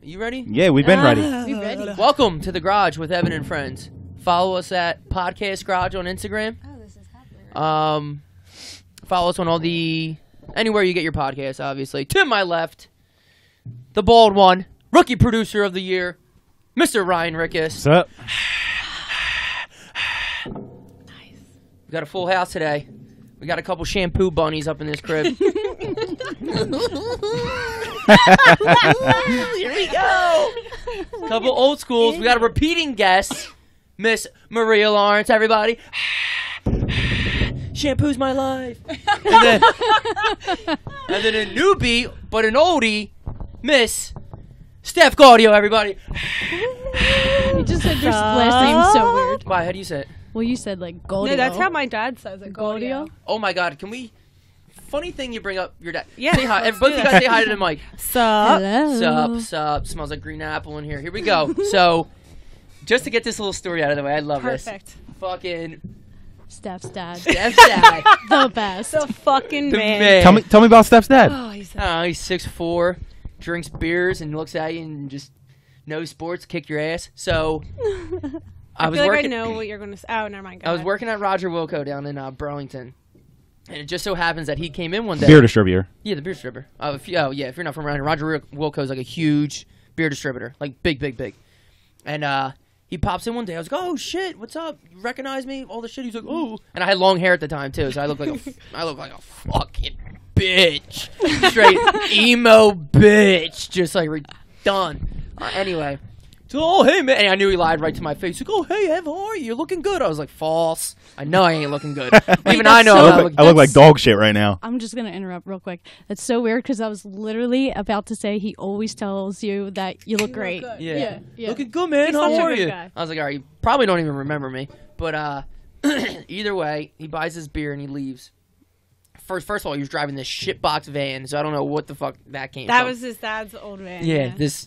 You ready? Yeah, we've been ready. We ready. Welcome to the Garage with Evan and Friends. Follow us at Podcast Garage on Instagram. Oh, this is happening. Follow us on all the anywhere you get your podcasts. Obviously, to my left, the bald one, rookie producer of the year, Mr. Ryan Rickus. What's up? Nice. We got a full house today. We got a couple shampoo bunnies up in this crib. Here we go. Couple old schools. We got a repeating guest, Miss Maria Lawrence. Everybody. Shampoo's my life. And then a newbie, but an oldie, Miss Steph Gaudio. Everybody. You just said your last name so weird. Why? How do you say it? Well, you said like Gaudio. No, that's how my dad says it. Gaudio. Oh my God! Can we? Funny thing you bring up your dad. Yeah. Say hi. Both of you guys say hi to the mic. Sup? Hello. Sup. Smells like green apple in here. Here we go. So, just to get this little story out of the way, I love Perfect. this. Fucking Steph's dad. Steph's dad. The best. The fucking The man. man. Tell me about Steph's dad. Oh, he's He's 6'4", drinks beers and looks at you and just knows sports, kick your ass. So, I feel like I know what you're going to say. Oh, never mind. I was working at Roger Wilco down in Burlington. And it just so happens that he came in one day. Beer distributor. Yeah, the beer distributor. If you're not from around here, Roger Wilco is like a huge beer distributor, like big. And he pops in one day. I was like, "Oh shit, what's up? You recognize me?" All the shit. He's like, "Oh," and I had long hair at the time too, so I look like a fucking bitch, straight emo bitch, just like done. Anyway, so hey man, and I knew he lied right to my face. He's like, "Oh hey, Ev, how are you? You're looking good." I was like, "False. I know I ain't looking good. Even I know I'm not looking I look like dog shit right now. I'm just going to interrupt real quick. That's so weird because I was literally about to say he always tells you that you look great. good. Yeah. Yeah. Looking good, man. He's How such a are good you? guy. I was like, all right, you probably don't even remember me. But either way, he buys his beer and he leaves. First of all, he was driving this shitbox van, so I don't know what the fuck that came That from. was his dad's old van. Yeah, this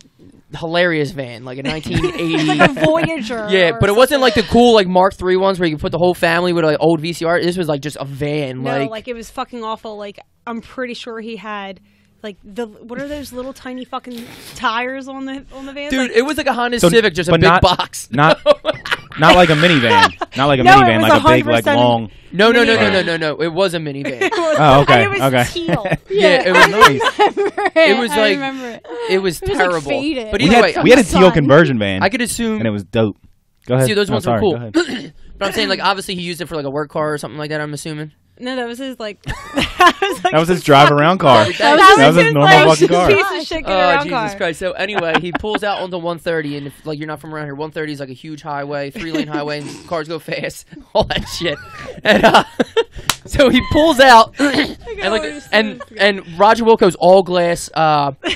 hilarious van, like a 1980. Like a Voyager. Yeah, or but it wasn't something. like the cool like Mark III ones where you could put the whole family with like old VCR. This was like just a van. No, like it was fucking awful. Like I'm pretty sure he had like what are those little tiny fucking tires on the van? dude, like, it was like a Honda So- Civic, just a but big not- box. Not like a minivan. Not like a No, it minivan, was like a big, like 100% long. No. minivan. It was a minivan. Oh, okay. And it was Okay. teal. Yeah, it was nice. It was I like remember it. it was It was, like, terrible. faded. But We either way, had a teal Sun. conversion van, I could assume. and it was dope. Go ahead. See, those No, ones were sorry, cool. go ahead. But I'm saying, like, obviously he used it for like a work car or something like that. I'm assuming. No, that was his like. That was his drive around car. That was his normal fucking car. piece of shit get Oh around Jesus car. Christ! So anyway, he pulls out onto 130, and if like you're not from around here, 130 is like a huge highway, 3-lane highway, and cars go fast, all that shit. And so he pulls out, and like and Roger Wilco's all glass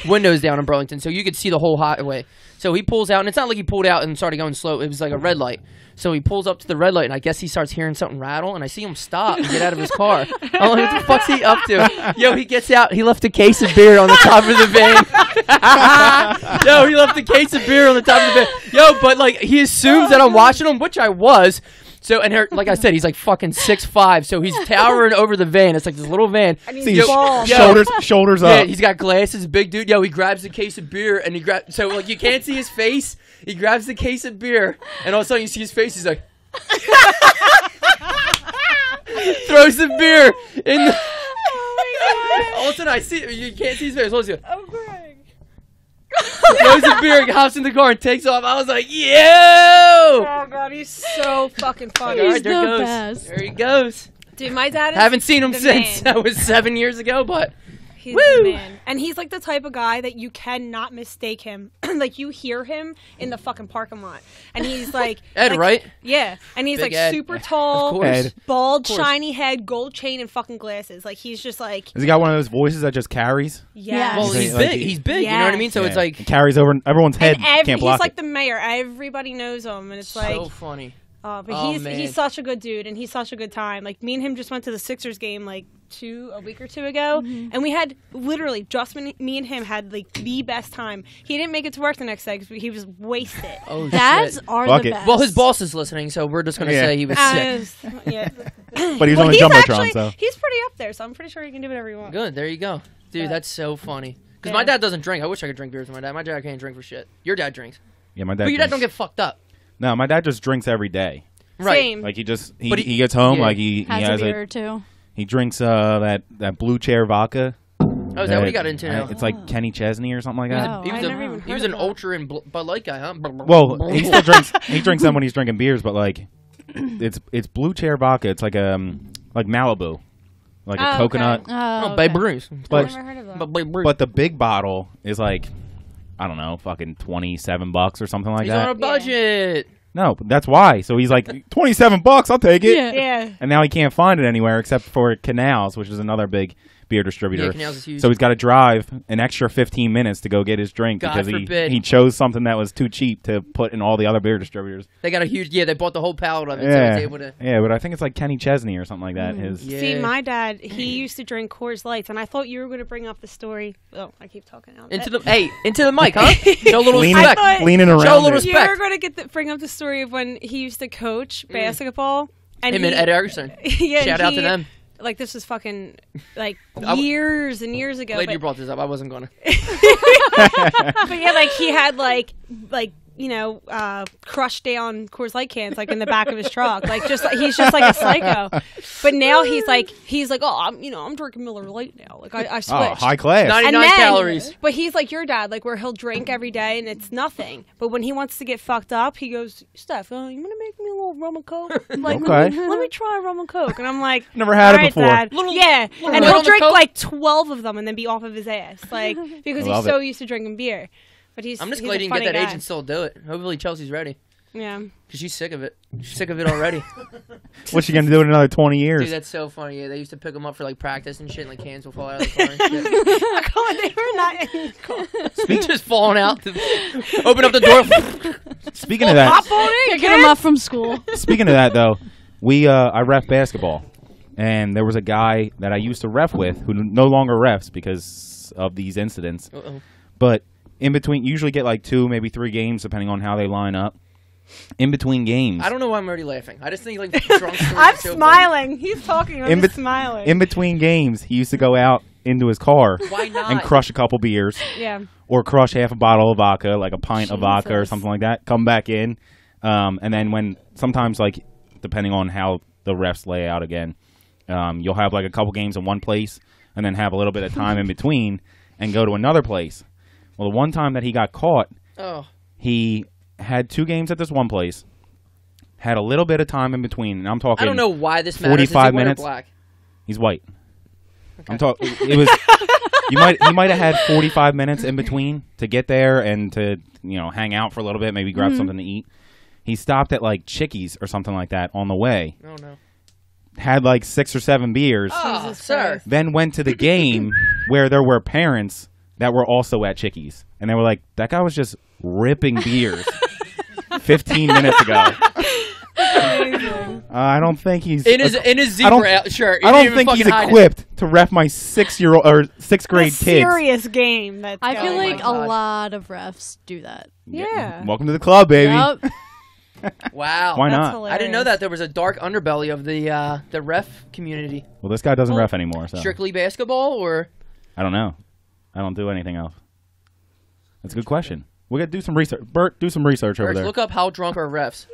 windows down in Burlington, so you could see the whole highway. So he pulls out, and it's not like he pulled out and started going slow. It was like a red light. So he pulls up to the red light, and I guess he starts hearing something rattle, and I see him stop and get out of his car. I'm like, what the fuck's he up to? Yo, he gets out. He left a case of beer on the top of the van. Yo, he left a case of beer on the top of the van. Yo, but, like, he assumes that I'm watching him, which I was. So, and here, like I said, he's like fucking 6'5", so he's towering over the van. It's like this little van. And See, he's bald. shoulders Yeah, up. he's got glasses, big dude. Yo, he grabs a case of beer and he grabs. So like you can't see his face. He grabs the case of beer and all of a sudden you see his face. He's like, throws the beer in. The all of a sudden I see you can't see his face. Hold on. I'm crying. Throws the beer, hops in the car, and takes off. I was like, yo! Oh god, he's so fucking funny. All He's right, there the goes. best. There he goes. Dude, my dad is Haven't seen him the since. man. That was 7 years ago, but. He's Woo! the man. And he's like the type of guy that you cannot mistake him. Like you hear him in the fucking parking lot. And he's like Ed, like, right? Yeah. And he's Big like Ed. super tall, Of course. Ed. bald, course. shiny head, gold chain, and fucking glasses. Like he's just like Has he got one of those voices that just carries? yeah. Well, He's he's like- big. He's big. You know what I mean? So it's Yeah. like It carries over everyone's head. and Can't block he's like it. the mayor. Everybody knows him, and it's like, so funny. but Oh, man. he's such a good dude, and he's such a good time. Like me and him just went to the Sixers game like a week or two ago, and we had literally just me and him had like the best time. He didn't make it to work the next day because he was wasted. Oh, Dads shit. are Fuck the it. best. Well, his boss is listening, so we're just gonna Yeah. say he was sick. Yeah. But he was Well, on a he's jumbotron, actually so he's pretty up there, so I'm pretty sure he can do whatever he wants. Good. There you go, dude. Yeah. That's so funny. Because my dad doesn't drink. I wish I could drink beers with my dad. My dad can't drink for shit. Your dad drinks. Yeah, my dad. But your dad drinks. don't get fucked up. No, my dad just drinks every day. Right. Same. Like he But gets home, yeah. like he Has has a beer or two. he drinks that Blue Chair vodka. Oh, is that what he got into now? It's like Kenny Chesney or something like that. Oh, He was, I never even he was heard an of that. ultra and Bud Light guy, huh? Well, he still drinks. He drinks them when he's drinking beers, but like, it's Blue Chair vodka. It's like Malibu, like a coconut. Oh, okay. Babe Ruth. But I've never heard of that. But Babe Ruth. but the big bottle is like, I don't know, fucking $27 or something like He's that. on a budget. No, that's why. So he's like, $27, I'll take it. Yeah. Yeah. And now he can't find it anywhere except for Canals, which is another big beer distributor. Yeah, Canals is huge. So he's got to drive an extra 15 minutes to go get his drink God because forbid. he chose something that was too cheap to put in all the other beer distributors. They got a huge. Yeah, they bought the whole pallet of it, so Yeah, he's able to. yeah, but I think it's like Kenny Chesney or something like that. Yeah. See, my dad, he used to drink Coors Lights, and I thought you were going to bring up the story. Oh, I keep talking now. Into the mic, huh? Show a little leaning, respect. I thought- leaning Show a around. little it. You respect. were going to bring up the story of when he used to coach basketball. And Him and Ed Erickson. yeah, Shout out to them. Like, this was fucking, like, w- years and years ago. Glad but, you brought this up. I wasn't gonna. but yeah, like, he had, like you know, crushed down Coors Light cans, like, in the back of his truck. Like, just he's just like a psycho. But now he's like, oh, I'm drinking Miller Lite now. Like, I switched. Oh, high class. 99 calories. But he's like your dad, like where he'll drink every day and it's nothing. But when he wants to get fucked up, he goes, Steph, you want to make me a little rum and coke? I'm like, Okay. let me try rum and coke. And I'm like, Never had "All it right, before." Dad." Little And rum he'll and drink Coke? like 12 of them and then be off of his ass, like because Love he's so it. used to drinking beer. But he's I'm just he's glad a you can get funny that guy. age and still do it. Hopefully Chelsea's ready. Yeah. Because she's sick of it. She's sick of it already. What's she gonna do in another 20 years? Dude, that's so funny. Yeah, they used to pick them up for like practice and shit, and like cans will fall out of the car and shit. God, they were not in the car. Just falling out. Open up the door. Speaking of that, Picking him up from school. speaking of that though, I ref basketball, and there was a guy that I used to ref with who no longer refs because of these incidents. Uh-oh. But in between, usually get like 2, maybe 3 games depending on how they line up. In between games, I don't know why I'm already laughing. I just think like drunk stories I'm are so smiling. He's talking. I'm In just bet- smiling. in between games, he used to go out into his car funny. Why not? and crush a couple beers, yeah. or crush half a bottle of vodka, like a pint of vodka or Jesus. something like that. Come back in, and then when sometimes like depending on how the refs lay out again, you'll have like a couple games in one place, and then have a little bit of time in between, and go to another place. Well, the one time that he got caught, Oh, he had 2 games at this one place, had a little bit of time in between, and I'm talking. I don't know why this matters. Is he 45 white or minutes. black? He's white. I'm talking. It was. He might have had 45 minutes in between to get there and to hang out for a little bit, maybe grab something to eat. He stopped at like Chickies or something like that on the way. Oh no. Had like 6 or 7 beers. Oh, Jesus sir. Christ. Then went to the game where there were parents that were also at Chickies, and they were like, "That guy was just ripping beers 15 minutes ago." I don't think he's In his zebra shirt. I don't think he's equipped to ref my 6-year-old or 6th grade A kids. serious game. That's I feel Oh like my a God. lot of refs do that. Yeah. Welcome to the club, baby. Yup. Wow. Why That's not? hilarious. I didn't know that there was a dark underbelly of the ref community. Well, this guy doesn't Well, ref anymore, so Strictly basketball, or I don't know. I don't do anything else. That's a good question. We got to do some research. Bert, do some research over First, there. look up how drunk are refs.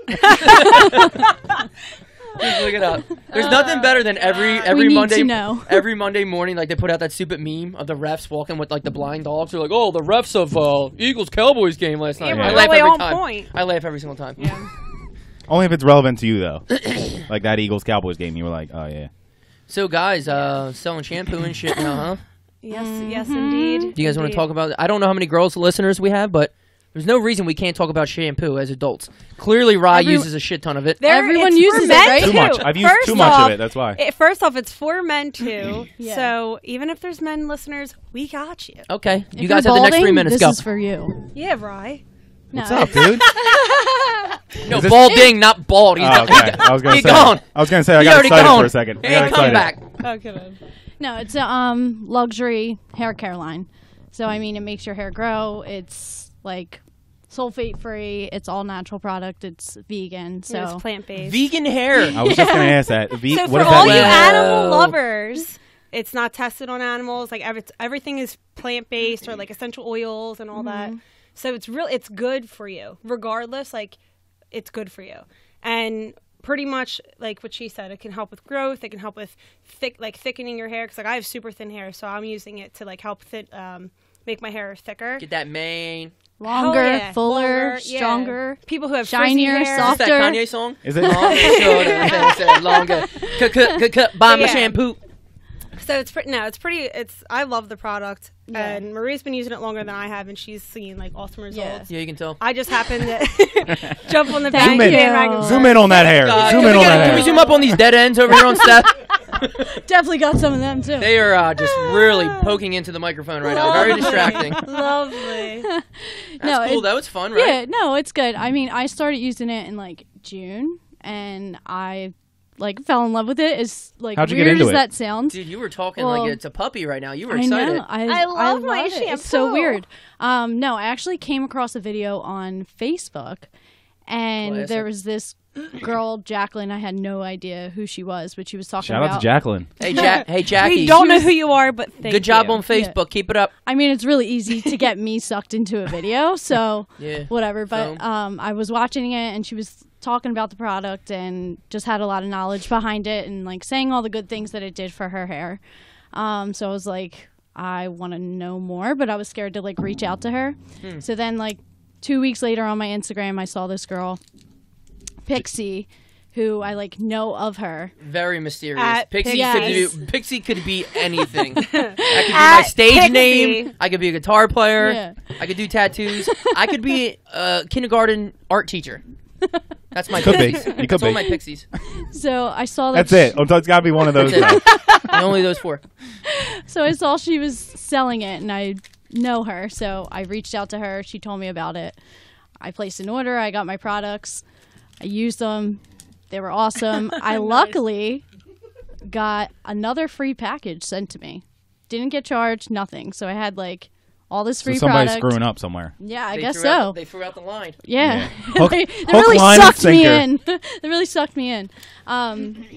Just look it up. There's nothing better than every We need Monday to know. every Monday morning, like they put out that stupid meme of the refs walking with like the blind dogs. They're like, "Oh, the refs of Eagles Cowboys game last night." Yeah, I we're laugh really every on time. point. I laugh every single time. Yeah. Only if it's relevant to you, though. Like that Eagles-Cowboys game, you were like, oh, yeah. So, guys, selling shampoo and shit now, huh? Yes, yes, indeed. Do you guys want to talk about? I don't know how many girls listeners we have, but there's no reason we can't talk about shampoo as adults. Clearly, Rye uses a shit ton of it. Everyone it's uses for it, men right? Too much. I've used First too much off, of it. That's why. First off, it's for men too. Yeah. So even if there's men listeners, we got you. Okay, If you guys you're have the next 3 balding, minutes. This Go. is for you. Yeah, Rye. No. What's up, dude? No, Is this- balding, not bald. He's Oh, okay. I was gonna he say. gone. I was gonna say I He got already excited gone. for a second. I He got ain't coming excited. back. Okay. No, it's a luxury hair care line. So I mean, it makes your hair grow. It's like sulfate free. It's all natural product. It's vegan. So It's plant based. Vegan hair. I was just gonna ask that. So what for does all that you mean? Wow. animal lovers, It's not tested on animals. Like everything is plant-based or like essential oils and all that. So it's good for you. Regardless, like it's good for you. And pretty much like what she said, it can help with growth. It can help with thickening your hair. Because like I have super thin hair, so I'm using it to like help make my hair thicker. Get that mane. Longer, fuller, stronger. People who have shinier, hair. softer. Is that Kanye song? Is it? Longer, longer. Buy my shampoo. So it's pretty. I love the product, and Maria's been using it longer than I have, and she's seen like awesome results. Yeah, you can tell. I just happened to jump on the bandwagon. Zoom in on that hair. Zoom in on that hair. Can we zoom up on these dead ends over here on Steph? Definitely got some of them too. They are just really poking into the microphone right now. Very distracting. Lovely. That's cool. That was fun, right? Yeah, no, it's good. I mean, I started using it in like June, and I like fell in love with it. As like How'd you weird get into as it? that sounds. Dude, you were talking like it's a puppy right now. You were excited. I know. I love my it. shampoo. It's so weird. No, I actually came across a video on Facebook, and Classic. there was this girl, Jacqueline. I had no idea who she was, but she was talking Shout about. out to Jacqueline. Hey, Jackie. We don't know who you are, but thank Good job you. on Facebook. Keep it up. I mean, it's really easy to get me sucked into a video, so Yeah. whatever. But I was watching it, and she was talking about the product and just had a lot of knowledge behind it and like saying all the good things that it did for her hair. So I was like, I want to know more, but I was scared to like reach out to her. So then like 2 weeks later on my Instagram, I saw this girl, Pixie, who I like know of her. Very mysterious. At Pixie could be anything. That could be my stage name. I could be a guitar player. Yeah. I could do tattoos. I could be a kindergarten art teacher. That's my Could be. pixies. You could That's all be. my pixies. So I saw that. That's it. It's got to be one of those. That's though. it. And only those four. So I saw she was selling it, and I know her, so I reached out to her. She told me about it. I placed an order. I got my products. I used them. They were awesome. I luckily got another free package sent to me. Didn't get charged, nothing. So I had like all this free Somebody's product. screwing up somewhere. Yeah, I They guess threw out so. They threw out the line. Yeah. Hook, they hook, really line, and sucked me sinker. in. They really sucked me in.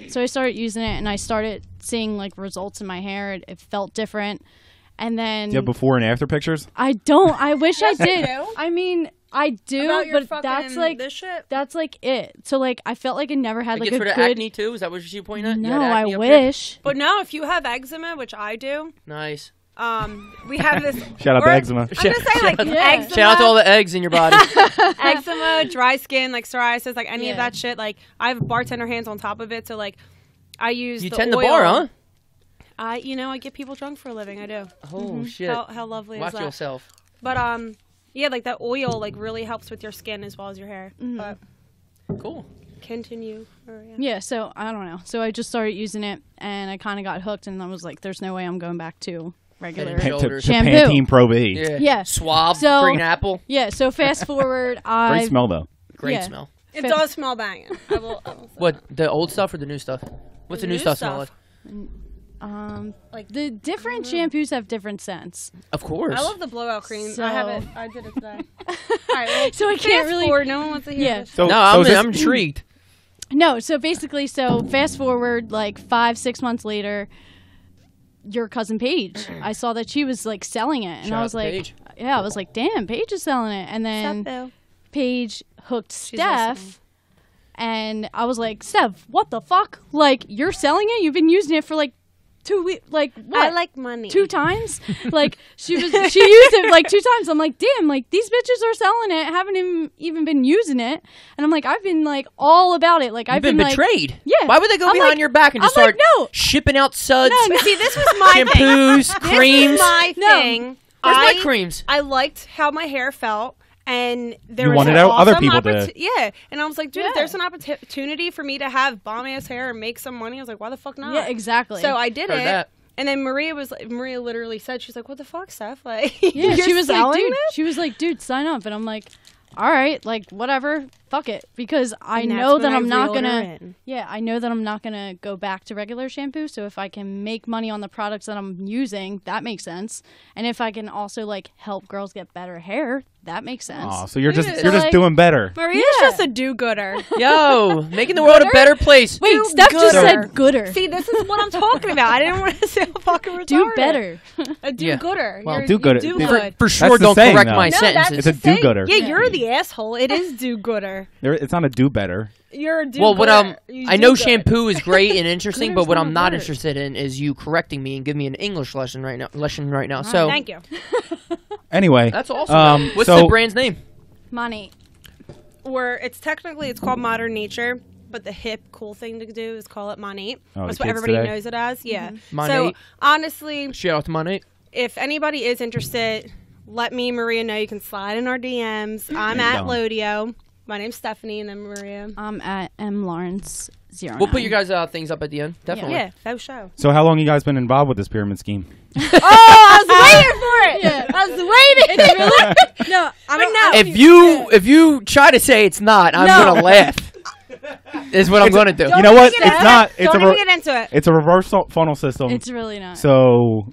So I started using it, and I started seeing like results in my hair. It felt different. And then Do you have before and after pictures? I don't. I wish I did. do? I mean, I do, About your but that's fucking like this shit? that's like it. So like I felt like I never had Like like it's a for the good. acne too? Is that what she pointed at? You No, had I acne up here? wish. But no, if you have eczema, which I do, Nice. we have this. Shout out to eczema. I'm just saying, like Yeah. eczema, Shout out to all the eggs in your body. eczema, dry skin, like psoriasis, like any of Yeah. that shit. Like I have bartender hands on top of it, so like I use. You the tend oil. the bar, huh? I get people drunk for a living. I do. Oh, shit. How lovely Watch is that? yourself. But yeah, like that oil like really helps with your skin as well as your hair. But Cool. continue. Yeah, so I don't know. So I just started using it, and I kind of got hooked, and I was like, "There's no way I'm going back to regular." Head and shoulders. To Shampoo. Pantene Pro V. Yeah. Yeah. Suave, So- green apple. Yeah. So fast forward, Great I smell though. Great Yeah. smell. It does smell banging. I will say. What, the old stuff or the new stuff? What's the new stuff smell like? like the different shampoos have different scents. Of course. I love the blowout cream. So- I have it. I did it today. All right, well, So I can't really. forward. No one wants to hear Yeah. this. So, No, so is this- I'm intrigued. No, so basically, fast forward like 5-6 months later, your cousin Paige, I saw that she was like selling it, and Shout I out was to like, Paige. yeah, I was like, damn, Paige is selling it, and then Boo? Paige hooked listening. Steph, and I was like, Steph, what the fuck? Like, you're selling it? You've been using it for like 2 weeks? Like what? I like money. 2 times? Like she used it like 2 times. I'm like, damn, like these bitches are selling it, haven't even been using it. And I'm like, I've been like all about it. Like I've You've been like, betrayed. Yeah. Why would they go I'm behind like- your back and just I'm like, start no. shipping out suds, No. See, this was my thing. shampoos, creams? This is my No. thing. Where's my creams? I liked how my hair felt, and there You was wanted an out other awesome people to- Yeah, and I was like, dude, if Yeah. there's an opportunity for me to have bomb ass hair and make some money, I was like, why the fuck not? Yeah, exactly. So I did Heard it. that. And then Maria literally said, she's like, what the fuck, Steph? Like, yeah, you're she was like, selling dude, this? she was like, dude, sign up. And I'm like, all right, like whatever, fuck it, because I And that's know when that I I'm not reeled her gonna. in. Yeah, I know that I'm not gonna go back to regular shampoo. So if I can make money on the products that I'm using, that makes sense. And if I can also like help girls get better hair, that makes sense. Oh, so you're just So, you're just like, doing better. Maria's Yeah. just a do-gooder. Yo, making the world a better place. Wait, Do Steph just gooder. said gooder. See, this is what I'm talking about. I didn't want to say fucking retarded. Do better. A do-gooder. Well, You're- do-gooder. you do For- good. For sure, That's the don't saying, correct though. my No, sentences. It's a the saying. do-gooder. Yeah, you're the asshole. It is do-gooder. It's not a do better. You're a do-gooder. Well, what You I know do good. shampoo is great and interesting, but Gooder's what not I'm a not word. interested in is you correcting me and give me an English lesson right now. So Thank you. Anyway, that's awesome. What's so the brand's name? Money. It's called Modern Nature, but the hip, cool thing to do is call it Monate. Oh, That's the what kids everybody today? knows it as. Yeah. Monate. So honestly, Shout out to Monate. if anybody is interested, let me and Maria know. You can slide in our DMs. I'm There you at go. Lodio. My name's Stephanie, and then Maria. I'm at mlawrence09. We'll put your guys' things up at the end. Definitely. Yeah, faux show. So how long you guys been involved with this pyramid scheme? Oh, I was waiting for it. Yeah. I was waiting. No, I don't know. If you try to say it's not, I'm No. gonna laugh. Is what I'm gonna do. You know what? Get into It's not. it. It's Don't a even get into it. it's a reverse funnel system. it's really not. So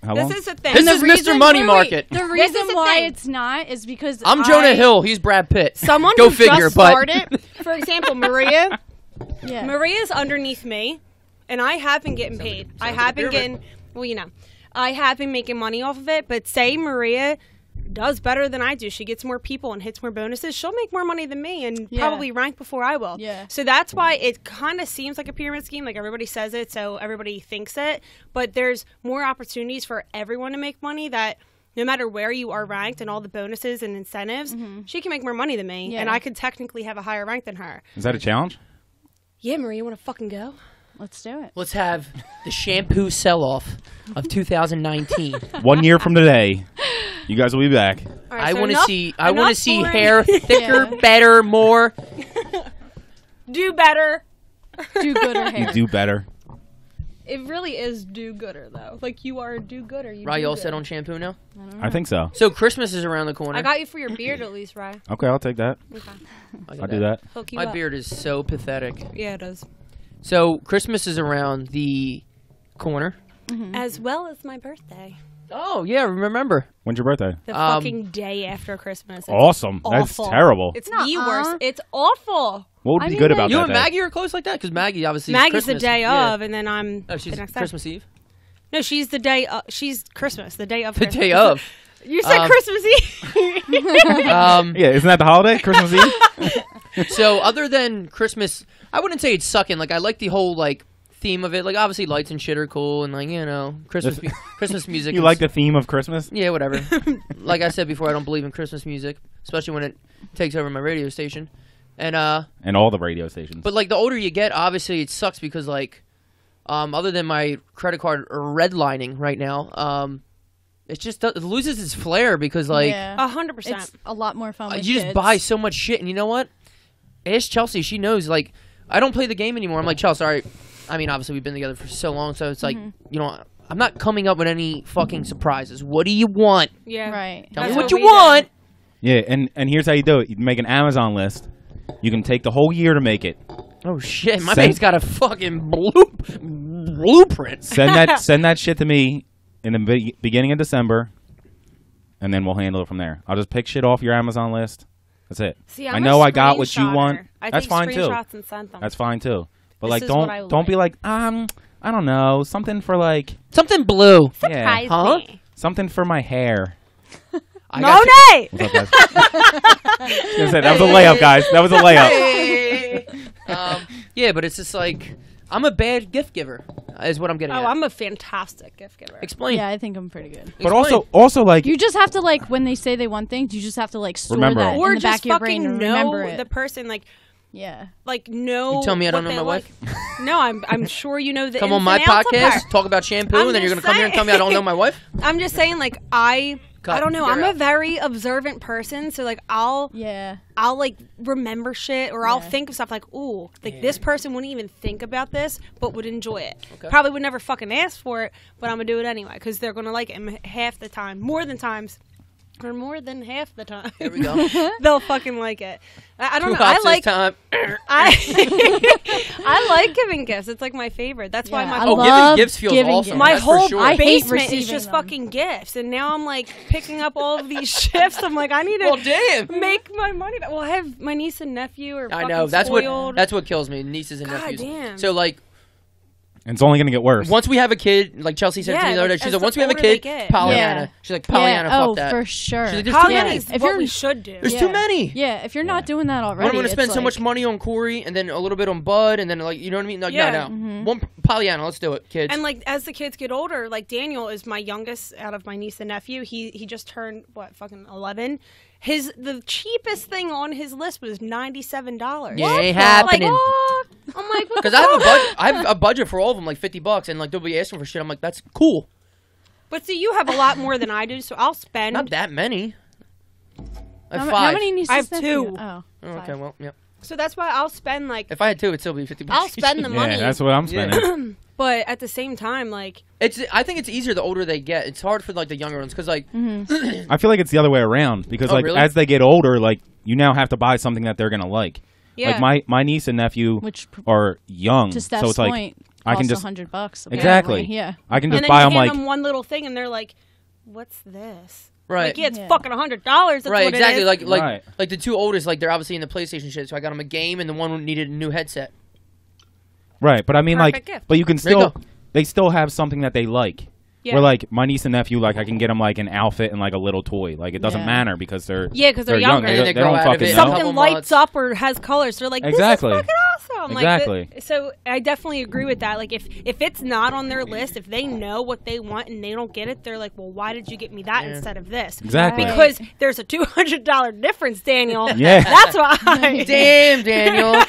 how long? This is the thing. This is the Mr. reason- Money wait, Market. The This reason is the why thing. it's not is because I'm Jonah Hill. He's Brad Pitt. Someone Go who figure. just But started, for example, Maria. Yeah. Maria's underneath me, and I have been getting paid. I have been getting, I have been making money off of it. But say Maria does better than I do, she gets more people and hits more bonuses, she'll make more money than me and Yeah. probably rank before I will. Yeah. So that's why it kind of seems like a pyramid scheme, like everybody says it, so everybody thinks it. But there's more opportunities for everyone to make money that. No matter where you are ranked and all the bonuses and incentives, she can make more money than me, Yeah. and I could technically have a higher rank than her. Is that a challenge? Yeah, Maria, you want to fucking go? Let's do it. let's have the shampoo sell-off of 2019. 1 year from today, you guys will be back. All right, I so want to enough- see. I want to enough see boring. hair thicker, Yeah. better, more. Do better. Do gooder You hair. do better. It really is do-gooder, though. Like, you are a do-gooder. Right, you all set on shampoo now. I think so. So Christmas is around the corner. I got you for your beard, at least, Rye. Okay, I'll take that. Okay. I'll do that. Hook you My up. beard is so pathetic. Yeah, it is. So Christmas is around the corner. As well as my birthday. Oh yeah, remember? When's your birthday? The Um, fucking day after Christmas. It's Awesome. That's awful. terrible. It's the Nuh-uh. worst. It's awful. What would I be mean, good like- about You that and day? Maggie are close like that because Maggie obviously. is Maggie's the Christmas. day Yeah. of, and then I'm Oh, she's the next day. Christmas Eve. No, she's the day. She's Christmas. The day of. The Christmas. day of. You said Christmas Eve. Yeah, isn't that the holiday? Christmas Eve? So other than Christmas, I wouldn't say it's sucking. Like I like the whole like theme of it. Like obviously lights and shit are cool, and like Christmas Christmas music. You is- like the theme of Christmas? Yeah, whatever. Like I said before, I don't believe in Christmas music, especially when it takes over my radio station. And And all the radio stations. but like the older you get, obviously it sucks because like other than my credit card redlining right now, it just it loses its flair because like Yeah. 100%. It's a lot more fun with you just kids. buy so much shit, and you know what? Ask Chelsea, she knows. Like I don't play the game anymore. I'm like, Chelsea, all right. I mean, obviously we've been together for so long, so it's like I'm not coming up with any fucking surprises. What do you want? Yeah. Right. Tell me That's what what you we did. want. Yeah, and here's how you do it. You make an Amazon list. You can take the whole year to make it. Oh shit, my Send- man's got a fucking blueprint. Send that shit to me in the beginning of December, and then we'll handle it from there. I'll just pick shit off your Amazon list. That's it. See, I I'm know a I got what you want. screenshotter. I That's take fine too. screenshots and send them. That's fine too. But This like, is what I don't be like, I don't know, something for like, Something blue. yeah, Surprise Huh? me. something for my hair. I got Monet! What's up, guys? That was a layup, guys. That was a layup. Yeah, but it's just like I'm a bad gift giver, is what I'm getting Oh, at. I'm a fantastic gift giver. Explain. Yeah, I think I'm pretty good. But Explain. also like, You just have to like when they say they want things, you just have to like store Remember that them. Or in the back just of your brain fucking and know remember it. the person, like Yeah. know. You tell me I don't what know they my wife? like. No, I'm sure you know the. Come ins on my and outs of podcast, her. talk about shampoo, I'm and then you're gonna just come here and tell me I don't know my wife. I'm just saying, like I Cut. don't know. You're I'm out. a very observant person, so like I'll Yeah. like remember shit, or I'll Yeah. think of stuff like, ooh, like this person wouldn't even think about this, but would enjoy it. Okay. Probably would never fucking ask for it, but I'm gonna do it anyway because they're gonna like it half the time, more than times. or more than half the time. There we go. They'll fucking like it. I don't know. I like I like giving gifts. It's like my favorite. That's why my giving gifts feels awesome. My That's whole for sure. I hate basement is receiving just them. fucking gifts, and now I'm like picking up all of these shifts. I'm like, I need to damn. make my money back. Well, I have my niece and nephew are I fucking know spoiled. that's what kills me. Nieces and God nephews. damn. So like. And it's only going to get worse. Once we have a kid, like Chelsea said to me the other day, she's like, once we have a kid, Pollyanna. She's like, Pollyanna, fuck that. for sure. She's like, there's too many. If what we should do. There's too many. Yeah, if you're not doing that already, I'm going to spend it's so like, much money on Corey and then a little bit on Bud and then like, you know what I mean? Like, no. One Pollyanna, let's do it, kids. And like as the kids get older, like Daniel is my youngest out of my niece and nephew. He just turned fucking 11. The cheapest thing on his list was $97. Yeah, ain't happening. Like, I'm like, what? Because I have a budget for all of them, like $50, and like they'll be asking for shit. I'm like, that's cool. But see, you have a lot more than I do, so I'll spend. Not that many. I have How 5. many nieces? I have and 2. nephews? Oh, Okay, well, yeah. So that's why I'll spend like. If I had 2, it'd still be $50. I'll spend the money. Yeah, that's what I'm spending. But at the same time, like. I think it's easier the older they get. It's hard for like the younger ones because like. I feel like it's the other way around because like really? as they get older, like you now have to buy something that they're gonna like. Yeah. Like my niece and nephew Which are young, to Steph's so it's like point, I can costs just $100. apparently. exactly. Yeah. I can And just then buy you them hand like them one little thing, and they're like, "What's this?" Right. Like, yeah, it's Yeah. fucking $100. That's Right, what exactly. It is. Like the 2 oldest, like they're obviously in the PlayStation shit. So I got them a game, and the one needed a new headset. right, but I mean Perfect like, gift. but you can There you still go. they still have something that they like. Yeah. Where like my niece and nephew, like I can get them like an outfit and like a little toy. Like it doesn't Yeah. matter because they're because they're younger. They, And they they grow don't out of fucking it. know. Couple Something months. lights up or has colors. They're like, this Exactly. is fucking awesome. Exactly. Like, so I definitely agree with that. Like, if it's not on their list, if they know what they want and they don't get it, they're like, well, why did you get me that instead of this? Exactly. Right. Because there's a $200 difference, Daniel. Yeah. That's why. Damn, Daniel.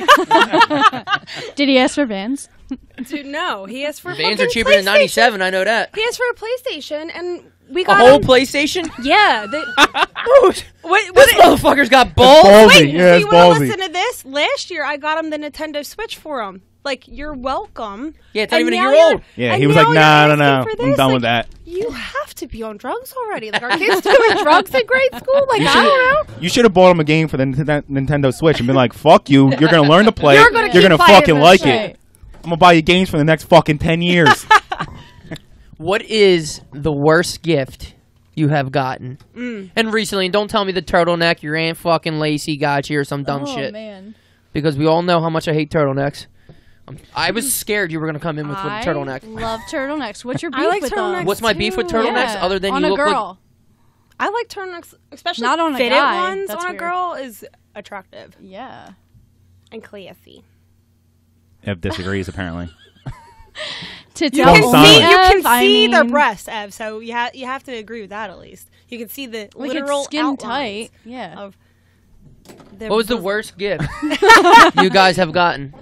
Did he ask for Vans? Dude, no. He asked for Vans are fucking cheaper than PlayStation. 97. I know that. He asked for a PlayStation, and we A got whole him. PlayStation? Yeah. What This motherfucker's got balls. Ballsy. Wait, Yeah, so it's you want to ballsy. listen to this? Last year, I got him the Nintendo Switch for him. Like, you're welcome. Yeah, it's not And even a now year you're- old. Yeah, and he was now like, you're no, asking I'm for this? done Like, with that. You have to be on drugs already. Like, our kids doing drugs in grade school? Like, I don't know. You should have bought him a game for the Nintendo Switch and been like, fuck you. You're going to learn to play You're it. gonna You're keep going to playing fucking this like shit. it. I'm going to buy you games for the next fucking 10 years. What is the worst gift you have gotten? And recently, and don't tell me the turtleneck your Aunt fucking Lacey got you or some dumb shit. Man. Because we all know how much I hate turtlenecks. I was scared you were going to come in with a turtleneck. Love turtlenecks. What's your beef I like with turtlenecks. them? What's my beef with too. turtlenecks Yeah, other than on you a look girl? I like turtlenecks, especially Not on a fitted guy. ones. That's On a weird. girl is attractive Yeah. and classy. Ev disagrees, apparently. Tits You out can Silent. see, you Ev, can I see their mean, breasts, Ev. So you have to agree with that at least. You can see the like literal it's skin outlines tight. Yeah. of. Their What was the bosom. worst gift you guys have gotten?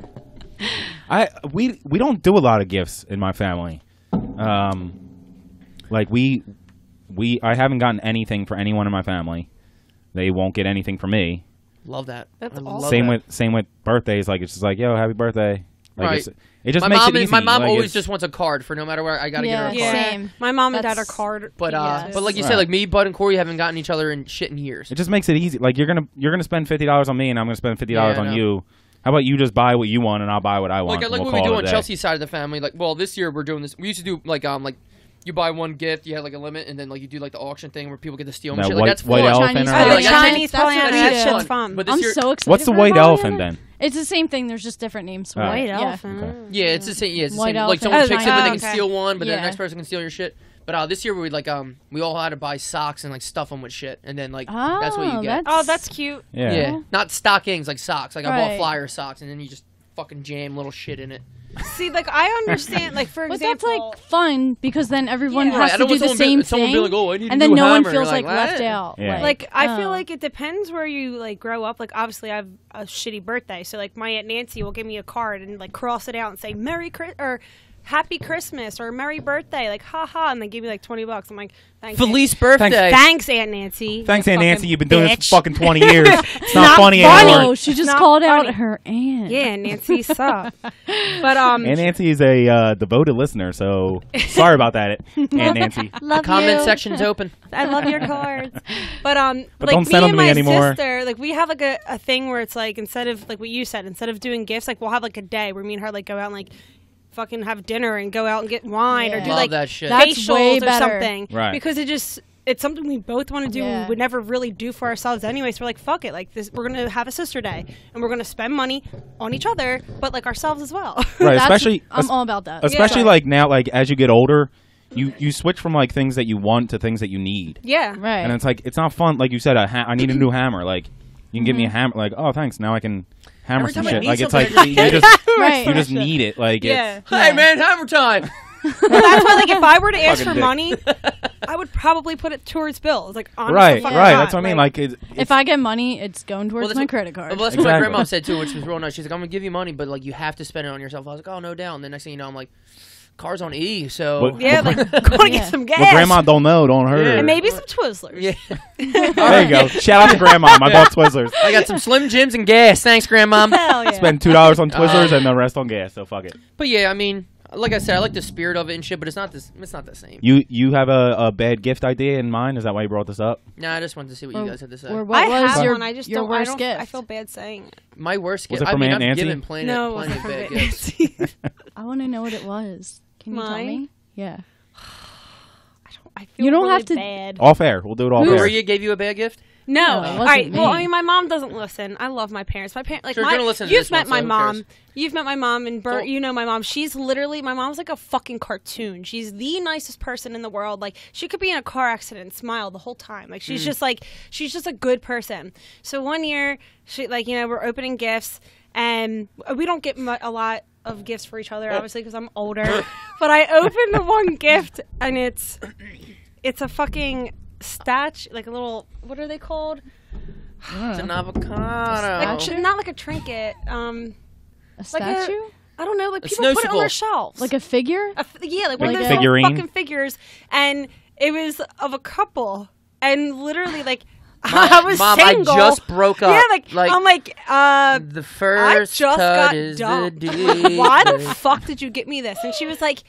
We don't do a lot of gifts in my family. Like I haven't gotten anything for anyone in my family. They won't get anything from me. Love that. That's I love awesome. that. Same with birthdays. Like it's just like, yo, happy birthday. Like Right. it just My makes mom, it easy. my mom Like, always it's- just wants a card for no matter where I got to Yeah, get her a card. Yeah. Same. My mom and dad are That's- card. But Yes. but like you Right. said, like me, Bud, and Corey haven't gotten each other in shit in years. It just makes it easy. Like you're gonna spend $50 on me, and I'm gonna spend $50 Yeah, I on know. you. How about you just buy what you want, and I'll buy what I want? Like and what we'll we call do it a on day. Chelsea's side of the family. Like, well, this year we're doing this. We used to do like you buy one gift, you had like a limit, and then like you do like the auction thing where people get to steal and That shit. white- Like that's white fun. elephant Chinese or Oh, whatever. the like, that's Chinese that's Pollyanna. what That it shit's is. fun. But this I'm year, so excited. What's the for white Pollyanna. elephant then? It's the same thing. There's just different names for White it. Yeah. elephant. Okay. yeah, it's the same. Yeah, it's the White same. Like elephant. someone Oh, picks it, but they can okay. steal one, but then the Yeah. next person can steal your shit. But this year we like we all had to buy socks and like stuff them with shit, and then like that's what you get. Oh, that's cute. Yeah. Yeah, not stockings like socks. Like I bought Right. flyer socks, and then you just fucking jam little shit in it. See, like I understand. Like for But that's example, like fun because then everyone Yeah. Right, I has to don't do want the someone same someone thing, be like, oh, I need a and then new no one hammer. feels You're like left what? out. Yeah. like I feel oh. like it depends where you like grow up. Like obviously I have a shitty birthday, so like my Aunt Nancy will give me a card and like cross it out and say Merry Christmas or Happy Christmas or Merry Birthday, like haha, and they give me like $20. I'm like, thanks. Felice birthday. Thanks, Aunt Nancy. Thanks, you Aunt Nancy. fucking You've been doing this bitch. for fucking 20 years. It's not not funny funny. anymore. Oh, she just Not called funny. out her aunt. Yeah, Nancy sucked. But Aunt Nancy is a devoted listener, so sorry about that, Aunt Nancy. love Comment you. section's open. I love your cards. But But like don't send me them and to me my anymore. sister, like we have like a thing where it's like instead of like what you said, instead of doing gifts, like we'll have like a day where me and her like go out and like fucking have dinner and go out and get wine or Yeah. do Love like that shit. That's way facials or better. something. Right. Because it's something we both want to do and Yeah. we would never really do for ourselves anyway. So we're like, fuck it. Like this, we're gonna have a sister day and we're gonna spend money on each other, but like ourselves as well. Right, That's- especially I'm all about that. especially Yeah. like now, like as you get older, you switch from like things that you want to things that you need, Yeah. Right. and it's like it's not fun. Like you said, I need a new hammer. Like you can give me a hammer. Like, oh, thanks. Now I can hammer Every some time I shit. need Like it's something, like I just you get just Right. you just need it. Like Yeah. it's Hey man, hammer time. Well, that's why, like, if I were to ask Fucking for dick. money, I would probably put it towards bills. Like, honest right, to fucking right. God. That's what I mean. Like if I get money, it's going towards that's my what- credit card. Well, that's what my Exactly. grandma said too, which was real nice. She's like, I'm gonna give you money, but like you have to spend it on yourself. I was like, oh, no doubt. And the next thing you know, I'm like, car's on E. So What- yeah, like, going to Yeah. get some gas. what grandma don't know, don't hurt Yeah. her. And maybe some Twizzlers. yeah, There you go. Shout out to grandma. I bought Twizzlers. I got some Slim Jims and gas. Thanks, Grandma. Hell yeah. Spend $2 on Twizzlers and the rest on gas. So fuck it. But yeah, I mean, like I said, I like the spirit of it and shit, but it's not this. It's not the same. You have a bad gift idea in mind? Is that why you brought this up? Nah, I just wanted to see what you guys had to say. Or what I was have your, one. I just your don't. worst I don't. gift? I feel bad saying it. My worst Was gift. it from I mean, Aunt I've Nancy? given plenty, No, it plenty wasn't of from bad Aunt gifts. Nancy. I want to know what it was. Can you tell Mine? me? Yeah. I feel You don't really have to- bad. Off air. We'll do it off Who- air. Maria gave you a bad gift? No. it All wasn't right. Well, me. I mean, my mom doesn't listen. I love my parents. My parents, like, Sure, you're my, gonna listen to you've this met one, my so who mom. cares? You've met my mom, and Bert, Don't- you know my mom. She's literally, my mom's like a fucking cartoon. She's the nicest person in the world. Like, she could be in a car accident and smile the whole time. Like, she's just like, she's just a good person. So one year, she, like, you know, we're opening gifts, and we don't get a lot of gifts for each other, obviously, because I'm older. But I opened the one gift, and it's a fucking statue, like a little, what are they called? It's an avocado. Like, not like a trinket. A statue? I don't know. Like A people put it on their snowsicle. shelves. Like a figure? Yeah, like one like of a those little figurine? fucking figures. And it was of a couple. And literally, like, Mom, I was Mom, single. I just broke up. Yeah, like I'm like, the first just cut got is dumped. the deed. Why the fuck did you get me this? And she was like,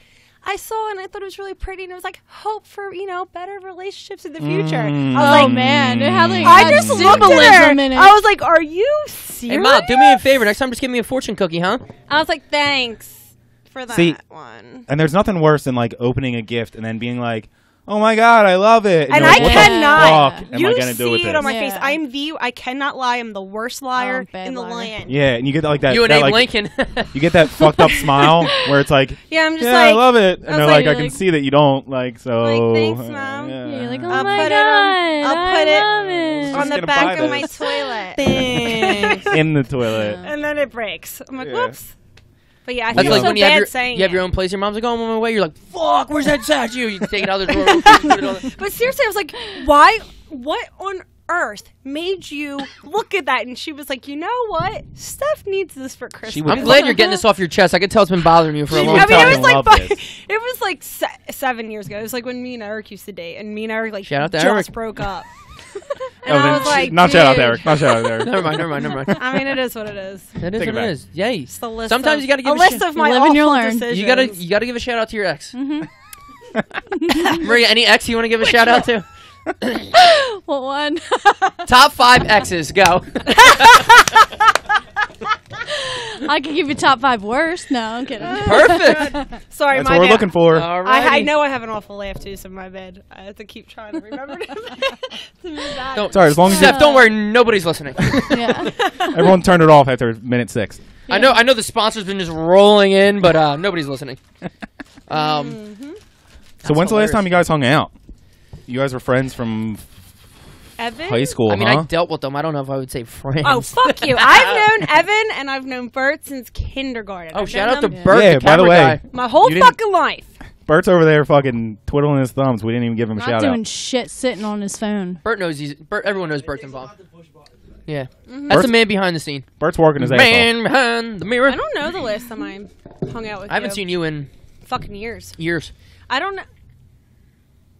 I saw it and I thought it was really pretty, and it was like hope for, you know, better relationships in the future. I was Oh like, man, it had like I had just looked at her. symbolism in it. I was like, are you serious? Hey, Mom, do me a favor. Next time, just give me a fortune cookie, huh? I was like, thanks for that See, one. And there's nothing worse than like opening a gift and then being like, "Oh my god, I love it!" And you're like, I what cannot. the fuck am You I gonna see do with it this? on my Yeah. face. I cannot lie. I'm the worst liar bad in the liar. land. Yeah, and you get like that. You and that, Abe like, Lincoln. You get that fucked up smile where it's like, Yeah, I'm just "Yeah, like, I love it," and I was they're like- like, "I you're can like- see that you don't like." So, Like, thanks, Mom. Yeah, you're like, oh I'll my put it god, I'll put it love it. on the gonna back buy of my this. toilet. in the toilet. And then it breaks. I'm like, Yeah. whoops. But yeah, I That's feel like so when you have bad your saying you have your it. own place. Your mom's like, "Oh, I'm on my way." You're like, "Fuck, where's that statue?" You take it out of the drawer. real quick, put it on the- But seriously, I was like, why? What on earth made you look at that? And she was like, you know what? Steph needs this for Christmas. She would- I'm glad you're getting this off your chest. I can tell it's been bothering you for a long I mean, time. it was like Love this. it was like 7 years ago. It was like when me and Eric used to date, and me and Eric like Shout out to just Eric. broke up. And Oh, I then was like, not shout out dude. to Eric. Not shout out to Eric. Never mind. I mean, it is what it is. It is Take it what it back. is. Yay. It's the list. Sometimes of, you gotta give a a list shit. of my You live and you awful learn. decisions. You gotta give a shout out to your ex. Maria, any ex you want to give a shout out to? What one? Top 5 exes. Go. I could give you top 5 worst. No, I'm kidding. Perfect. Sorry, That's my what we're bad. looking for. I know I have an awful laugh too, so my bad. I have to keep trying to remember to move back. Don't- Sorry, as long as Steph, don't worry. Nobody's listening. Yeah. everyone turned it off after minute 6. I know the sponsor's been just rolling in, but nobody's listening. So when's the last hilarious. time you guys hung out? You guys were friends from Evan? high school, I mean, huh? I dealt with them. I don't know if I would say friends. Oh, fuck you. I've known Evan and I've known Bert since kindergarten. Oh, I've shout known out to them Bert, Yeah, the by the camera way. guy. my whole You didn't- fucking life. Bert's over there fucking twiddling his thumbs. We didn't even give him a Not shout doing out. shit sitting on his phone. Bert knows everyone knows Bert's involved. Yeah. That's Bert's- the man behind the scene. Bert's working his ass off. Man behind the mirror. I don't know the last time I hung out with you. I haven't seen you in fucking years. I don't know.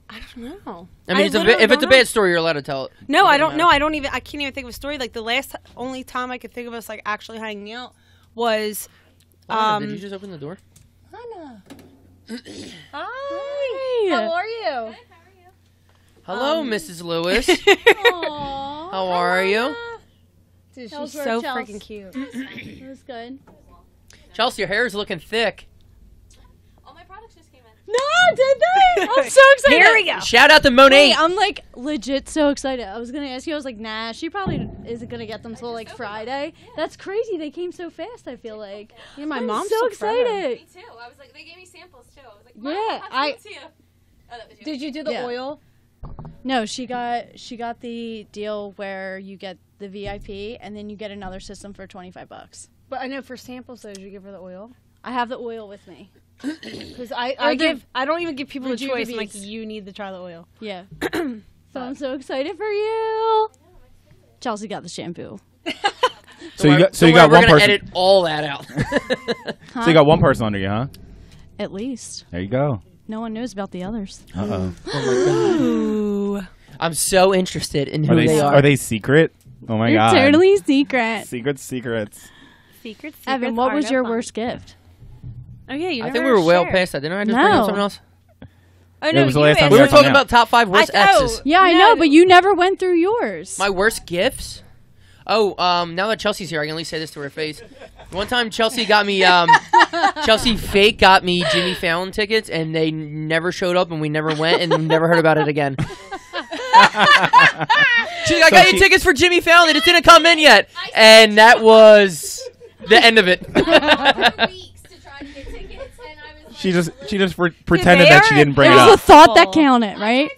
I don't know. I mean, if it's a bad story, you're allowed to tell it. No, I don't know. I can't even think of a story. Like, the only time I could think of us, like, actually hanging out was, Lana, did you just open the door? Lana. Hi. How are you? Hello, Mrs. Lewis. Aww. How are you? Dude, How's she's work, so Chels? freaking cute. It was good. Chelsea, your hair is looking thick. All my products just came in. No, did they? I'm so excited. Here we go. Shout out to Monet. Wait, I'm like legit so excited. I was gonna ask you. I was like, nah, she probably isn't gonna get them till like Friday. That's crazy. They came so fast. I feel like. Yeah, my I'm mom's so took forever. excited. Me too. I was like, they gave me samples too. I was like, Yeah, I see you. Oh, that was you. Did you do the Yeah. oil? No, she got the deal where you get the VIP and then you get another system for $25. But I know for samples, though, did you give her the oil? I have the oil with me. Because I don't even give people a choice. I'm like, Rejuvenates. you need to try the oil. Yeah. So I'm so excited for you. Chelsea got the shampoo. So you got We're one gonna person. edit all that out. So you got one person under you, huh? At least. There you go. No one knows about the others. Ooh. I'm so interested in who they are. Are they secret? Oh my god. Totally secret. Secrets. Secret. Evan, what was your worst gift? Oh, yeah, you I never think we were well shared. past that. Didn't I just bring No. up something else? Oh, no, It was the you last time asked. We were Yeah, talking yeah. about top 5 worst exes. Yeah, I know, but you never went through yours. My worst gifts? Oh, now that Chelsea's here, I can at least say this to her face. One time Chelsea got me, Chelsea fake got me Jimmy Fallon tickets, and they never showed up, and we never went, and never heard about it again. She's like, I got you tickets for Jimmy Fallon, it didn't come in yet. And that was the end of it. Weeks to try to get tickets, and I was like, She just pretended that she didn't bring It it was the up. thought that counted, right?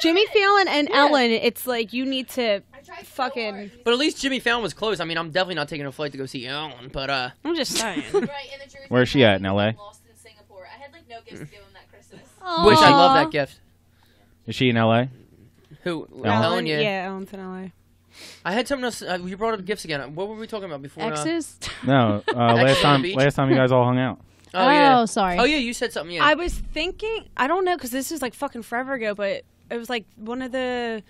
Jimmy Fallon and Ellen, it's like you need to fucking. But at least Jimmy Fallon was close. I mean, I'm definitely not taking a flight to go see Ellen, but I'm just saying. right, and the Jersey Where's she at, in LA? Lost in Singapore. I had like no gifts to give him that Christmas. which I love that gift. Is she in LA? Who? Ellen, Yeah, Ellen's in LA. I had something else. You brought up gifts again. What were we talking about before? Exes? No. Actually on the beach? Last time you guys all hung out. Oh, yeah. Oh, sorry. Oh, yeah, you said something, yeah. I was thinking, I don't know, because this is like fucking forever ago, but it was like one of the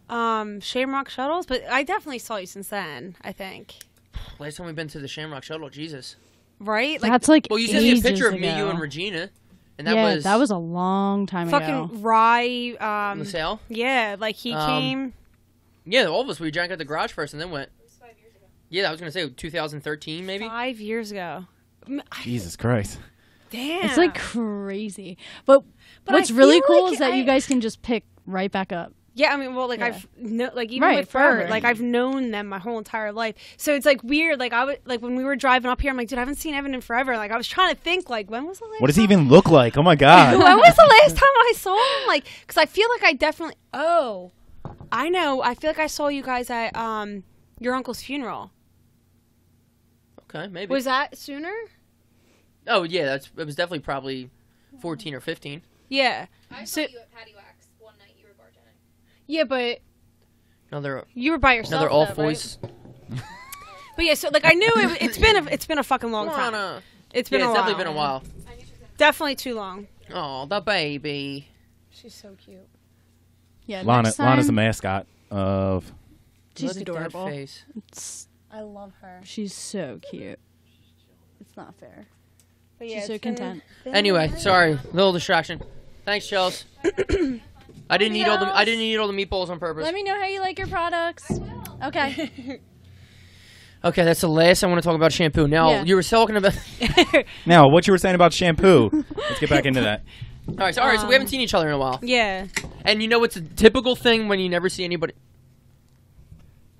Shamrock shuttles, but I definitely saw you since then, I think. Last time we've been to the Shamrock Shuttle, Jesus. Right? That's like Well, you sent me a ages picture of me, ago. you, and Regina. And that Yeah, was... a long time ago. fucking Rye. LaSalle? Yeah, like he came. Yeah, all of us. We drank at the garage first and then went. It was 5 years ago. Yeah, I was going to say 2013, maybe? 5 years ago. Jesus Christ. Damn. It's like crazy. But But what's I really feel cool like is that you I- guys can just pick right back up. Yeah, I mean, well, like Yeah. I've even Right, with forever. Bert, like I've known them my whole entire life. So it's like weird. Like I would, like when we were driving up here, I'm like, dude, I haven't seen Evan in forever. Like I was trying to think, like when was the last? What does he time? even look like? Oh my god. When was the last time I saw him? Like, because I feel like I definitely. Oh, I know. I feel like I saw you guys at your uncle's funeral. Okay, maybe. Was that sooner? Oh, yeah, it was definitely probably 14 or 15. Yeah. I So- saw you at Patty Wax one night. You were bartending. Yeah, but Another you were by yourself. off though, voice. Right? But yeah, so like I knew it's been a fucking long time. Lana. It's been Yeah, a it's while. definitely been a while. I knew she was gonna. Definitely too long. Oh, the baby. She's so cute. Yeah, Lana's the mascot of. She's Look at that adorable. face. I love her. She's so cute. It's not fair. But She's so content. Anyway, sorry, little distraction. Thanks, Chels. I didn't eat all the meatballs on purpose. Let me know how you like your products. Okay. Okay, that's the last I want to talk about shampoo. Now, Yeah. you were talking about... Now, what you were saying about shampoo. Let's get back into that. all right, so we haven't seen each other in a while. Yeah. And you know what's a typical thing when you never see anybody...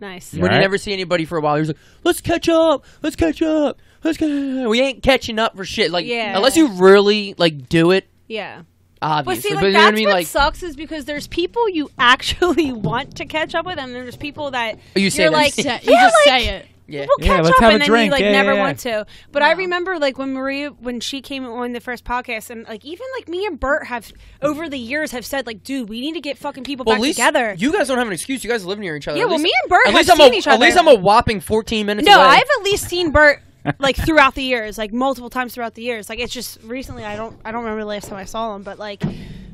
Nice. Yeah. When you Right. never see anybody for a while, you're like, let's catch up. We ain't catching up for shit. Like, Yeah. unless you really, like, do it, Yeah. But obviously. see, like you know that's what I mean? what Like, sucks is because there's people you actually want to catch up with, and there's people that you say you're that. like, You yeah, just like, say it. yeah. we'll Yeah, catch let's up, have a and then drink. you like Yeah, never yeah, want to. But I remember like when Maria, when she came on the first podcast, and like even like me and Bert have over the years have said like, dude, we need to get fucking people Well, back at least together. you guys don't have an excuse. You guys live near each other. Yeah, At well, least- me and Bert at have least seen each At least other. I'm a whopping 14 minutes No, away. I've at least seen Bert like throughout the years, like multiple times throughout the years. Like it's just recently. I don't remember the last time I saw him, but like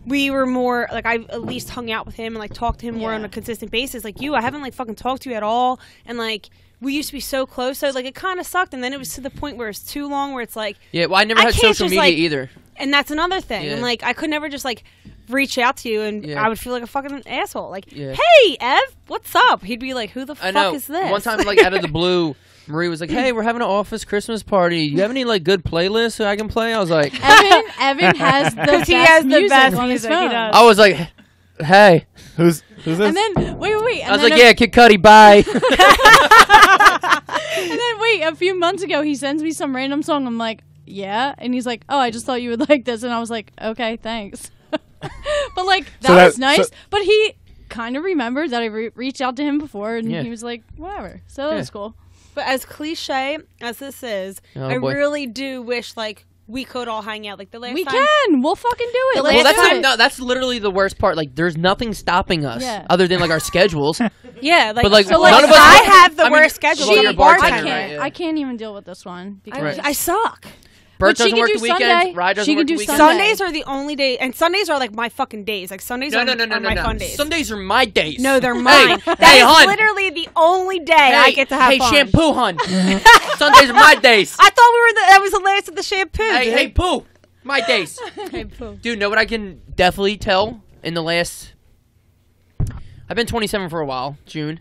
we were more like I at least hung out with him and like talked to him more on a consistent basis. Like I haven't like fucking talked to you at all, and like we used to be so close. So like it kind of sucked, and then it was to the point where it's too long, where it's like well, I never had social media either, and that's another thing. And like I could never just like reach out to you, and I would feel like a fucking asshole. Like, hey, Ev, what's up? He'd be like, who the fuck is this? One time, like out of the blue, Marie was like, "Hey, we're having an office Christmas party. You have any like good playlists so I can play?" I was like, Evan has the best music on his phone. I was like, "Hey, who's this?" And then wait. I was like, "Yeah, Kid Cudi, bye." And then wait, a few months ago, he sends me some random song. I'm like, "Yeah," and he's like, "Oh, I just thought you would like this," and I was like, "Okay, thanks." But like that was nice. But he kind of remembered that I reached out to him before, and he was like, "Whatever." So that was cool. But as cliche as this is, I really do wish like we could all hang out. Like the last time. We can. We'll fucking do it. Well, that's literally the worst part. Like, there's nothing stopping us other than like our schedules. Yeah, like, but like, so, none of us. I have the worst schedule. I can't even deal with this one because I suck. Bert doesn't work the weekends. Rye doesn't work the weekends. Sundays are the only day, and Sundays are like my fucking days. Like Sundays are my fun days. Sundays are my days. No, they're mine. That is literally the only day I get to have fun. Hey, shampoo, hun. Sundays are my days. I thought that was the last of the shampoo. Hey, poo. My days. Hey, poo. Dude, know what I can definitely tell in the last... I've been 27 for a while, June.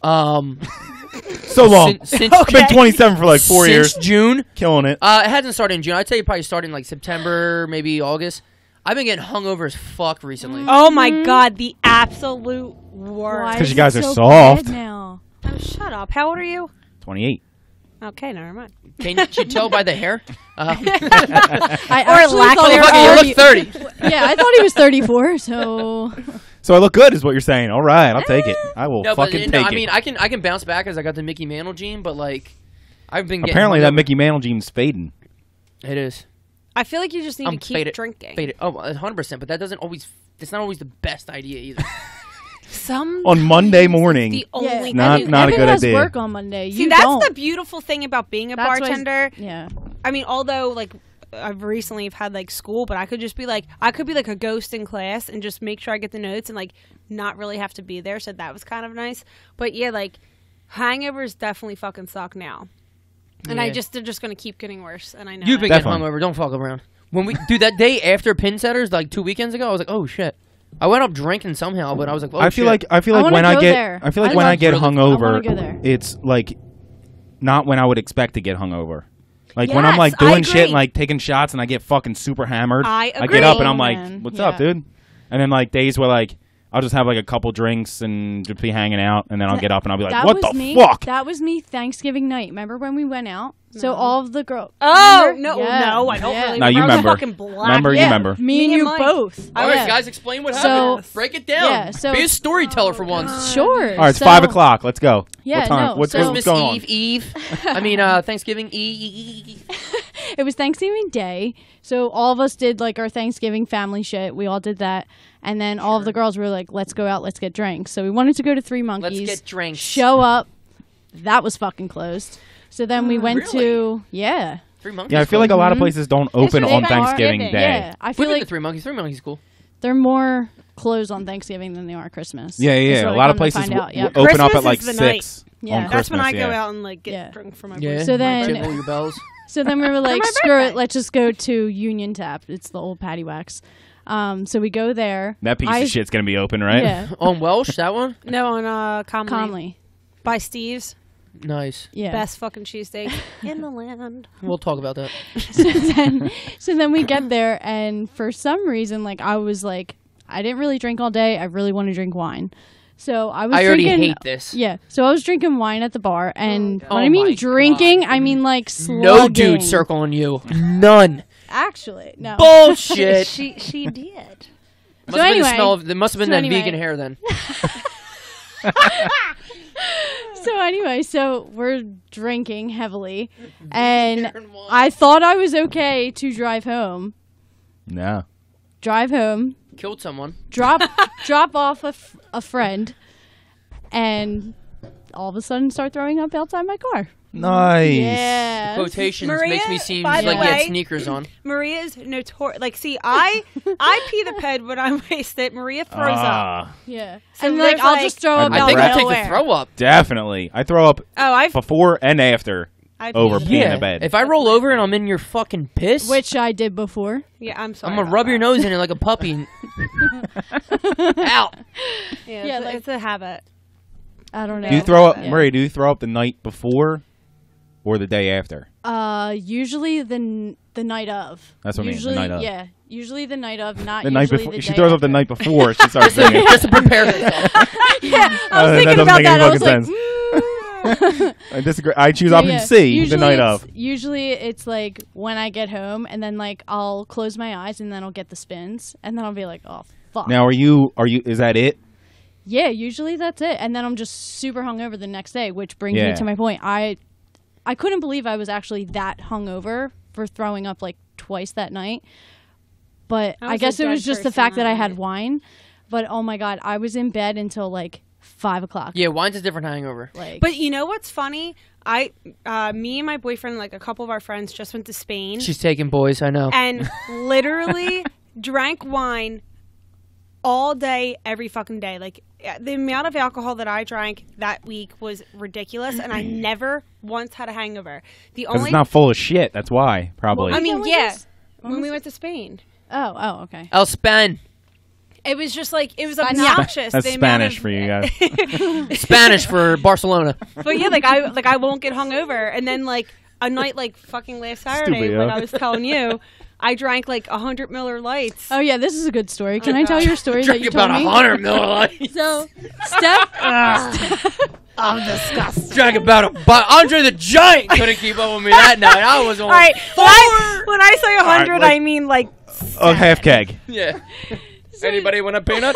So long. I've been 27 for like 4 years. Since June. Killing it. It hasn't started in June. I'd say it probably started in like September, maybe August. I've been getting hungover as fuck recently. Oh my god, the absolute worst. Because you guys are soft. Now? Oh, shut up. How old are you? 28. Okay, never mind. Can you tell by the hair? I actually thought you look 30. Yeah, I thought he was 34, so... So I look good is what you're saying. All right, I'll take it. I will take it. I mean, I can bounce back as I got the Mickey Mantle gene, but like, I've been getting... Apparently that Mickey Mantle gene's fading. It is. I feel like you just need to keep drinking. Faded. Oh, 100%, but that doesn't always... It's not always the best idea either. On Monday morning. The only not a good idea. Work on Monday. See, that's the beautiful thing about being a bartender. Yeah. I mean, although like I've recently had like school, but I could be like a ghost in class and just make sure I get the notes and like not really have to be there. So that was kind of nice. But yeah, like hangovers definitely fucking suck now. And they're just gonna keep getting worse. And I know you've been getting hungover. Don't fuck around. When we do that day after Pin Setters, like 2 weekends ago, I was like, oh shit. I went up drinking somehow, but I was like, oh, I feel like when I get hungover, it's like not when I would expect to get hungover. Like when I'm like doing shit and like taking shots and I get fucking super hammered. I get up and I'm like, what's up, dude? And then like days where like I'll just have like a couple drinks and just be hanging out, and then I'll get up and I'll be like, what the fuck? That was me Thanksgiving night. Remember when we went out? So all of the girls. Oh, no, I don't really remember. No, you remember. You remember. Me and you both. All right, guys, explain what happened. Break it down. Yeah, so be a storyteller for once. Sure. All right, it's 5 o'clock. Let's go. Yeah, what time? What's going on? Eve. I mean, Thanksgiving Eve. It was Thanksgiving Day, so all of us did like our Thanksgiving family shit. We all did that, and then all of the girls were like, "Let's go out, let's get drinks." So we wanted to go to Three Monkeys. Let's get drinks. Show up. That was fucking closed. So then we went to Three Monkeys. Yeah, I feel like a lot of places don't open on Thanksgiving Day. Yeah, I feel like Three Monkeys. Three Monkeys is cool. They're more closed on Thanksgiving than they are Christmas. Yeah. A lot of places open up at like 6. Yeah, that's when I go out and like get drunk for my birthday. So then, jingle your bells. So then we were like, screw it, let's just go to Union Tap. It's the old Patty Wax. So we go there. That piece of shit's gonna be open, right? Yeah. On Welsh, that one? No, on Conley. By Steve's. Nice. Yeah. Best fucking cheesesteak in the land. We'll talk about that. So then we get there, and for some reason, like I was like, I didn't really drink all day. I really want to drink wine. So I already hate this. Yeah. So I was drinking wine at the bar, and when I mean drinking, I mean like slugging. No dude circling you. None. Actually, no. Bullshit. she did. There must have been that vegan hair then. So anyway, so we're drinking heavily, and I thought I was okay to drive home. No. Drive home. Killed someone. Drop off a friend, and all of a sudden start throwing up outside my car. Nice. Yeah. Quotations Maria, makes me seem by like the you had way- sneakers on. Maria's notorious. Like, see, I pee the ped when I'm wasted. Maria throws up. Yeah. So And like there's, I'll like- just throw up I I out think of I'll take nowhere. the throw up. Definitely. I throw up Oh, I've before and after I over peed peeing the in bed. If I roll over and I'm in your fucking piss, Which I did before. Yeah, I'm sorry. I'm gonna about rub your that. nose in it like a puppy. Out. Yeah, Yeah, it's, like- it's a habit. I don't know. Do you throw up, Yeah. Marie? Do you throw up the night before or the day after? Usually the night of. That's what I mean, the Usually, night of. yeah. Usually the night of, not The night usually before. the She day throws up the after. night before. She starts singing. Just to prepare herself. Yeah, I was that thinking doesn't about make any that. I was fucking like, sense. I disagree. I choose So, option yeah, C, the usually night it's- of. Usually it's like when I get home and then like I'll close my eyes and then I'll get the spins and then I'll be like, oh fuck. Now, are you? Is that it? Yeah, usually that's it. And then I'm just super hungover the next day, which brings Yeah. me to my point. I couldn't believe I was actually that hungover for throwing up like twice that night. But I I was guess a it was dead just the person fact that that I had night. wine. But oh my god, I was in bed until like 5 o'clock. Yeah, wine's a different hangover. Like, But you know what's funny? Me and my boyfriend, like a couple of our friends, just went to Spain She's taking boys, I know. and literally drank wine all day, every fucking day. Like the amount of alcohol that I drank that week was ridiculous, and I never once had a hangover. The Because only, it's not full of shit. That's why, probably. I mean, When yeah, was- when we went to Spain. oh, okay. El Span. It was just like, it was Spanish. obnoxious. That's the amount Spanish of- for you guys. Spanish for Barcelona. But yeah, I won't get hungover. And then like a night like fucking last Saturday, Stupid, when yeah. I was telling you, I drank like 100 Miller Lights. Oh yeah, this is a good story. Can I tell your story that Drink you about told me? 100 milliliters. So, Steph, I'm disgusted. Drank about Andre the Giant couldn't keep up with me that night. I was on All right, when I say 100, All right, like- I mean like. Oh, half keg. Yeah. Anybody want a peanut?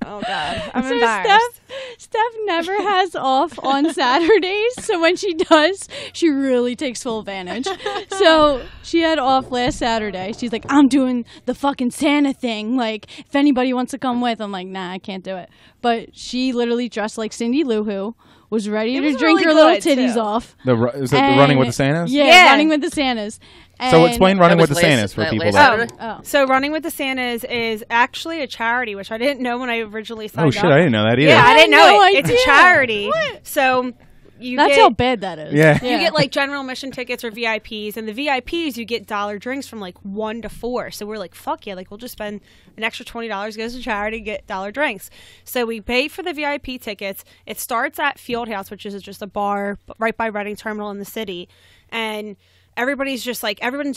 Oh god, I'm so embarrassed. Steph never has off on Saturdays. So when she does, she really takes full advantage. So she had off last Saturday. She's like, I'm doing the fucking Santa thing. Like, if anybody wants to come with, I'm like, nah, I can't do it. But she literally dressed like Cindy Lou Who, was ready It to was drink really her little good, titties too. off. Is it the And- running with the Santas? Yeah, running with the Santas. So And- explain running That with the was last- Santas for that people last that. Saturday? Oh. So Running with the Santas is actually a charity, which I didn't know when I originally signed Oh up. shit! I didn't know that either. Yeah, I didn't know no it. It's idea. a charity. What? So you That's get, how bad that is. Yeah. You get like general admission tickets or VIPs, and the VIPs you get dollar drinks from like 1 to 4. So we're like, fuck yeah, like we'll just spend an extra $20 goes to charity, get dollar drinks. So we pay for the VIP tickets. It starts at Fieldhouse, which is just a bar right by Reading Terminal in the city, and everybody's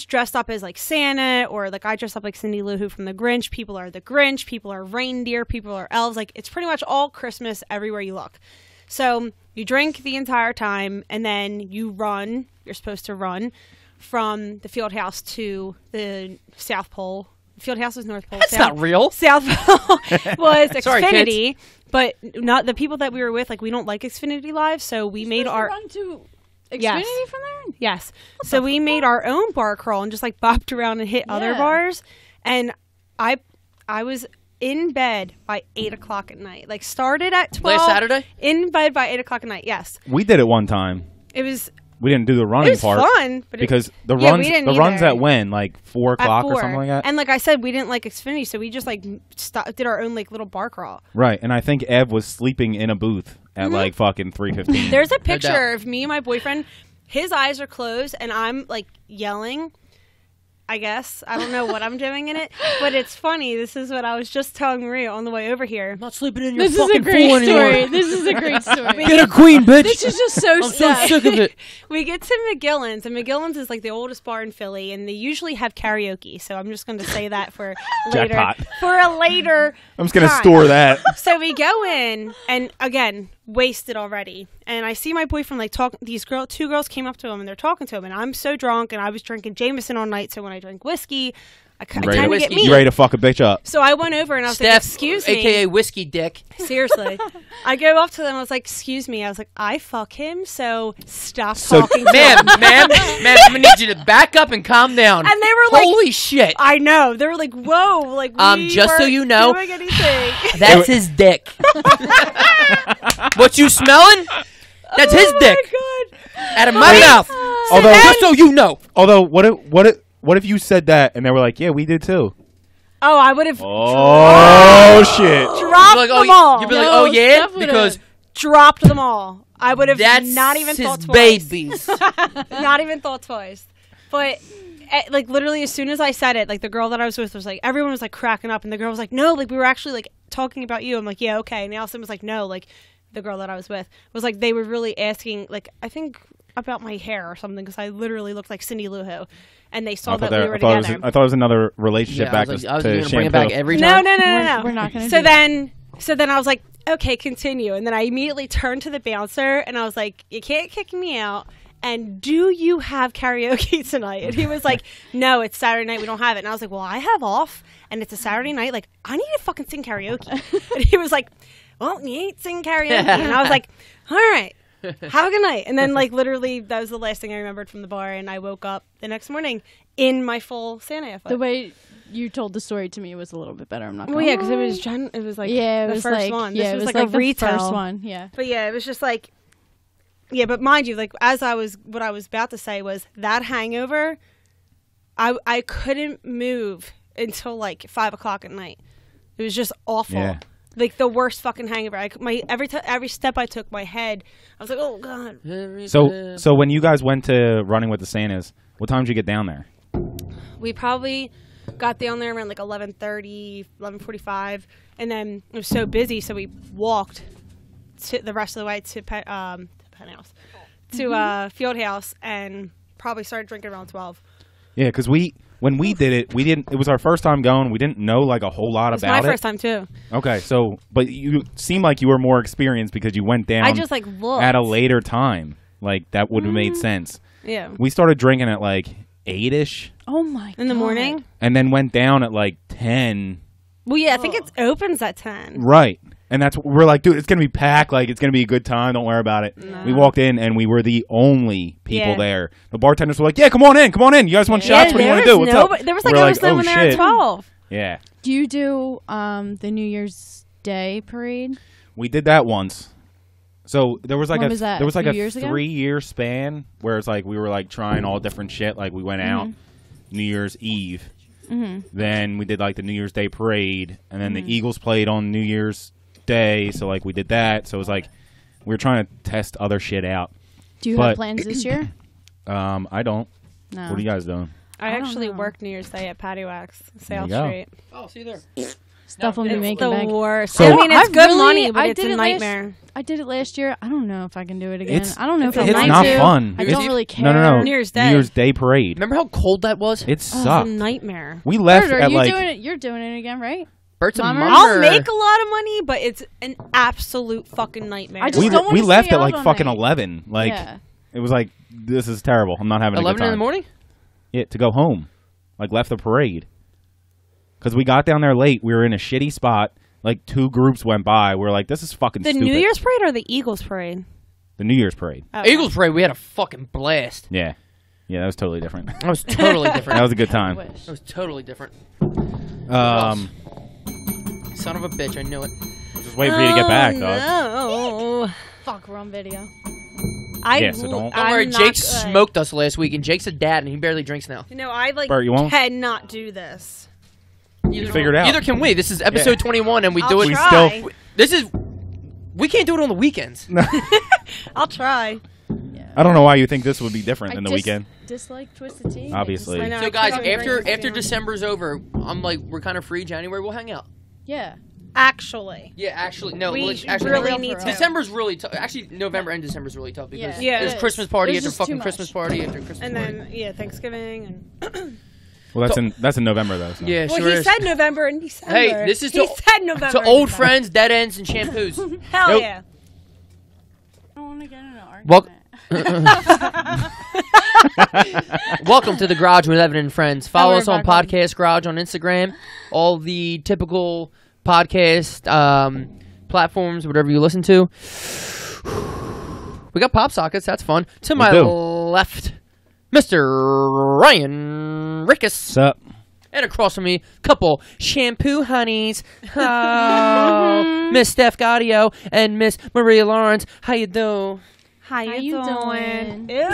dressed up as like Santa, or like I dress up like Cindy Lou Who from the Grinch. People are the Grinch, people are reindeer, people are elves. Like it's pretty much all Christmas everywhere you look. So you drink the entire time, and then you run. You're supposed to run from the field house to the South Pole. Field house is North Pole. That's South, not real. South Pole was Sorry, Xfinity, but not the people that we were with. Like we don't like Xfinity Live, so we made our run to Xfinity Yes. from there. yes. So we made our own bar crawl and just like bopped around and hit other Yeah. bars. And I was in bed by 8 o'clock at night. Like started at 12. Last Saturday? In bed by 8 o'clock at night. Yes, We did it one time. it was. We didn't do the It running was part fun, but because the yeah, we runs didn't runs either. at when, like 4 at o'clock 4. or something like that. And like I said, we didn't like Xfinity, so we just like did our own like little bar crawl. Right, and I think Ev was sleeping in a booth at like fucking 3:15. There's a doubt. picture of me and my boyfriend. His eyes are closed, and I'm like yelling. I guess I don't know what I'm doing in it, but it's funny. This is what I was just telling Maria on the way over here. I'm not sleeping in your This is a fucking great pool anymore. story. This is a great story. Get a queen, bitch. This is just so I'm so sad. sick of it. We get to McGillin's, and McGillin's is like the oldest bar in Philly, and they usually have karaoke. So I'm just going to say that for later. Jackpot. For a later. I'm just gonna time. store that. So we go in, and again, wasted already. And I see my boyfriend like talk. These two girls came up to him, and they're talking to him, and I'm so drunk, and I was drinking Jameson all night. So when I drink whiskey, I kind of Ready get to, me. you ready to fuck a bitch up? So I went over and I was like, Steph, "Excuse me," AKA Whiskey Dick. seriously. I go up to them. I was like, "Excuse me." I was like, "I fuck him, so stop So- talking to Ma'am, him." ma'am, I'm gonna need you to back up and calm down. And they were like, holy shit. I know. They were like, "Whoa!" Like, we Just so weren't you know- doing anything. That's his dick. What you smelling? That's his dick. Oh my god! out of my mouth. Although, Just so you know. although, what if you said that and they were like, yeah, we did too? Oh, I would have Oh shit! dropped You'd be like, them all. You'd be like, oh yeah, Steph would've- because Dropped them all. I would have that's not even his thought twice. babies. Not even thought twice. But like literally, as soon as I said it, like the girl that I was with was like, everyone was like cracking up, and the girl was like, no, like we were actually like talking about you. I'm like, yeah, okay. And Allison was like, no, like the girl that I was with was like, they were really asking, like I think about my hair or something, because I literally looked like Cindy Lou Who, and they saw that we were together. I thought it was another relationship Yeah, back I was to gonna bring it shampoo. back every No, time. no. We're not gonna So do that. so then I was like, okay, continue. And then I immediately turned to the bouncer and I was like, you can't kick me out. And do you have karaoke tonight? And he was like, no, it's Saturday night. We don't have it. And I was like, well, I have off and it's a Saturday night. Like, I need to fucking sing karaoke. And he was like, well, you ain't sing karaoke. And I was like, all right, have a good night. And then like literally that was the last thing I remembered from the bar. And I woke up the next morning in my full Santa outfit. The way you told the story to me was a little bit better. I'm not. Well, Gonna yeah, because lie. it was like Yeah, it the was first like one. yeah, This it was was like a the retell. first one. Yeah. But yeah, it was just like, yeah. But mind you, like what I was about to say was that hangover, I couldn't move until like 5 o'clock at night. It was just awful. Yeah. Like the worst fucking hangover. Every step I took, my head, I was like, oh god. So when you guys went to Running with the Santas, what time did you get down there? We probably got down there around like 11:30, 11:45, and then it was so busy, so we walked the rest of the way to Penthouse, to Field House, and probably started drinking around 12. Yeah, because when we did it, we didn't. It was our first time going. We didn't know like a whole lot It was about my it. first time too. Okay, so but you seem like you were more experienced because you went down I just like looked at a later time. Like that would have made sense. Yeah. We started drinking at like 8ish, Oh my. In the morning. and then went down at like 10. Well, yeah, I think it opens at 10. Right. And that's what we're like, dude, it's going to be packed. Like, it's going to be a good time. Don't worry about it. No. We walked in, and we were the only people Yeah. there. The bartenders were like, yeah, come on in. Come on in. You guys want shots? What do you want to do? What's up? There was like We're I was living oh, there at shit. 12. Yeah. Do you do the New Year's Day parade? We did that once. So there was like When a was that? there was like A a few years ago? 3-year span where it's like we were like trying all different shit. Like we went out New Year's Eve. Then we did like the New Year's Day parade, and then the Eagles played on New Year's Day, so like we did that. So it was like we were trying to test other shit out. Do you But- have plans this year? I don't. No. What are you guys doing? I don't actually know. worked New Year's Day at Patty Wax, South you go. Street. Oh, see there. Stuff will be It's making the back. worst. So- I mean, it's I good really- money, but I it's did a it last- nightmare. I did it last year. I don't know if I can do it again. It's- I don't know if I it's want not to. fun. I It's- don't really care. No. New Year's Day. New Year's Day parade. Remember how cold that was? It It's a sucked. nightmare. We left Bert, are at you like doing it? You're doing it again, right? Bert's a Mama? mummer. I'll make a lot of money, but it's an absolute fucking nightmare. I just we don't wanna we left stay at like out all fucking night. 11. Like Yeah. it was like this is terrible. I'm not having a good 11 time. in the morning? Yeah, to go home. Like left the parade. Cuz we got down there late. We were in a shitty spot. Like 2 groups went by. We are like this is fucking the stupid. New Year's parade or the Eagles parade? The New Year's parade. Oh, Eagles parade, we had a fucking blast. Yeah. Yeah, that was totally different. That was totally That different. was a good I time. wish. That was totally different. Son of a bitch, I knew it. Just waiting for you to get back, dog. No. Fuck, we're on video. Yeah, so don't- Don't worry, Jake smoked us last week, and Jake's a dad, and he barely drinks now. You know, I like Bert, you won't? cannot do this. Either figure it out. Neither can we. This is episode 21, and we do I'll it. We try. still- This is. We can't do it on the weekends. I'll try. I don't know why you think this would be different than the weekend. Dislike Twisted Tea. Obviously. I know, So, I guys, can't after drink too. December's over, I'm like, we're kind of free. January, we'll hang out. Yeah. Actually. Yeah, actually, no. We actually, really no, need to. December's really tough. Actually, November and December's really tough because Yeah, there's it Christmas is. party There's after just too fucking much. Christmas party after Christmas And party. then, yeah, Thanksgiving. And Well, that's in November though. So. Yeah, well, sure he is. said November and December. Hey, this is he to- said November. To and old December. friends, dead ends, and shampoos. Hell Nope. yeah. I want to get in an argument. Well, welcome to the Garage with Evan and Friends. Follow us on Podcast Garage on Instagram. All the typical podcast platforms, whatever you listen to. We got pop sockets. That's fun. To my do. left, Mr. Ryan Rickus. What's up? And across from me, couple shampoo honeys. Oh, Miss Steph Gaudio and Miss Maria Lawrence. How you doing? How you doing? Ew.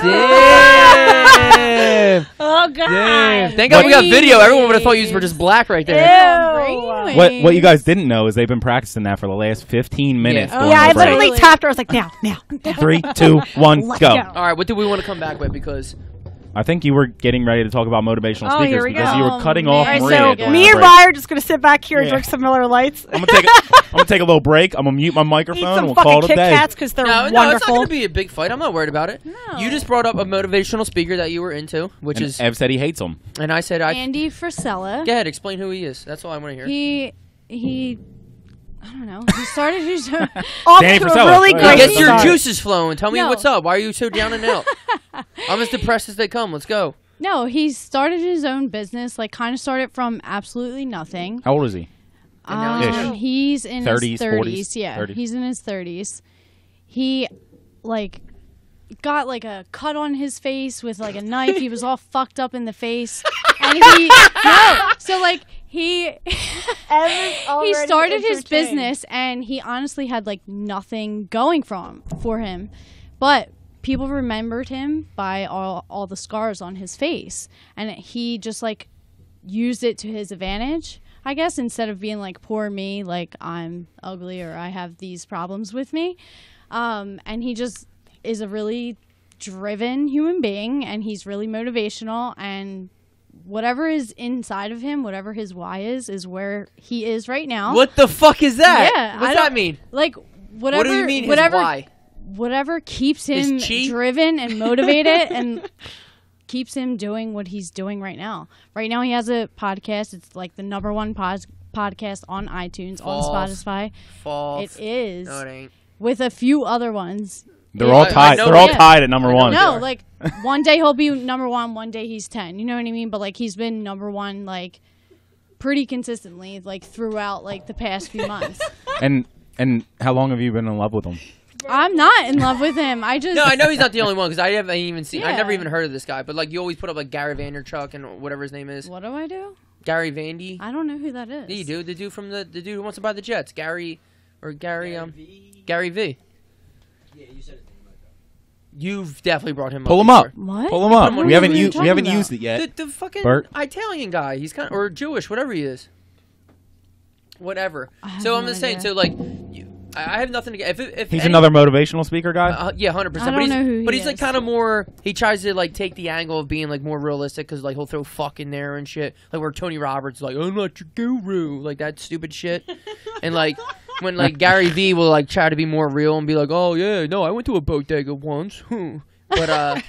Damn. Oh, God. Damn. Thank God we got video. Everyone would have thought you were just black right there. Ew. What you guys didn't know is they've been practicing that for the last 15 minutes. Yeah. during Yeah, I the break. literally tapped her. I was like, now. 3, 2, 1, Let's go. go. All right, what do we want to come back with? Because I think you were getting ready to talk about motivational Oh, speakers here we because go. you were cutting Oh, off man. All Maria. right, so during me the and break. Ryan are just going to sit back here and Yeah. drink some Miller Lights. I'm gonna take a little break. I'm gonna mute my Eat microphone. some and we'll fucking call it a Kit day. Kats because they're no, it's wonderful. not going to be a big fight. I'm not worried about it. No. You just brought up a motivational speaker that you were into, which And is, Ev said he hates them. and I said, Andy Frisella. go ahead, explain who he is. That's all I want to hear. He I don't know. He started his own. Off Danny to a Frisella. really Oh, great Get your start. juices flowing. Tell me No. what's up. Why are you so down and out? I'm as depressed as they come. Let's go. No, he started his own business. Like, kind of started from absolutely nothing. How old is he? And now he's Ish. He's in 30s, his 30s. 40s? Yeah, 30s. he's in his 30s. He, like, got, like, a cut on his face with, like, a knife. He was all fucked up in the face. And he he started his business, and he honestly had, like, nothing going for him. But people remembered him by all the scars on his face. And he just, like, used it to his advantage, I guess, instead of being like, poor me, like, I'm ugly or I have these problems with me. And he just is a really driven human being, and he's really motivational, and whatever is inside of him, whatever his why is where he is right now. What the fuck is that? Yeah, What's that mean? Like, whatever. What do you mean whatever, his why? Whatever keeps him His chi? driven and motivated and keeps him doing what he's doing right now. Right now he has a podcast. It's like the #1 podcast on iTunes, False. on Spotify. False. It is. No, it ain't. With a few other ones. They're all I tied. know They're all that. tied at number I know one. that. No, are. like, one day he'll be #1, one day he's 10. You know what I mean? But, like, he's been #1, like, pretty consistently, like, throughout, like, the past few months. And how long have you been in love with him? I'm not in love with him. I just... No, I know he's not the only one because I haven't even seen. I Yeah. never even heard of this guy. But like, you always put up like Gary Vaynerchuk and whatever his name is. What do I do? Gary Vandy. I don't know who that is. Yeah, you do. The dude from the dude who wants to buy the Jets. Gary V. Yeah, you said it. You've definitely brought him Pull up. him up. before. What? Pull him You up. put him on We your haven't list. used What are you talking used it yet. The fucking Bert? Italian guy. He's kind of, or Jewish, whatever he is. Whatever. I have So I'm no just saying. idea. So like, I have nothing to get. If He's any- another motivational speaker guy. Yeah, 100%. I don't know who but he he's like is. kind of more. He tries to like take the angle of being like more realistic because like he'll throw fuck in there and shit. Like where Tony Roberts is like, I'm not your guru, like that stupid shit. And like when like Gary V will like try to be more real and be like, oh yeah, no, I went to a bodega once. But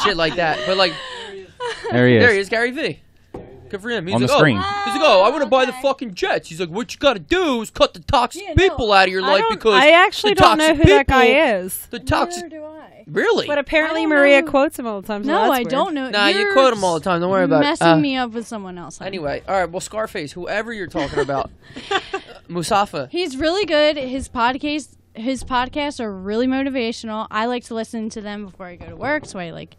shit like that. But like There he is. there he is, Gary V. Good for him. He's On like, the screen. He's like, oh, I want to buy the fucking Jets. He's like, what you got to do is cut the toxic Yeah, no, people out of your life because I actually the don't know toxic who that guy people- is. The toxic, Neither do I. really? But apparently I don't Maria know. quotes him all the time. So No, that's I weird. don't know. Nah, you You're quote him all the time. Don't worry about it. messing me up with someone else. Huh? Anyway, all right. Well, Scarface, whoever you're talking about, Musafa. He's really good. His podcasts are really motivational. I like to listen to them before I go to work, so I like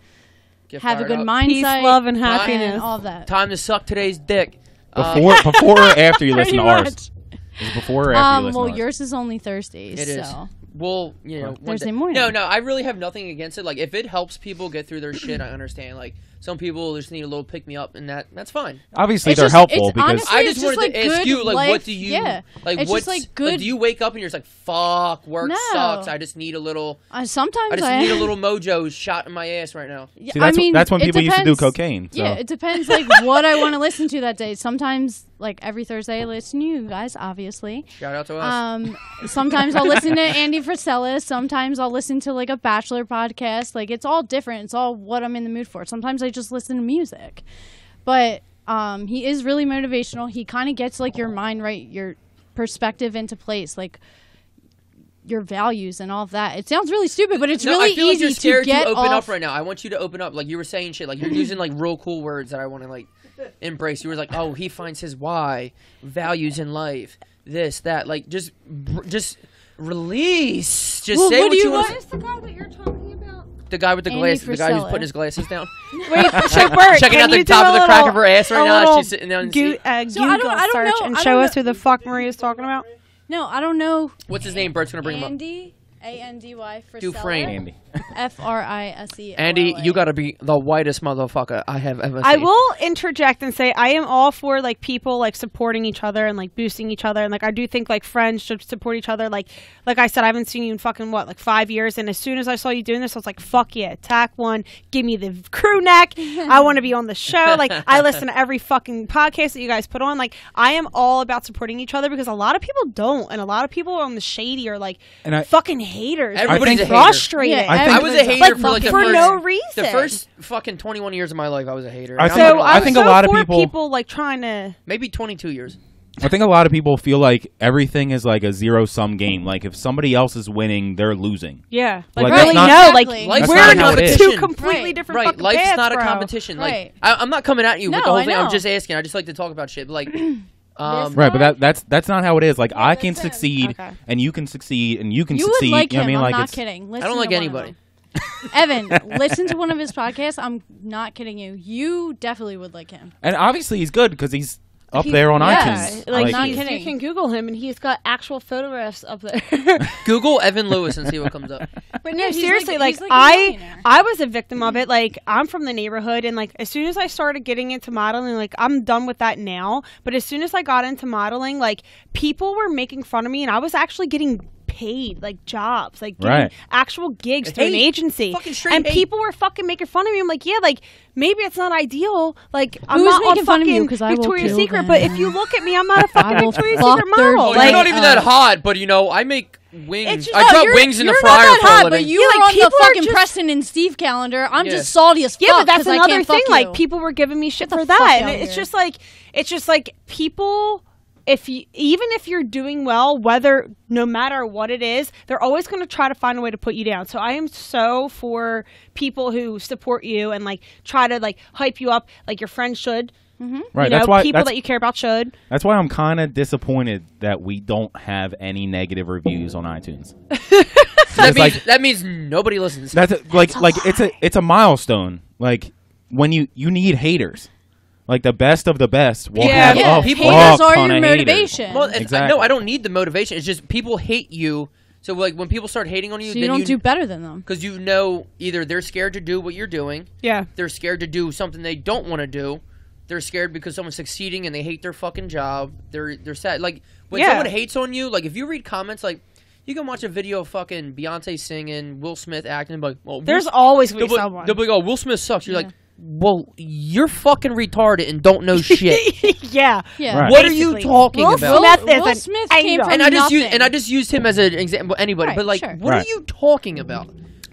Get have a fired good up. mindset. Peace, love, and and happiness. all of that. Time to suck today's dick. Before or after you listen Pretty to ours? much. Is it before or after you listen Well, to ours? yours is only Thursdays. It is. So. Well, you know, one Thursday day- morning. No, I really have nothing against it. Like, if it helps people get through their shit, I understand. Like, some people just need a little pick me up, and that's fine. Obviously, It's they're just- helpful it's because honestly- I it's just wanted like to ask good you, like, what life. do you Yeah. like? It's what's just like good. do you wake up and you're just like, fuck, work No. sucks. I just need a little. Sometimes I just need a little mojo shot in my ass right now. Yeah, See, that's, I mean, that's when it people used to do depends. cocaine. So. Yeah, it depends like what I want to listen to that day. Sometimes, like every Thursday, I listen to you guys, obviously. Shout out to us. Sometimes I'll listen to Andy Frisella. Sometimes I'll listen to like a Bachelor podcast. Like it's all different. It's all what I'm in the mood for. Sometimes I just listen to music. But he is really motivational. He kind of gets like your mind right, your perspective into place, like your values and all of that. It sounds really stupid, but it's No, really I feel like easy you're scared to get open off. up right now. I want you to open up. Like you were saying shit. Like you're using like real cool words that I want to like embrace. You were like, oh, he finds his why, values in life, this, that. Like just release. Just Well, say what what do you you want. want? What is the guy that you're talking about? The guy with the Andy glasses. The guy who's Frisella. putting his glasses down. Wait, so Bert, Checking can out the you top do of a the crack little- of her ass right a now. little She's sitting down and Google So I don't search know- and I show don't us know- who the fuck Maria's talking about. No, I don't know. What's his name? Bert's gonna bring him up. Andy. Andy for Dufresne. Andy. Frise. Andy, you gotta be the whitest motherfucker I have ever seen. I will interject and say I am all for like people like supporting each other and like boosting each other, and like I do think like friends should support each other. Like I said, I haven't seen you in fucking what, like 5 years, and as soon as I saw you doing this, I was like, fuck yeah, tack one, give me the crew neck. I want to be on the show. Like I listen to every fucking podcast that you guys put on. Like I am all about supporting each other because a lot of people don't, and a lot of people are on the shady or like fucking haters. Everybody's a hater. Frustrated. Yeah, I was a hater for like the for first, no reason. The first fucking 21 years of my life, I was a hater. I And I'm think- not gonna lie. I think a lot of people like trying to maybe 22 years. I think a lot of people feel like everything is like a zero-sum game. Like if somebody else is winning, they're losing. like Like, really that's not- no Exactly. like Life's we're not in a competition. two completely Right. different Right, fucking life's paths, not a bro. competition. Right. Like I'm not coming at you with No, the whole I thing. I'm know. just asking. I just like to talk about shit. But like, Right, but that's not how it is. Like I can that's it. succeed, Okay. and you can succeed, and you can You succeed. would like You know him. what I mean? I'm Like not it's kidding. I Listen don't like to one of anybody. them. Evan, listen to one of his podcasts. I'm not kidding you. You definitely would like him. and obviously he's good because he's up there on yeah, iTunes. Like, not you kidding. can Google him, and he's got actual photographs up there. Google Evan Lewis and see what comes up. But no, Yeah, he's seriously, like- he's like, like a millionaire. I was a victim of it. Like I'm from the neighborhood, and like as soon as I started getting into modeling, like I'm done with that now. But as soon as I got into modeling, like people were making fun of me, and I was actually getting paid like jobs, like getting Right. actual gigs through an Hate. agency, Fucking straight and hate. people were fucking making fun of me. I'm like, yeah, like maybe it's not ideal. Like I'm Who's not making on fun of you? fucking 'Cause I will Victoria's kill Secret, them. but if you look at me, I'm not a I fucking will Victoria's fuck Secret their model. Oh, Like, you're not even that uh, hot, but you know, I make wings. It's just- I drop you're- wings in the you're fryer not that for a hot, living. but you Yeah, were like, on the people are fucking just- Preston and Steve calendar. I'm Yeah. just salty as fuck. Yeah, but that's 'cause I another can't thing. fuck Like you. people were giving me shit Get for the fuck that, and out it's here. just like people. If you, even if you're doing well, whether no matter what it is, they're always going to try to find a way to put you down. So I am so for people who support you and like try to like hype you up, like your friends should. Right. You That's know, why. people That's, that you care about should. that's why I'm kind of disappointed that we don't have any negative reviews on iTunes. That means nobody listens. That's it's a milestone. Like when you need haters. Like the best of the best will have Yeah, a people- fuck haters are ton your of haters. motivation. Well, and Exactly. no, I don't need the motivation. It's just people hate you. So like when people start hating on you, So you then don't do better than them. because you know either they're scared to do what you're doing, Yeah. they're scared to do something they don't want to do, they're scared because someone's succeeding and they hate their fucking job. They're sad. Like when Yeah. someone hates on you, like if you read comments, like you can watch a video of fucking Beyonce singing, Will Smith acting, and be like, well, There's always going to they'll be be, someone. they'll be like, oh, Will Smith sucks. You're like, well, you're fucking retarded and don't know shit. Yeah. Yeah. Right. What are you Basically. talking Will about? Smith is Will an Smith came angel. from And I nothing. just used him as an example. Anybody, Right, but like, sure. what Right. are you talking about?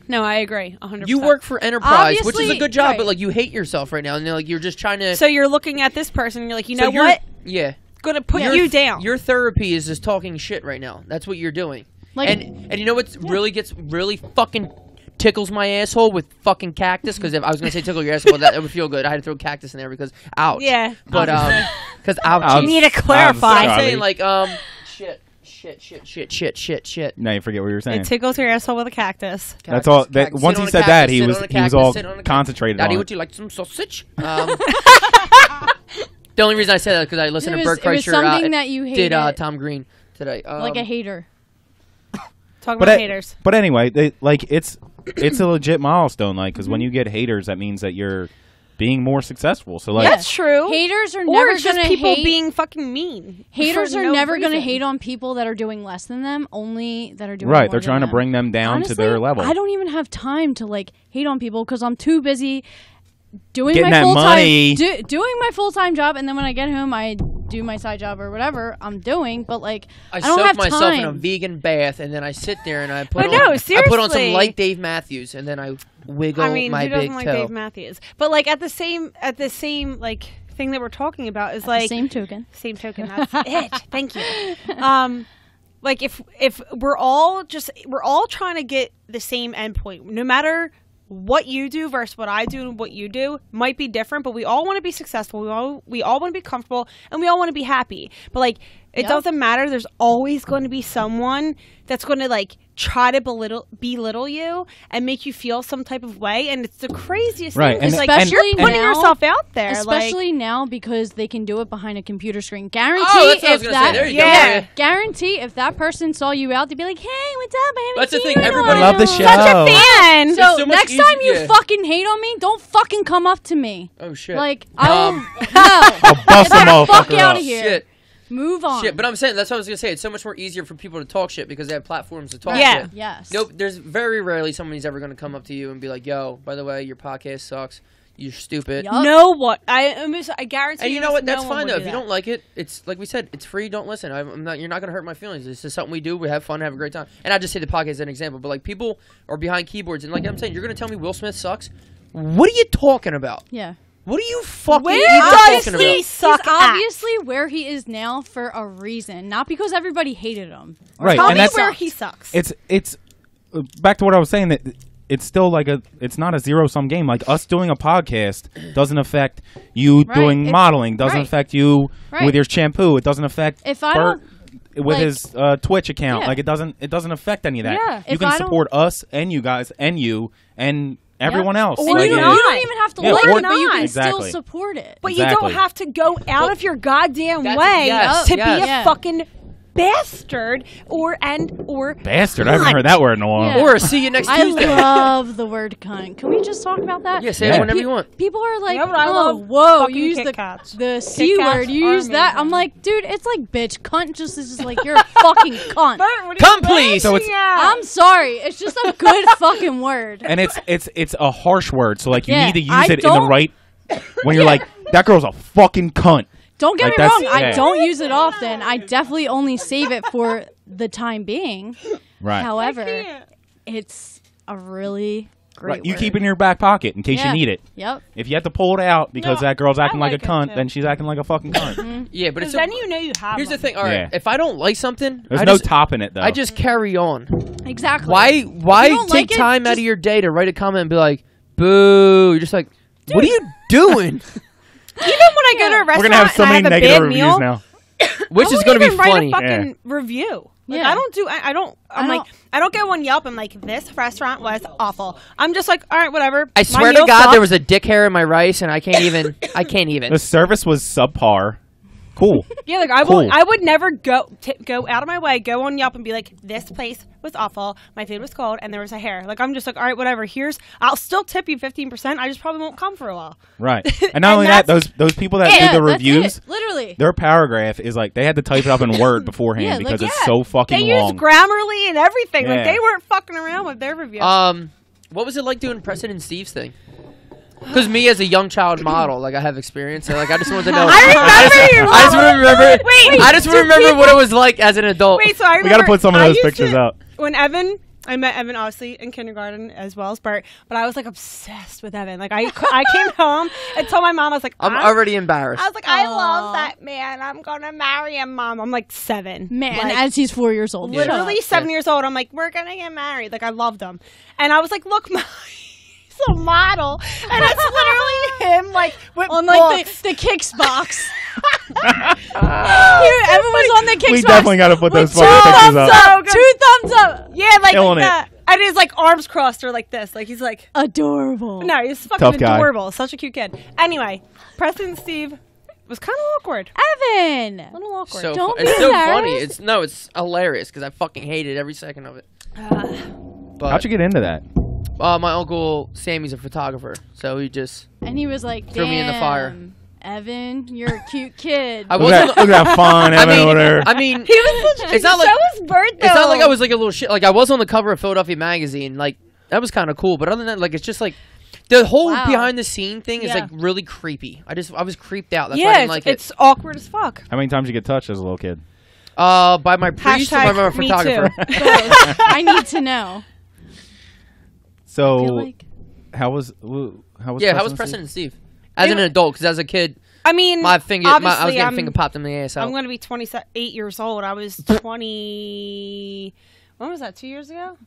No, I agree. 100%. You work for Enterprise, which is a Obviously, good job, but right. like you hate yourself right now, and like you're just trying to. So you're looking at this person and you're like, you So know you're- what? Yeah, Going to put Your- you down. Your therapy is just talking shit right now. That's what you're doing. Like- and you know what's really gets really fucking tickles my asshole with fucking cactus, because if I was gonna say tickle your asshole, that would feel good. I had to throw cactus in there because ouch. Yeah. But because ouch. I'm- You need to clarify. I'm I'm saying Charlie. like shit. Now you forget what you were saying. It tickles your asshole with a cactus. That's all. That, Cactus. once Sit he on a said cactus, that, he sit was on a he was cactus, all sit on a cactus. concentrated Daddy, on would it. you like some sausage? The only reason I said that is because I listened to Bert It was Kreischer something that you did hated. Tom Green today. Like a hater. Talk But about haters. But anyway, it's a legit milestone. Like because when you get haters, that means that you're being more successful. So like, That's true. Haters are Or never it's just gonna people hate. being fucking mean. Haters for are no never going to reason. hate on people that are doing less than them. Only that are doing right, more they're than trying to them. bring them down Honestly, to their level. I don't even have time to like hate on people because I'm too busy doing Getting my that full money. time doing my full time job, and then when I get home, I do my side job or whatever I'm doing. But like, I don't soak have myself in a time. vegan bath, and then I sit there and I put But on, no, I put on some seriously. light Dave Matthews, and then I wiggle I mean, my who doesn't big like toe. Dave Matthews? But like at the same like thing that we're talking about is At like the same token. Same token. That's it. Thank you. Like if we're all trying to get the same endpoint, no matter what you do versus what I do and what you do might be different, but we all want to be successful. We all want to be comfortable, and we all want to be happy. But like It doesn't matter. There's always going to be someone that's going to like try to belittle you and make you feel some type of way, and it's the craziest thing. And Like you're putting yourself out there, especially now because they can do it behind a computer screen. Guarantee guarantee if that person saw you out, they'd be like, "Hey, what's up? I haven't That's the seen thing. you in a Everybody while." love the show. Such a fan. So next time you fucking hate on me, don't fucking come up to me. Oh shit. Like I'll bust get them the fuck motherfucker out up. of here. Shit. Move on. Shit, but I'm saying that's what I was gonna say. It's so much more easier for people to talk shit because they have platforms to talk Yeah. shit. Yes. Nope. There's very rarely somebody's ever gonna come up to you and be like, "Yo, by the way, your podcast sucks. You're stupid." Yup. No what I guarantee. And you know what? That's no one fine would though. do If you that. don't like it, it's like we said, it's free. Don't listen. I'm not. You're not gonna hurt my feelings. This is something we do. We have fun, have a great time. And I just say the podcast as an example. But like people are behind keyboards, and like I'm saying, you're gonna tell me Will Smith sucks. What are you talking about? Yeah. What are you fucking Where even does talking he about? suck He's at? obviously where he is now for a reason, not because everybody hated him. Right, Tell and me that's where he sucks. it's back to what I was saying, that it's still like it's not a zero-sum game. Like us doing a podcast doesn't affect you doing modeling, doesn't affect you with your shampoo. It doesn't affect If I Bert don't with like, his Twitch account. yeah. Like it doesn't affect any of that. Yeah. You If can I don't- support us and you guys and you and everyone else. And Or you, Like, don't, it- you don't even have to Yeah, like or it, but you can Exactly. still support it. But Exactly. you don't have to go out of your goddamn That's- way yes, to yes. be a Yeah. fucking bastard or Bastard, I haven't heard that word in a while. Yeah. Or see you next I Tuesday. love the word cunt. Can we just talk about that? Yeah, say Yeah. it whenever you want. People are like, Yeah, but I oh, love whoa, fucking you use Kit Kats. the C Kit Kats word, you are use that. I'm amazing. like, dude, it's like bitch. Cunt just is just like, you're a fucking cunt. Come please. So it's I'm sorry. It's just a good fucking word. and it's a harsh word, so like you Yeah, need to use I it in the don't- right when you're like, that girl's a fucking cunt. Don't get Like, me that's- wrong. I yeah. don't use it often. I definitely only save it for the time being. Right. However, it's a really great Right. You word. keep it in your back pocket in case Yeah. you need it. Yep. If you have to pull it out because No, that girl's acting I like like a it, cunt, too. then she's acting like a fucking cunt. Yeah, but it's then you know you have here's the them. thing. All right, Yeah. if I don't like something, There's I no just, topping it though. I just carry on. Exactly. Why If you don't take like it, time out just- of your day to write a comment and be like, "Boo"? You're just like, what are you doing? Even when I go to a restaurant We're gonna have so and many I have a negative bad reviews meal, now. Which I is won't going to be even write funny. a fucking Yeah. review. Like Yeah. I don't do. I don't go on Yelp and like this restaurant was awful. I'm just like, all right, whatever. I My swear to meal God, sucked. there was a dick hair in my rice, and I can't even. I can't even. The service was subpar. Cool. Yeah, like I Cool. would. I would never go out of my way, go on Yelp and be like, this place was awful. My food was cold, and there was a hair. Like I'm just like, all right, whatever. I'll still tip you 15%. I just probably won't come for a while. Right. And not only that, those people that Yeah, do the that's reviews, it, literally. their paragraph is like they had to type it up in Word beforehand Yeah, like, because it's yeah, so fucking They long. use Grammarly and everything. Yeah. Like they weren't fucking around with their reviews. What was it like doing Preston and Steve's thing? Because me as a young child model, like I have experience, so like I just wanted to know. I just remember. Wait, I just remember what it was like as an adult. Wait, so I remember. We got to put some of I those used pictures to- out. When I met Evan obviously in kindergarten as well as Bert, but I was like obsessed with Evan. Like I came home and told my mom, I was like, I'm already embarrassed. I was like, I love that man. I'm gonna marry him, Mom. I'm like 7. Man, Like, as he's 4 years old. literally Shut up. 7 years old. I'm like, we're gonna get married. Like I loved him, and I was like, look, Mom, he's a model, and it's literally him, like with On like books. the kicks box. Everyone's on the kicks We box. definitely got to put those with fucking two pictures thumbs up. up. 2 thumbs up. Yeah, like Killing it. that. And his like arms crossed or like this. Like he's like. Adorable. No, he's fucking Tough guy. adorable. Such a cute kid. Anyway, Preston and Steve was kind of awkward. Evan. A little awkward. So Don't it's be so funny. embarrassed. It's hilarious because I fucking hated every second of it. But How'd you get into that? my uncle Sammy's a photographer, so he just And he was like, Threw me in the fire. "Damn, Evan, you're a cute kid." I Look at wasn't. that, look at that fun Evan over there. I mean, He was such. It's not so like- was Bert though. it's not like I was like a little shit. Like I was on the cover of Philadelphia magazine. Like that was kind of cool. But other than that, like it's just like the whole Wow. behind the scene thing is Yeah. like really creepy. I was creeped out. That's why I Yeah, didn't like it's awkward as fuck. How many times you get touched as a little kid? it. By my priest or by my Me photographer. too. I need to know. So I feel like how was Yeah, how was Preston and Steve? As an adult, because as a kid, I mean, I was obviously, getting finger popped in the ass out. I'm going to be 28 years old. I was 20. When was that? 2 years ago?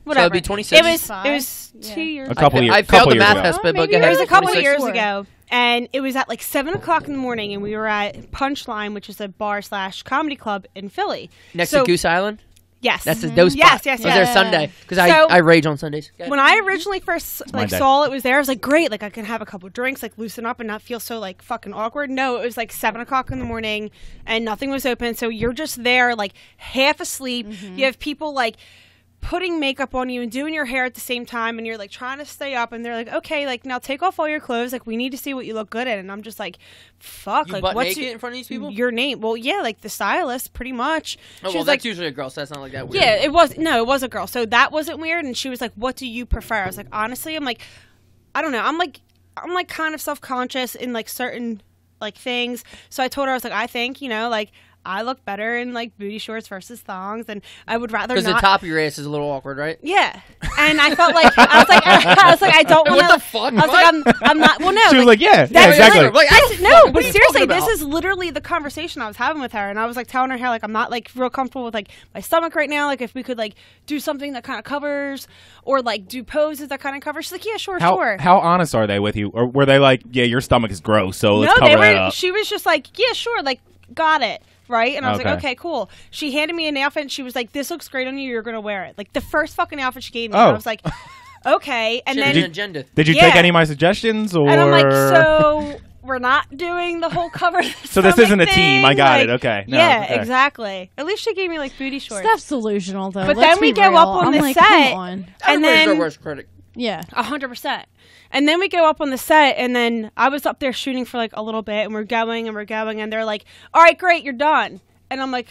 Whatever. it'd be 26? It was 2 years. A couple ago. years. I failed the years math ago. test, but maybe go It ahead. was a couple of 26. years 24. ago, And it was at like 7 o'clock in the morning, and we were at Punchline, which is a bar/comedy club in Philly. Next to Goose Island? Yes. That's a dope spot. Yes. I was there Sunday because I rage on Sundays. When I originally first saw it was there, I was like, great, like I can have a couple drinks, like loosen up and not feel so like fucking awkward. No, it was like 7 o'clock in the morning and nothing was open. So you're just there like half asleep. You have people like putting makeup on you and doing your hair at the same time, and you're like trying to stay up, and they're like, okay, like now take off all your clothes, like we need to see what you look good in. And I'm just like, fuck, you like butt what's naked in front of these people? your name? Well, yeah, like the stylist, pretty much. Oh, She well, was that's like, usually a girl, so that's not like that weird. yeah, it was a girl, so that wasn't weird. And she was like, what do you prefer? I was like, honestly, I'm like, I don't know, I'm like kind of self-conscious in like certain like things. So I told her, I was like, I think, you know, like I look better in like booty shorts versus thongs, and I would rather not. Because the top of your ass is a little awkward, right? Yeah, and I felt like I was like I don't want to. What the fuck? I was like I'm not. Well, no. She was like, yeah, exactly. Like, No, but seriously, about? this is literally the conversation I was having with her, and I was like telling her how like I'm not like real comfortable with like my stomach right now. Like if we could like do something that kind of covers, or like do poses that kind of cover. She's like, yeah, sure. How honest are they with you, or were they like, yeah, your stomach is gross, so let's No, cover that up? She was just like, yeah, sure, like got it. Right? And I was Okay. like, okay, cool. She handed me an outfit and she was like, this looks great on you. You're going to wear it. Like the first fucking outfit she gave me. Oh. And I was like, okay. And She then, had an agenda. Did you take any of my suggestions, or? and I'm like, so we're not doing the whole cover. So this isn't a thing? team. I got Like, it. Okay. No, yeah, okay. exactly. At least she gave me like booty shorts. Steph's delusional though. But Let's then we be go real. up on I'm the like, set, come on. and Everybody's our then worst critic. Yeah. 100%. And then we go up on the set, and then I was up there shooting for like a little bit, and we're going, and they're like, all right, great, you're done. And I'm like,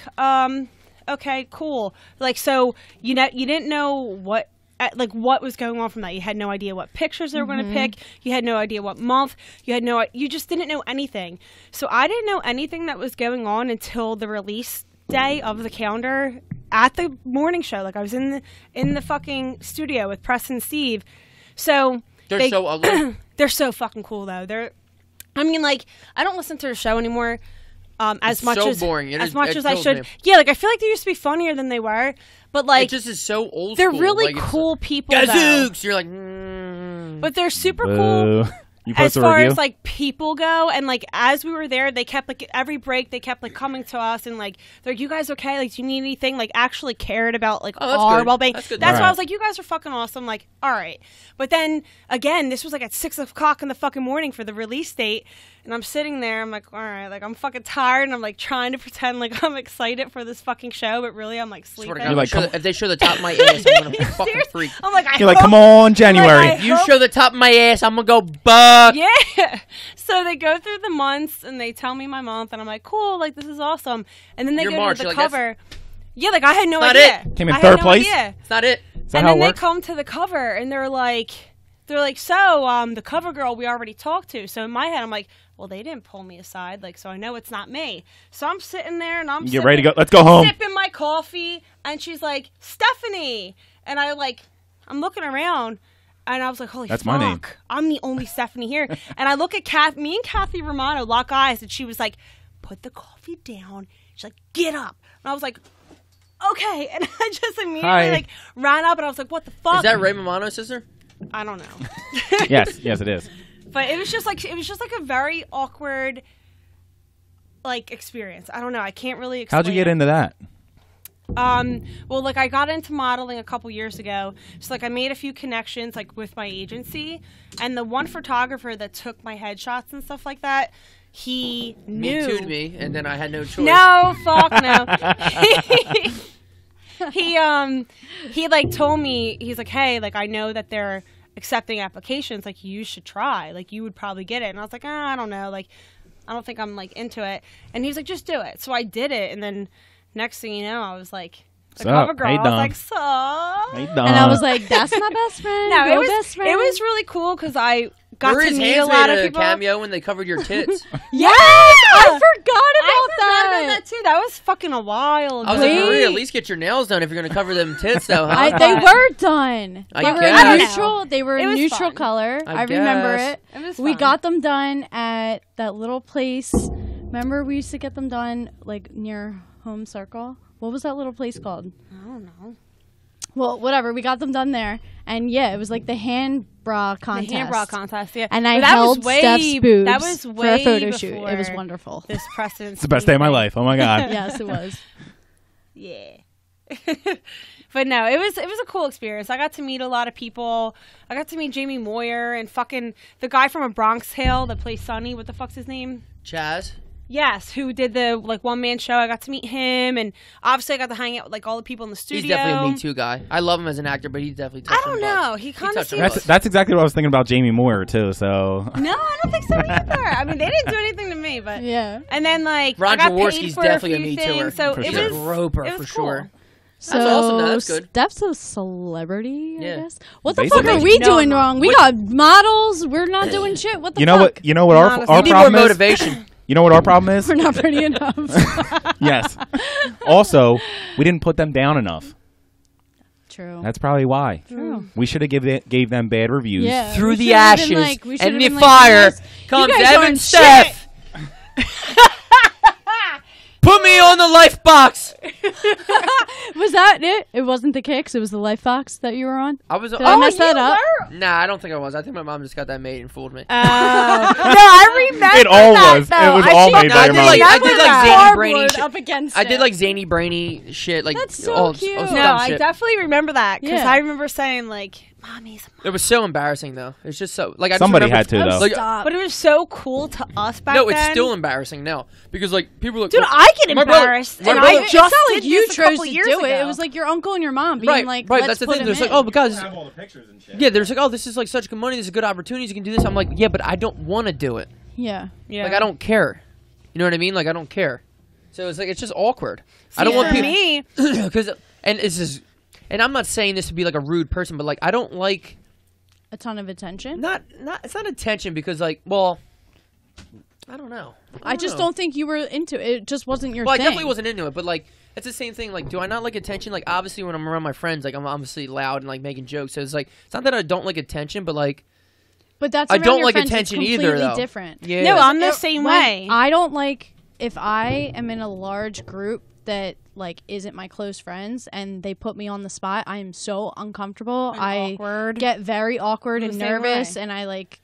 okay, cool. Like, so you didn't know what was going on from that. You had no idea what pictures they were going to pick. You had no idea what month. You just didn't know anything. So I didn't know anything that was going on until the release day of the calendar at the morning show. Like I was in the fucking studio with Preston and Steve. So They're so ugly. they're so fucking cool though. I mean, like I don't listen to the show anymore. As much so as boring. as much It as I kills should. me. Yeah, like I feel like they used to be funnier than they were, but like It just is so old they're school. really Like, it's- cool people. Though. Gazooks! You're like, But they're super cool. Boo. You post As a far review? as like people go, and like as we were there, they kept like every break they kept like coming to us and like they're like, you guys okay? Like, do you need anything? Like actually cared about like Oh, that's our good. well-being. That's good. That's why I Alright. was like, you guys are fucking awesome. Like, all right. But then again, this was like at 6 o'clock in the fucking morning for the release date, and I'm sitting there. I'm like, all right, like I'm fucking tired, and I'm like trying to pretend like I'm excited for this fucking show, but really I'm like Swear sleeping. to God, You're like, if they show the top of my ass, I'm gonna fucking Serious? freak. I'm like, You're like, come on, January. I If you hope- show the top of my ass, I'm gonna go buck. Yeah. So they go through the months and they tell me my month, and I'm like, cool, like this is awesome. And then they You're go March, to the you're like, cover. Yeah, like I had no Not idea. it. Came in I had third no place? idea. It's not it. Is that And how then it they works? come to the cover and they're like, so the cover girl we already talked to. So in my head, I'm like, well, they didn't pull me aside, like, so I know it's not me. So I'm sitting there and I'm Get ready to go. Let's go home. sipping my coffee, and she's like, Stephanie, and I'm looking around. And I was like, holy That's fuck. my name. I'm the only Stephanie here. And I look at me and Kathy Romano lock eyes, and she was like, put the coffee down. She's like, get up. And I was like, okay. And I just immediately Hi. ran up, and I was like, what the fuck? Is that Ray Romano's sister? I don't know. Yes, it is. But it was just like a very awkward experience. I don't know. I can't really explain How'd you get it. into that? Well, I got into modeling a couple years ago. So, I made a few connections, with my agency. And the one photographer that took my headshots and stuff like that, he knew. Me too'd me, and then I had no choice. No, fuck no. He told me, he's like, hey, I know that they're accepting applications. You should try. You would probably get it. And I was like, I don't know. I don't think I'm, into it. And he was like, just do it. So I did it. And then next thing you know, I was like, the Sup? cover girl. How you I was doing? like, so. How you doing? And I was like, that's my best friend. No, Go it was best friend. it was really cool because I got Riri's to meet a hands lot made of a people. cameo when they covered your tits. Yes, I forgot I about forgot about that too. That was fucking a while ago. I was like, Wait. Maria, at least get your nails done if you're gonna cover them tits, though. Huh? They were done. I They were guess. neutral. They were It was neutral fun. color. I I remember guess. it. It was We fun. got them done at that little place. Remember, we used to get them done near Home Circle. What was that little place called? I don't know. Well, whatever. We got them done there, and yeah, it was like the hand bra contest. The hand bra contest, yeah. And I But held Steph's boobs that was for a way photo shoot. before It was wonderful. This precedent. It's the best day of my life. Oh my god. Yes, it was. Yeah. But no, it was a cool experience. I got to meet a lot of people. I got to meet Jamie Moyer and fucking the guy from A Bronx Tale that plays Sonny. What the fuck's his name? Chaz. Yes, who did the like one man show. I got to meet him, and obviously I got to hang out with like all the people in the studio. He's definitely a Me Too guy. I love him as an actor, but he's definitely I touched don't some know. butts. He kind of touched some seems. butts. That's exactly what I was thinking about Jamie Moore too. So No, I don't think so either. I mean, they didn't do anything to me, but Yeah. And then like Ron I got paid Jaworski's for definitely a a few Me Tooer. things, so For it He's sure. a was groper it was for cool. sure. So awesome. No, that's good. Steph's a celebrity, I Yeah. guess. What the Basically. fuck are we No, doing I'm not. wrong? We got models. We're not doing shit. What the you know fuck? what? You know what our Honestly. our We need more problem is. motivation. You know what our problem is? We're not pretty enough. Yes. Also, we didn't put them down enough. True. That's probably why. True. We should have gave them bad reviews. Yeah. Through we the should've been ashes like- we should've and the been like, fire "Yes, you comes guys Evan aren't Steph. Put me on the life box. Was that it? It wasn't the kicks. It was the life box that you were on. I was. Did I mess that up? Nah, I don't think I was. I think my mom just got that made and fooled me. no, I remember It all that, was. though. It was I all think made No, by I your did mom. like I remember did like that. zany Cardboard brainy shit. up against I did it. like zany brainy shit. Like That's so all, cute. all No, dumb No, I shit. definitely remember that because Yeah. I remember saying like, "Mommy's." It was so embarrassing though. It's just so like I just Somebody remember- had to, though. Like, Stop. But it was so cool to us back no, then. it's still embarrassing now because like people are like, Dude, well, I get my brother- embarrassed, my and brother- I It's just not like did you this a chose couple to years do it. ago. It was like your uncle and your mom being right, like, right. let's That's the put thing. him There's like, in. oh, because all the pictures and shit. yeah, there's like, oh, this is like such good money. This is a good opportunity. You can do this. I'm like, yeah, but I don't want to do it. Yeah. yeah. Like I don't care. You know what I mean? Like I don't care. So it's like it's just awkward. I don't For want people me. because and this is and I'm not saying this to be like a rude person, but like I don't like A ton of attention. not it's not attention because like well I don't know. I just don't think you were into it. It just wasn't your Well, I thing. definitely wasn't into it, but like it's the same thing. Like, do I not like attention? Like, obviously, when I'm around my friends, like I'm obviously loud and like making jokes. So it's like it's not that I don't like attention, but like But that's I around don't your like friends, it's attention either, completely though. different. Yeah. No, I'm the It- same when way. I don't like if I am in a large group that like isn't my close friends and they put me on the spot. I am so uncomfortable. I awkward. get very awkward I'm and the same nervous, way. and I like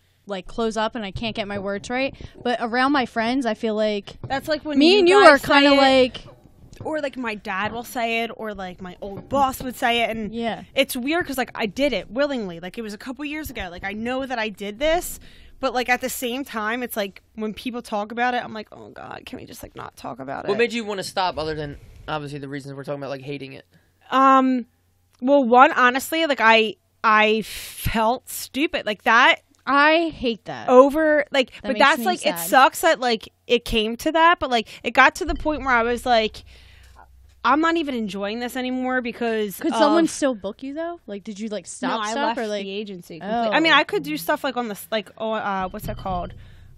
close up and I can't get my words right. But around my friends, I feel like That's like when me and you guys are kind say of it, like or like my dad will say it, or like my old boss would say it, and yeah. it's weird because like I did it willingly. Like it was a couple years ago. Like I know that I did this, but like at the same time, it's like when people talk about it, I'm like, oh god, can we just like not talk about it? what made you want to stop other than obviously the reasons we're talking about, like hating it? Well, one, honestly, like I felt stupid like that. I hate that. Over like but makes that's me like sad. it sucks that like it came to that, but like it got to the point where I was like, I'm not even enjoying this anymore because Could someone still book you though? Like, did you like stop no, I stuff left or like? the agency. Oh. I mean, I could do stuff like on this like what's that called?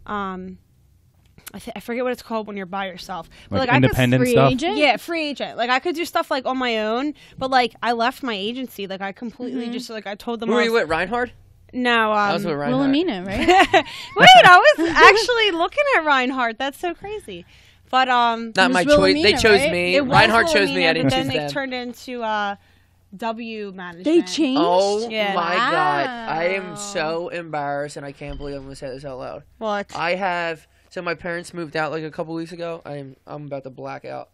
I forget what it's called when you're by yourself. But Like I could independent free stuff. agent? yeah, free agent. Like I could do stuff like on my own, but like I left my agency. Like I completely just like I told them. Who I were was- you with, Reinhard? No, I was with Reinhard. Wilhelmina, right? wait, I was actually looking at Reinhardt. That's so crazy. But Not was my choice. They Wilhelmina, chose right? me. it was Reinhardt chose me. Wilhelmina, I didn't but then choose they them. turned into W management. They changed. Oh Yeah. my god! I am Wow. so embarrassed, and I can't believe I'm gonna say this out loud. What? I have. So my parents moved out like a couple weeks ago. I'm about to black out.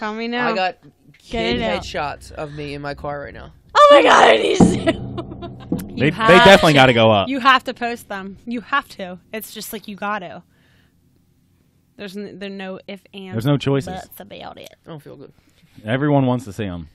Tell me now. I got kid it out. headshots of me in my car right now. Oh my god, I need to see. They have definitely to. got to go up. You have to post them. You have to. It's just like you got to. There's no if and. There's no choices. buts about it. I don't feel good. Everyone wants to see them.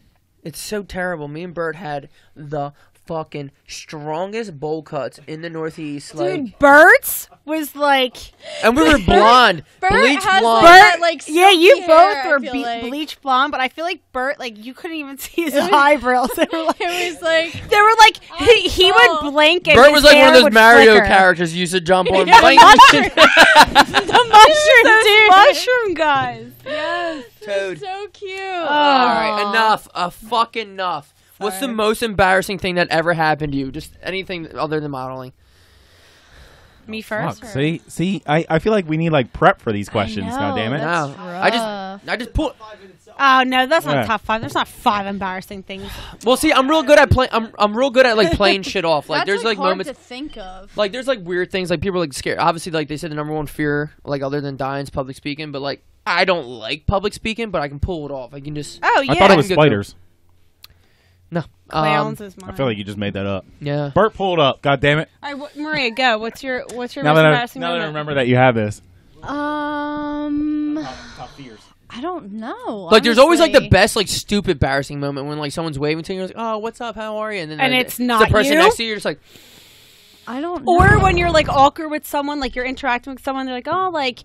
It's so terrible. Me and Bert had the fucking strongest bowl cuts in the Northeast. Like, Dude, Bert's was like. and we were blonde, Bert bleach has blonde. that, like, Yeah, you silky both hair, were I feel like. bleach blonde, but I feel like Bert, like you couldn't even see his eyebrows. They were like, It was like they were like he saw. would blink and Bert his was like one hair of those would Mario flicker. characters you used to jump on. Yeah, Bang. the mushroom Those dude. mushroom guys. Yes. Toad. So cute. All right, enough. Fucking enough. What's the Sorry. most embarrassing thing that ever happened to you? Just anything other than modeling. Me first. Fuck. See, I feel like we need like prep for these questions. know, God damn it. that's No, rough. I just pulled. Oh no, that's not Yeah. top 5. There's not 5 embarrassing things. Well, see, I'm real good at playing. I'm real good at like playing shit off. Like That's there's like hard moments. to think of. Like there's like weird things. Like people are like scared. Obviously, like they said, the number one fear, like other than dying, is public speaking. But like I don't like public speaking, but I can pull it off. I can just. Oh yeah. I thought it was Good spiders. No. Clowns is mine. I feel like you just made that up. Yeah. Bert, pull it up. God damn it! All right, Maria, go. What's your Now most that I embarrassing moment? remember that you have this. Top fears. I don't know. Like there's always like the honestly. best like stupid embarrassing moment when like someone's waving to you, you're like, oh, what's up, how are you? And then And like, it's not the person you? next to you. You're just like, I don't know. Or when you're like awkward with someone, like you're interacting with someone, they're like, oh, like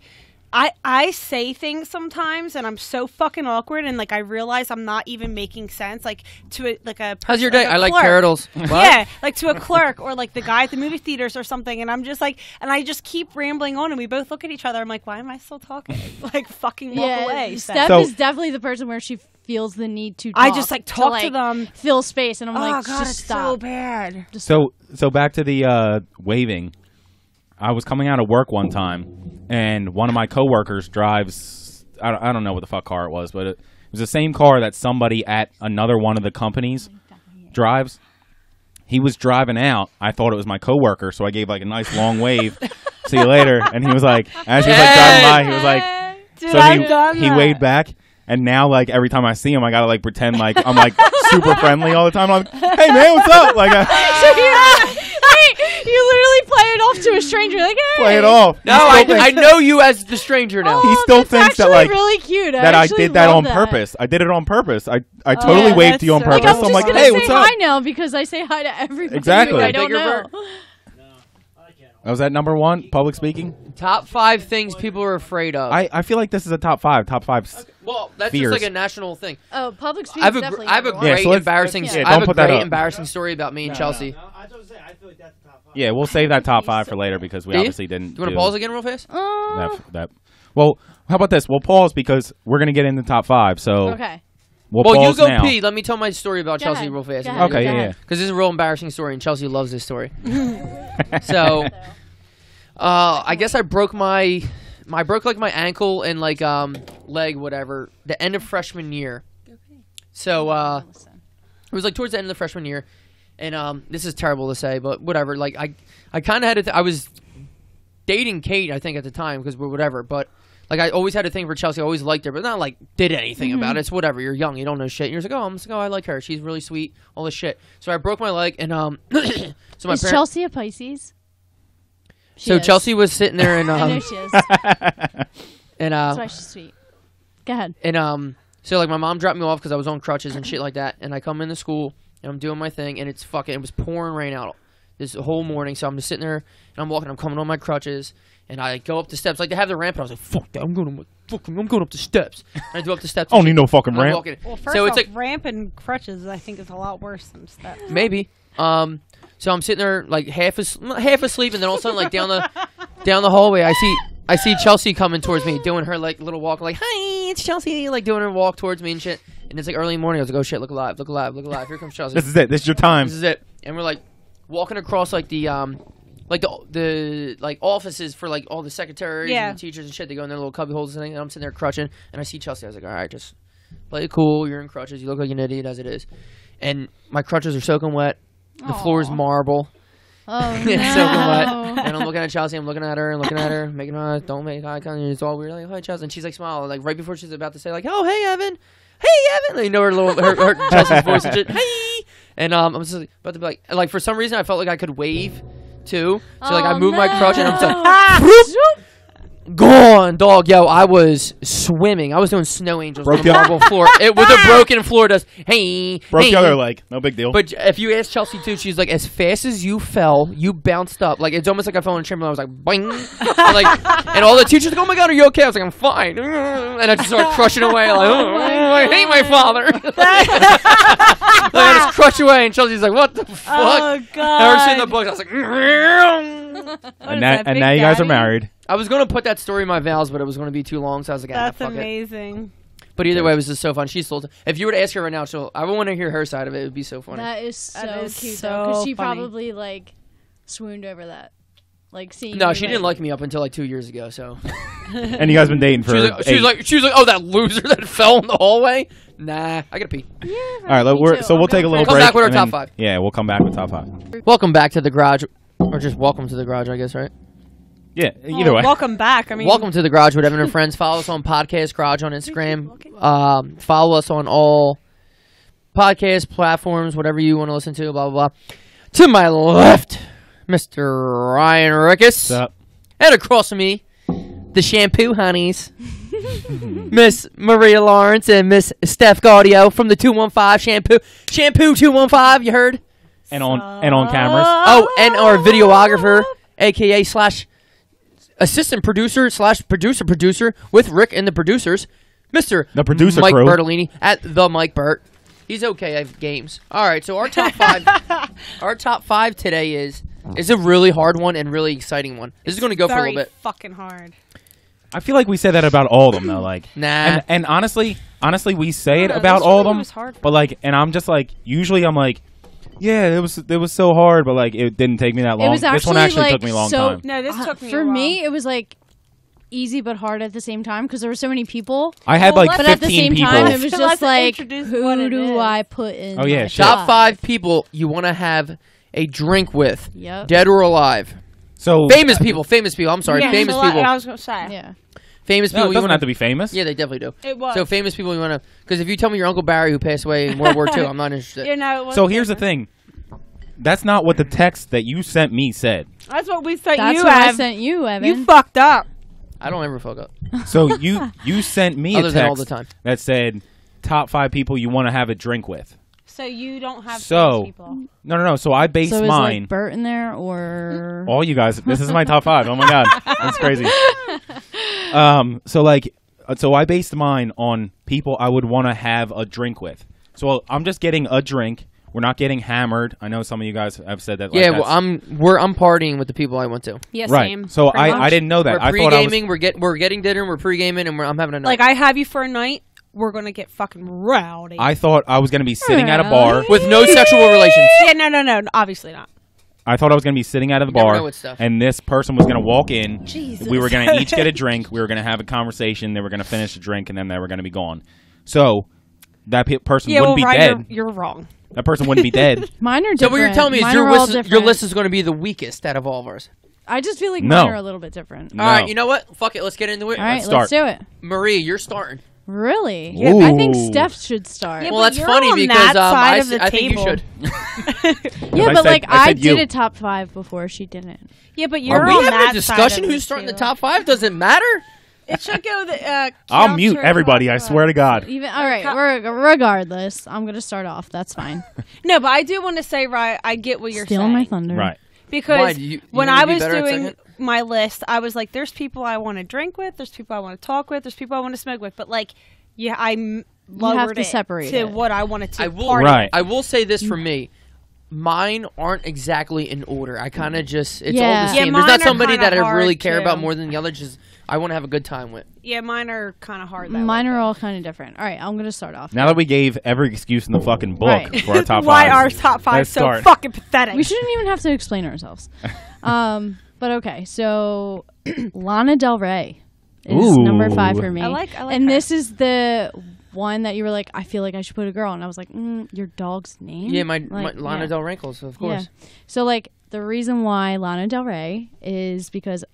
I say things sometimes, and I'm so fucking awkward, and like I realize I'm not even making sense, like to a how's your day? like a I like clerk. turtles. What? Yeah, like to a clerk or like the guy at the movie theaters or something, and I'm just like, and I just keep rambling on, and we both look at each other. I'm like, why am I still talking? Like fucking walk away. Steph So- is definitely the person where she feels the need to. I talk, just like talk to like, them. fill space, and I'm Oh like, god, just it's stop. so bad. Just So back to the waving. I was coming out of work one time, and one of my coworkers drives. I don't know what the fuck car it was, but it was the same car that somebody at another one of the companies drives. He was driving out. I thought it was my coworker, so I gave like a nice long wave. See you later. And he was like, as he was like driving by, he was like, Dude, so I've done he that. waved back. And now, like, every time I see him, I gotta like pretend like I'm like super friendly all the time. I'm like, hey man, what's up? Like, you literally play it off to a stranger, like, hey. play it off. No, I know you as the stranger now. He still that's thinks that actually like really cute. that I actually did that love on that. purpose. I did it on purpose. I totally yeah, waved to you on that's purpose. so Like, I'm I'm just like, gonna hey, say what's hi up? now because I say hi to everybody. Exactly. who I don't Bigger know. bird. I was at number 1, public speaking. Top 5 things people are afraid of. I feel like this is a top 5. Top 5. Well, that's Fears. just like a national thing. Oh, public speaking. I have a definitely I have a number Yeah, great so let's- embarrassing. yeah, I don't have a put that great up. embarrassing story about me and Chelsea. No, I was going to say, I feel like that's the top 5. Yeah, we'll save that top 5 for later because we Do you? obviously didn't. Do you want to pause again real fast? that. Well, how about this? We'll pause because we're gonna get into top 5. So Okay. we'll Well, you pause go now. pee. Let me tell my story about Go Chelsea ahead. real fast. Go ahead. Okay, Go yeah, ahead. Because this is a real embarrassing story, and Chelsea loves this story. So, I guess I broke my ankle and like leg, whatever, the end of freshman year. So it was like towards the end of the freshman year, and this is terrible to say, but whatever. Like I kind of had I was dating Kate, I think at the time, because we're whatever, but. Like, I always had a thing for Chelsea. I always liked her, but not, like, did anything about it. It's whatever. You're young. You don't know shit. You're just like, oh, I'm just like, oh, I like her. She's really sweet. All this shit. So I broke my leg, and, so my Is parents... Chelsea a Pisces? She So is. Chelsea was sitting there, and, I know she is. and, That's why she's sweet. Go ahead. and, so, like, my mom dropped me off because I was on crutches and shit like that, and I come into school, and I'm doing my thing, and it was pouring rain out this whole morning, so I'm just sitting there, and I'm walking, I'm coming on my crutches, and I go up the steps. Like, they have the ramp, and I was like, fuck that, I'm going up the steps. And I go up the steps. I don't need no fucking and I'm ramp. walking. Well, first So off, it's like, ramp and crutches, I think, is a lot worse than steps. maybe. So I'm sitting there, like, half asleep, and then all of a sudden, like, down the hallway, I see Chelsea coming towards me, doing her, like, little walk, like, hi, it's Chelsea, like, doing her walk towards me and shit. And it's, like, early in the morning. I was like, oh, shit, look alive. Here comes Chelsea. This is it. This is your time. This is it. And we're, like, walking across, like, the offices for, like, all the secretaries and the teachers and shit. They go in their little cubby holes and thing, and I'm sitting there crutching, and I see Chelsea. I was like, all right, just play it cool. You're in crutches. You look like an idiot as it is. And my crutches are soaking wet. The floor is marble. Oh, It's soaking wet. no. And I'm looking at Chelsea. I'm looking at her, making her don't make eye contact. It's all weird. Like, hi, Chelsea. And she's like smiling, like right before she's about to say, like, oh, hey, Evan. Hey, Evan. Like, you know her Chelsea's voice and shit. Hey. And I'm just like, about to be like for some reason I felt like I could wave too. So like I moved my crutch and I'm just like, whoop, gone, dog. Yo, I was swimming. I was doing snow angels on the marble floor. It with a broken floor. Does hey, Broke hey. the other leg. No big deal. But if you ask Chelsea too, she's like, as fast as you fell, you bounced up. Like it's almost like I fell in a trampoline. I was like, boing, and all the teachers like, oh my god, are you okay? I was like, I'm fine. And I just started crushing away. Like, oh, I hate my father. Like, I just crush away, and Chelsea's like, what the fuck? Oh, And God. I was seeing the books. I was like, and now you guys are married. I was gonna put that story in my vows, but it was gonna be too long, so I was like, That's fuck it. amazing. But either way, it was just so fun. She's still. If you were to ask her right now, I would want to hear her side of it. It would be so funny. That is so That is cute, so though, because she funny. probably, like, swooned over that. like seeing. No, you, she didn't like me up until like 2 years ago. So And you guys been dating for she was like, oh, that loser that fell in the hallway. Nah, I gotta pee. Yeah. All right, we'll take a little Come break. back with our and top then- five. Yeah, we'll come back with top 5. Welcome back to the garage, or just welcome to the garage, I guess, right? Yeah, either way. Welcome back. I mean, Welcome to the garage with Evan and friends. Follow us on Podcast Garage on Instagram. Follow us on all podcast platforms, whatever you want to listen to. Blah blah blah. To my left, Mr. Ryan Rickus, What's up? and across from me, the shampoo hunnies, Miss Maria Lawrence and Miss Steph Gaudio from the 215 Shampoo 215. You heard? And on cameras. Oh, and our videographer, aka / assistant producer / producer with Rick and the producers, Mr. The producer Mike crew. Bertolini at the Mike Burt. He's okay at games. All right, so our top 5. Our top 5 today is a really hard one and really exciting one. This is going to go for a little bit. Fucking hard. I feel like we say that about all of them though. Like, Nah. And honestly, we say it No, about this all of really them. was hard for But like, and I'm just like, usually I'm like, yeah, it was so hard, but like, it didn't take me that long. It was This one actually, actually like, took me a long so- time. No, this took me For a while. me, it was like easy but hard at the same time because there were so many people. I had Well, like But 15 at the same people. time, it was So just let's like, introduce what who it do is. I put in? Oh, yeah, my shit. Top 5 people you want to have a drink with, Yep. dead or alive. So Famous people. I'm sorry, Yeah, famous so people. I was gonna say. Yeah. Famous No, people. it you doesn't wanna, have to be famous. Yeah, they definitely do. It was. So famous people you want to, because if you tell me your Uncle Barry who passed away in World War II, I'm not interested. You know, it was So here's the different. thing. That's not what the text that you sent me said. That's what we sent That's you, what I Ev. sent you, Evan. You fucked up. I don't ever fuck up. So you sent me a Other text than all the time. that said top 5 people you want to have a drink with. So you don't have So- famous people. No. So I based so is mine. like Bert in there or All you guys. This is my top 5. Oh my god, that's crazy. So I based mine on people I would want to have a drink with. So I'm just getting a drink. We're not getting hammered. I know some of you guys have said that. Like, Yeah, well, that's- I'm partying with the people I went to. Yeah, right. same. So Pretty much. I didn't know that. We're I thought I was. pre-gaming. We're getting dinner. We're pre-gaming, and I'm having a night. Like, I have you for a night. We're gonna get fucking rowdy. I thought I was gonna be sitting at a bar. with no sexual relations. Yeah, no. Obviously not. I thought I was gonna be sitting at a You never bar, know with stuff. and this person was gonna walk in. Jesus. We were gonna each get a drink. We were gonna have a conversation. They were gonna finish the drink, and then they were gonna be gone. So that person Yeah, well, wouldn't be Ryan, dead. you're wrong. That person wouldn't be dead. mine are different. So what you're telling me is Mine your are all list, your different. list is going to be the weakest out of all of ours. I just feel like No. mine are a little bit different. No. All right, you know what? Fuck it. Let's get into it. All right, start. let's do it. Marie, you're starting. Really? Yeah, I think Ooh. Steph should start. Yeah, Well, but that's you're funny on because that side of the I think you table. should. Yeah, I but said- like I I said you. did a top 5 before she didn't. Yeah, but Are you're we on having that a discussion side of who's starting the too. top 5? Doesn't matter. It should go the. I'll mute everybody. I swear to God. Even all right, regardless, I'm gonna start off. That's fine. No, but I do want to say, right, I get what you're Stealing saying. my thunder. Right. Because Why, do you when think I you'd be was better at doing second? my list, I was like, there's people I want to drink with, there's people I want to talk with, there's people I want to smoke with. But, like, yeah, lowered to it separate to it. what I wanted to I will. party. Right. I will say this for me. Mine aren't exactly in order. I kind of just it's all Yeah. the Yeah, same. mine There's not are somebody kinda that I really hard, care about too. more than the other. Just I want to have a good time with. Yeah, mine are kind of hard. That Mine way. are all kind of different. All right, I'm gonna start off. Now that we gave every excuse in the fucking book Right. for our top 5. Why are top 5 Let's so start. fucking pathetic? We shouldn't even have to explain ourselves. But okay, so Lana Del Rey is Ooh. number 5 for me. I like and her. this is the one that you were like, I feel like I should put a girl, and I was like, your dog's name? Yeah, my Like, Lana yeah. Del Wrinkles, of course. Yeah. So like the reason why Lana Del Rey is because,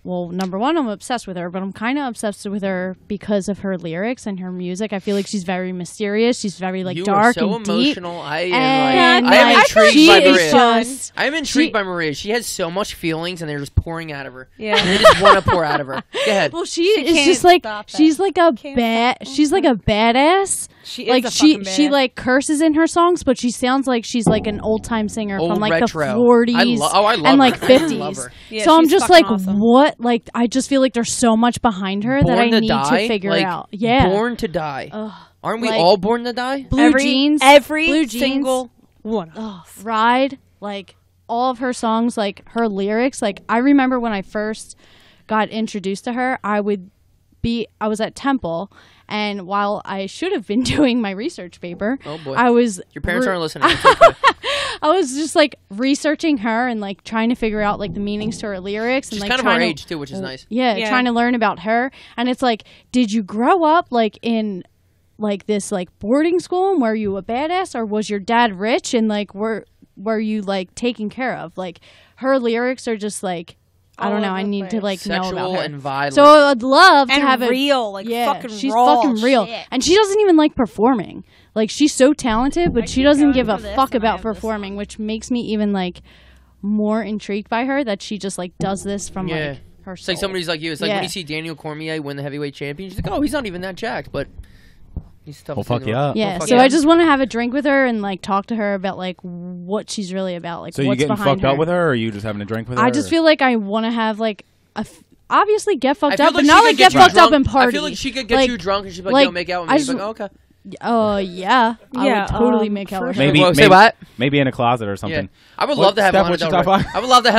well, number one, I'm obsessed with her, but I'm kind of obsessed with her because of her lyrics and her music. I feel like she's very mysterious. She's very like You dark are so and deep. emotional. I And am like, intrigued she by is Maria. just I'm intrigued by Maria. She has so much feelings, and they're just pouring out of her. Yeah. And they just want to pour out of her. Go ahead. well, she is can't just like stop it. she's like a Can't bad. stop. She's like a badass. She is Like a she fucking she badass. like curses in her songs, but she sounds like she's like an old time singer Old from like retro. the 40s I love and like her. I 50s. love her. Yeah, so I'm she's just fucking like, awesome. what? Like, I just feel like there's so much behind her that I Born to need die, to figure like, out. Yeah, Born to die. Ugh. Aren't we like- all born to die? Blue jeans, every blue jeans, single one. Ride, like all of her songs, like her lyrics. Like I remember when I first got introduced to her, I was at Temple, and while I should have been doing my research paper, Oh boy. I was Your parents aren't listening. It's okay. I was just like researching her and like trying to figure out like the meanings to her lyrics and She's like kind of trying our to, age too, which is nice. Yeah, trying to learn about her. And it's like, did you grow up like in like this like boarding school and were you a badass, or was your dad rich and like were you like taken care of? Like her lyrics are just like, I don't know. I need to like know about Sexual her. and violent. So I'd love to have real, like yeah, fucking she's raw fucking real, shit. and she doesn't even like performing. Like she's so talented, but she doesn't give a fuck about this performing, which makes me even like more intrigued by her that she just like does this from like her It's like soul. somebody's like you. It's like when you see Daniel Cormier win the heavyweight champion, she's like, oh, he's not even that jacked, but he's tough. Well, to fuck see you though. up. Yeah, fuck so yeah. I just want to have a drink with her and like talk to her about like what she's really about, like So you what's getting behind fucked her. up with her, or are you just having a drink with her? I just feel like I want to have like obviously get fucked feel up, like but she not could like get get you fucked up drunk. and party. I feel like she could get Like- you drunk and she'd be like, like, yo, make out with I me. just- You'd be like, okay. Oh yeah, I Yeah, would totally make out for with sure. her. maybe, Say what? maybe in a closet or something. Yeah. I would What- love to have Steph, Lana what's your Del top Rey. five? I would love to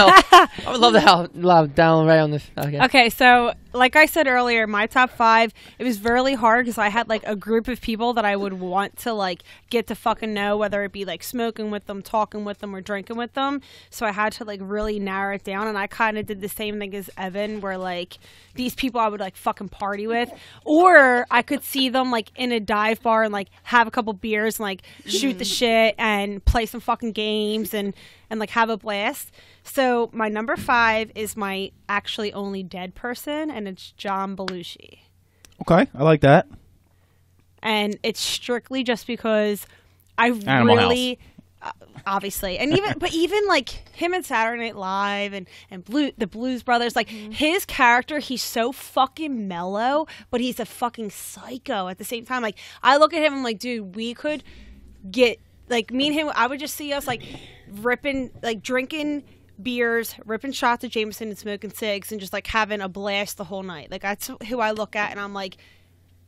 I would love to have Del Rey on this. Okay, so like I said earlier, my top 5, it was really hard because I had like a group of people that I would want to like get to fucking know, whether it be like smoking with them, talking with them, or drinking with them. So I had to like really narrow it down, and I kind of did the same thing as Evan, where like these people I would like fucking party with, or I could see them like in a dive bar and like have a couple beers and like shoot the shit and play some fucking games and like have a blast. So my number 5 is my actually only dead person, and it's John Belushi. Okay, I like that. And it's strictly just because I Animal really, obviously, and even like him in Saturday Night Live and the Blues Brothers, like his character, he's so fucking mellow, but he's a fucking psycho at the same time. Like I look at him, I'm like, dude, we could get like me and him. I would just see us like ripping, like drinking beers, ripping shots of Jameson and smoking cigs and just like having a blast the whole night. Like that's who I look at, and I'm like,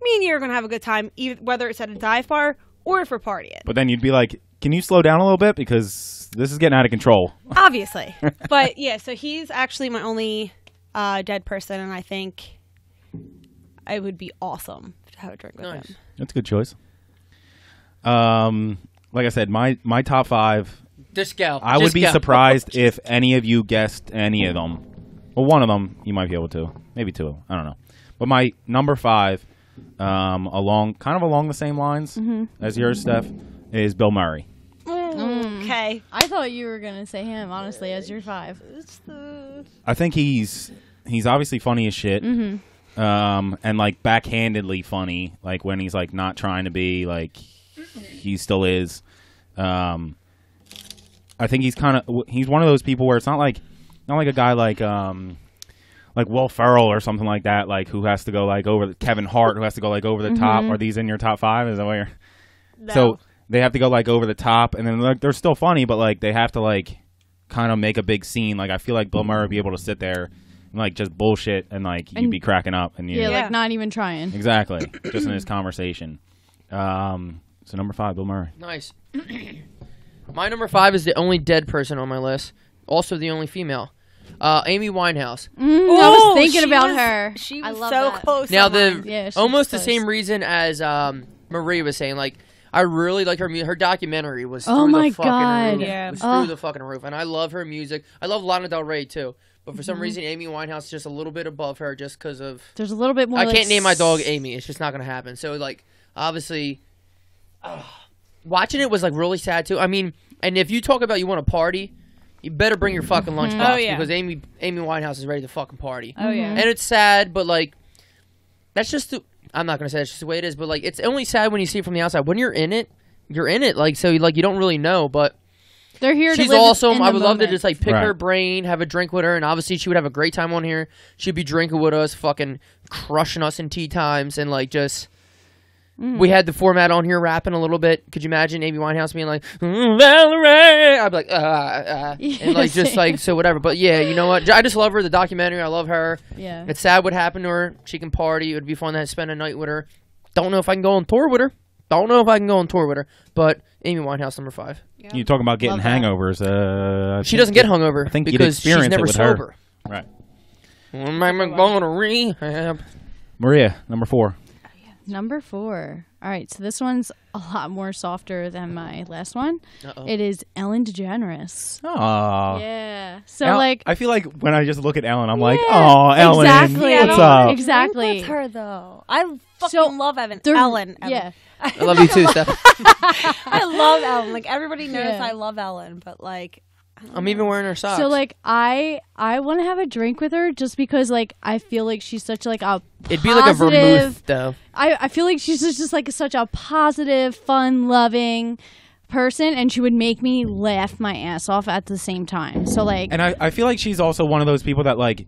me and you are gonna have a good time, either whether it's at a dive bar or if we're partying. But then you'd be like, can you slow down a little bit, because this is getting out of control. Obviously. But yeah, so he's actually my only dead person, and I think it would be awesome to have a drink with him. That's a good choice. Like I said, my top 5. This gal. I would be surprised if any of you guessed any of them. Well, one of them you might be able to, maybe 2. I don't know. But my number 5, along the same lines as yours, Steph, is Bill Murray. Okay. I thought you were gonna say him, honestly, as your 5. I think he's obviously funny as shit, and like backhandedly funny, like when he's like not trying to be, like he still is. I think he's one of those people where it's not like a guy like Will Ferrell or something like that, like who has to go like over Kevin Hart, who has to go like over the top. Are these in your top 5? Is that what you're? No. So they have to go like over the top, and then like they're still funny, but like they have to like kind of make a big scene. Like I feel like Bill Murray would be able to sit there and like just bullshit, and like you'd be cracking up, and Yeah, like not even trying. exactly, just in his conversation. So number 5, Bill Murray. Nice. My number 5 is the only dead person on my list. Also the only female. Amy Winehouse. I was thinking she about was- her. She I was love so that. close. Now on mine. she's almost the close. same reason as Marie was saying. Like I really like her music. Her documentary was Oh through my the fucking God. roof. Yeah. It was through the fucking roof, and I love her music. I love Lana Del Rey too, but for some reason Amy Winehouse is just a little bit above her, just because of. There's a little bit more. I like, can't name my dog Amy. It's just not gonna happen. So like obviously, watching it was like really sad too. I mean, and if you talk about you want to party, you better bring your fucking lunchbox Oh, yeah. because Amy Winehouse is ready to fucking party. Oh yeah. And it's sad, but like that's just I'm not gonna say that's just the way it is, but like it's only sad when you see it from the outside. When you're in it, like so like you don't really know, but They're here. she's to live awesome. in I the would love to moment. just like pick Right. her brain, have a drink with her, and obviously she would have a great time on here. She'd be drinking with us, fucking crushing us in tea times, and like just we had the format on here rapping a little bit. Could you imagine Amy Winehouse being like Valerie? I'd be like and like just like so whatever. But yeah, you know what? I just love her. The documentary, I love her. Yeah. It's sad what happened to her. She can party. It would be fun to spend a night with her. Don't know if I can go on tour with her. But Amy Winehouse, number 5. You talking about getting Love that. hangovers? She doesn't get hungover I think you'd because she's experience it never with her. Right. I'm going to rehab. Maria, number 4. Number 4. All right, so this one's a lot more softer than my last one. It is Ellen DeGeneres. Oh. Yeah. So I feel like when I just look at Ellen, I'm like, yeah, oh, Ellen, exactly. what's up? Exactly. With her though, I fucking love Ellen. Yeah. I love you too, Steph. I love Ellen. Like everybody knows Yeah. I love Ellen, but like I'm even wearing her socks. So like I want to have a drink with her just because like I feel like she's such like a positive, it'd be like a vermouth though. I feel like she's just like such a positive, fun loving person, and she would make me laugh my ass off at the same time. So like, And I feel like she's also one of those people that like,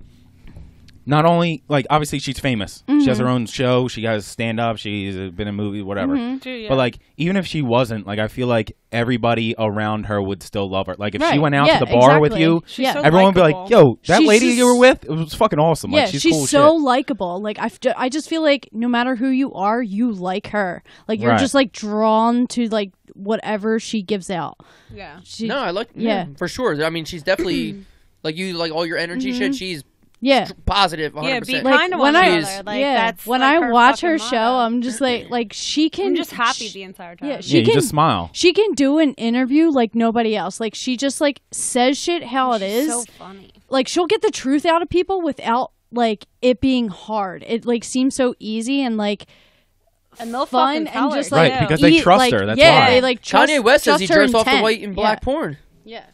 not only like obviously she's famous, she has her own show, she has stand up, she's been in movies, whatever. But like even if she wasn't, like I feel like everybody around her would still love her. Like if she went out to the bar with you, she's so everyone would be like, "Yo, that She's lady just- you were with, it was fucking awesome." yeah, Like she's cool so shit. likable. Like I just feel like no matter who you are, you like her. Like you're Right. just like drawn to like whatever she gives out. yeah. She, No, I like Yeah. for sure. I mean, she's definitely like you like all your energy shit. She's yeah. positive 100%. Yeah, be Like, kind to when one I- another. Like that's when like, I watch fucking her show, motto. I'm just like she can. I'm just happy the entire time. Yeah, she Yeah, you can just smile. She can do an interview like nobody else. Like she just like says shit how it is. So funny. Like she'll get the truth out of people without like it being hard. It like seems so easy and like And they'll fun fucking tell and just her, like Right, because they eat, trust like, her, that's yeah, why. they like trust, Kanye West says he trust her jerks off the intent. white and black porn. Yeah.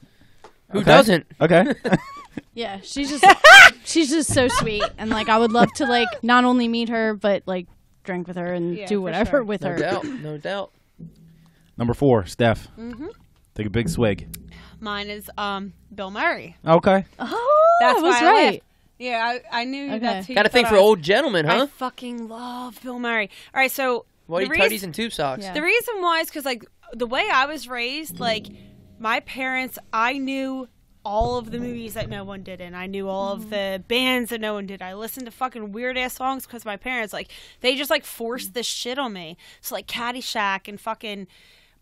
Who Okay. doesn't? Okay. Yeah, she's just so sweet, and like I would love to like not only meet her but like drink with her and Yeah, do for whatever sure. with No her. doubt. No doubt. Number 4, Steph. Take a big swig. Mine is Bill Murray. Okay. Oh, That's that was why I right. laughed. Yeah, I knew Okay. that's who Got a you thing thought for I was. old gentlemen, huh? I fucking love Bill Murray. All right, so Whitey the tighties reason, and tube socks. Yeah. the reason why is because like the way I was raised, like my parents, I knew all of the movies that no one did, and I knew all of the bands that no one did. I listened to fucking weird ass songs because my parents like they just like forced this shit on me. So like Caddyshack and fucking.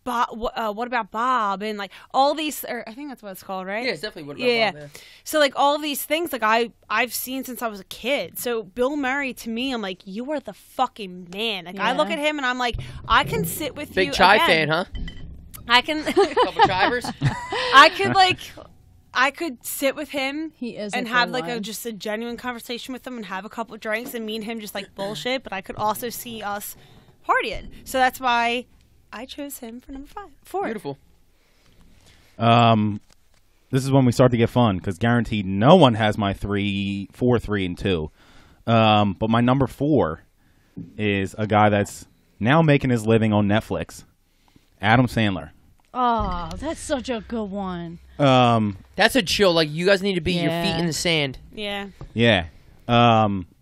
What about Bob and like all these? Or I think that's what it's called, right? Yeah, it's definitely what about Yeah. Bob, yeah. So like all of these things, like I've seen since I was a kid. So Bill Murray to me, I'm like, you are the fucking man. Like I look Yeah. at him and I'm like, I can sit with Big you. chai again. fan, huh? I can. Couple chivers. I could sit with him He is and a have good like one. just a genuine conversation with him and have a couple drinks and me and him just like bullshit. But I could also see us partying. So that's why I chose him for number 4. Beautiful. This is when we start to get fun because guaranteed no one has my 4, 3, and 2. But my number 4 is a guy that's now making his living on Netflix, Adam Sandler. Oh, that's such a good one. That's a chill. Like you guys need to be your Yeah. feet in the sand. Yeah. Yeah.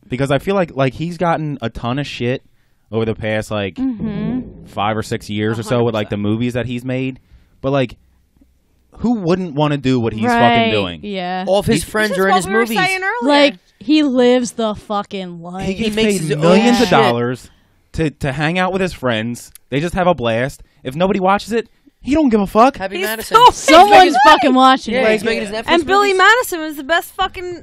Because I feel like he's gotten a ton of shit over the past like 5 or 6 years or so with like the movies that he's made. But like who wouldn't want to do what he's fucking doing? Yeah. All of his He- friends This are is in what his we were movies. saying earlier. Like he lives the fucking life. He gets makes paid his own millions of shit. dollars to hang out with his friends. They just have a blast. If nobody watches it, he don't give a fuck. Happy He's Madison. so- Someone's fucking watching Yeah, it. he's making his Netflix And Billy movies. Madison was the best fucking.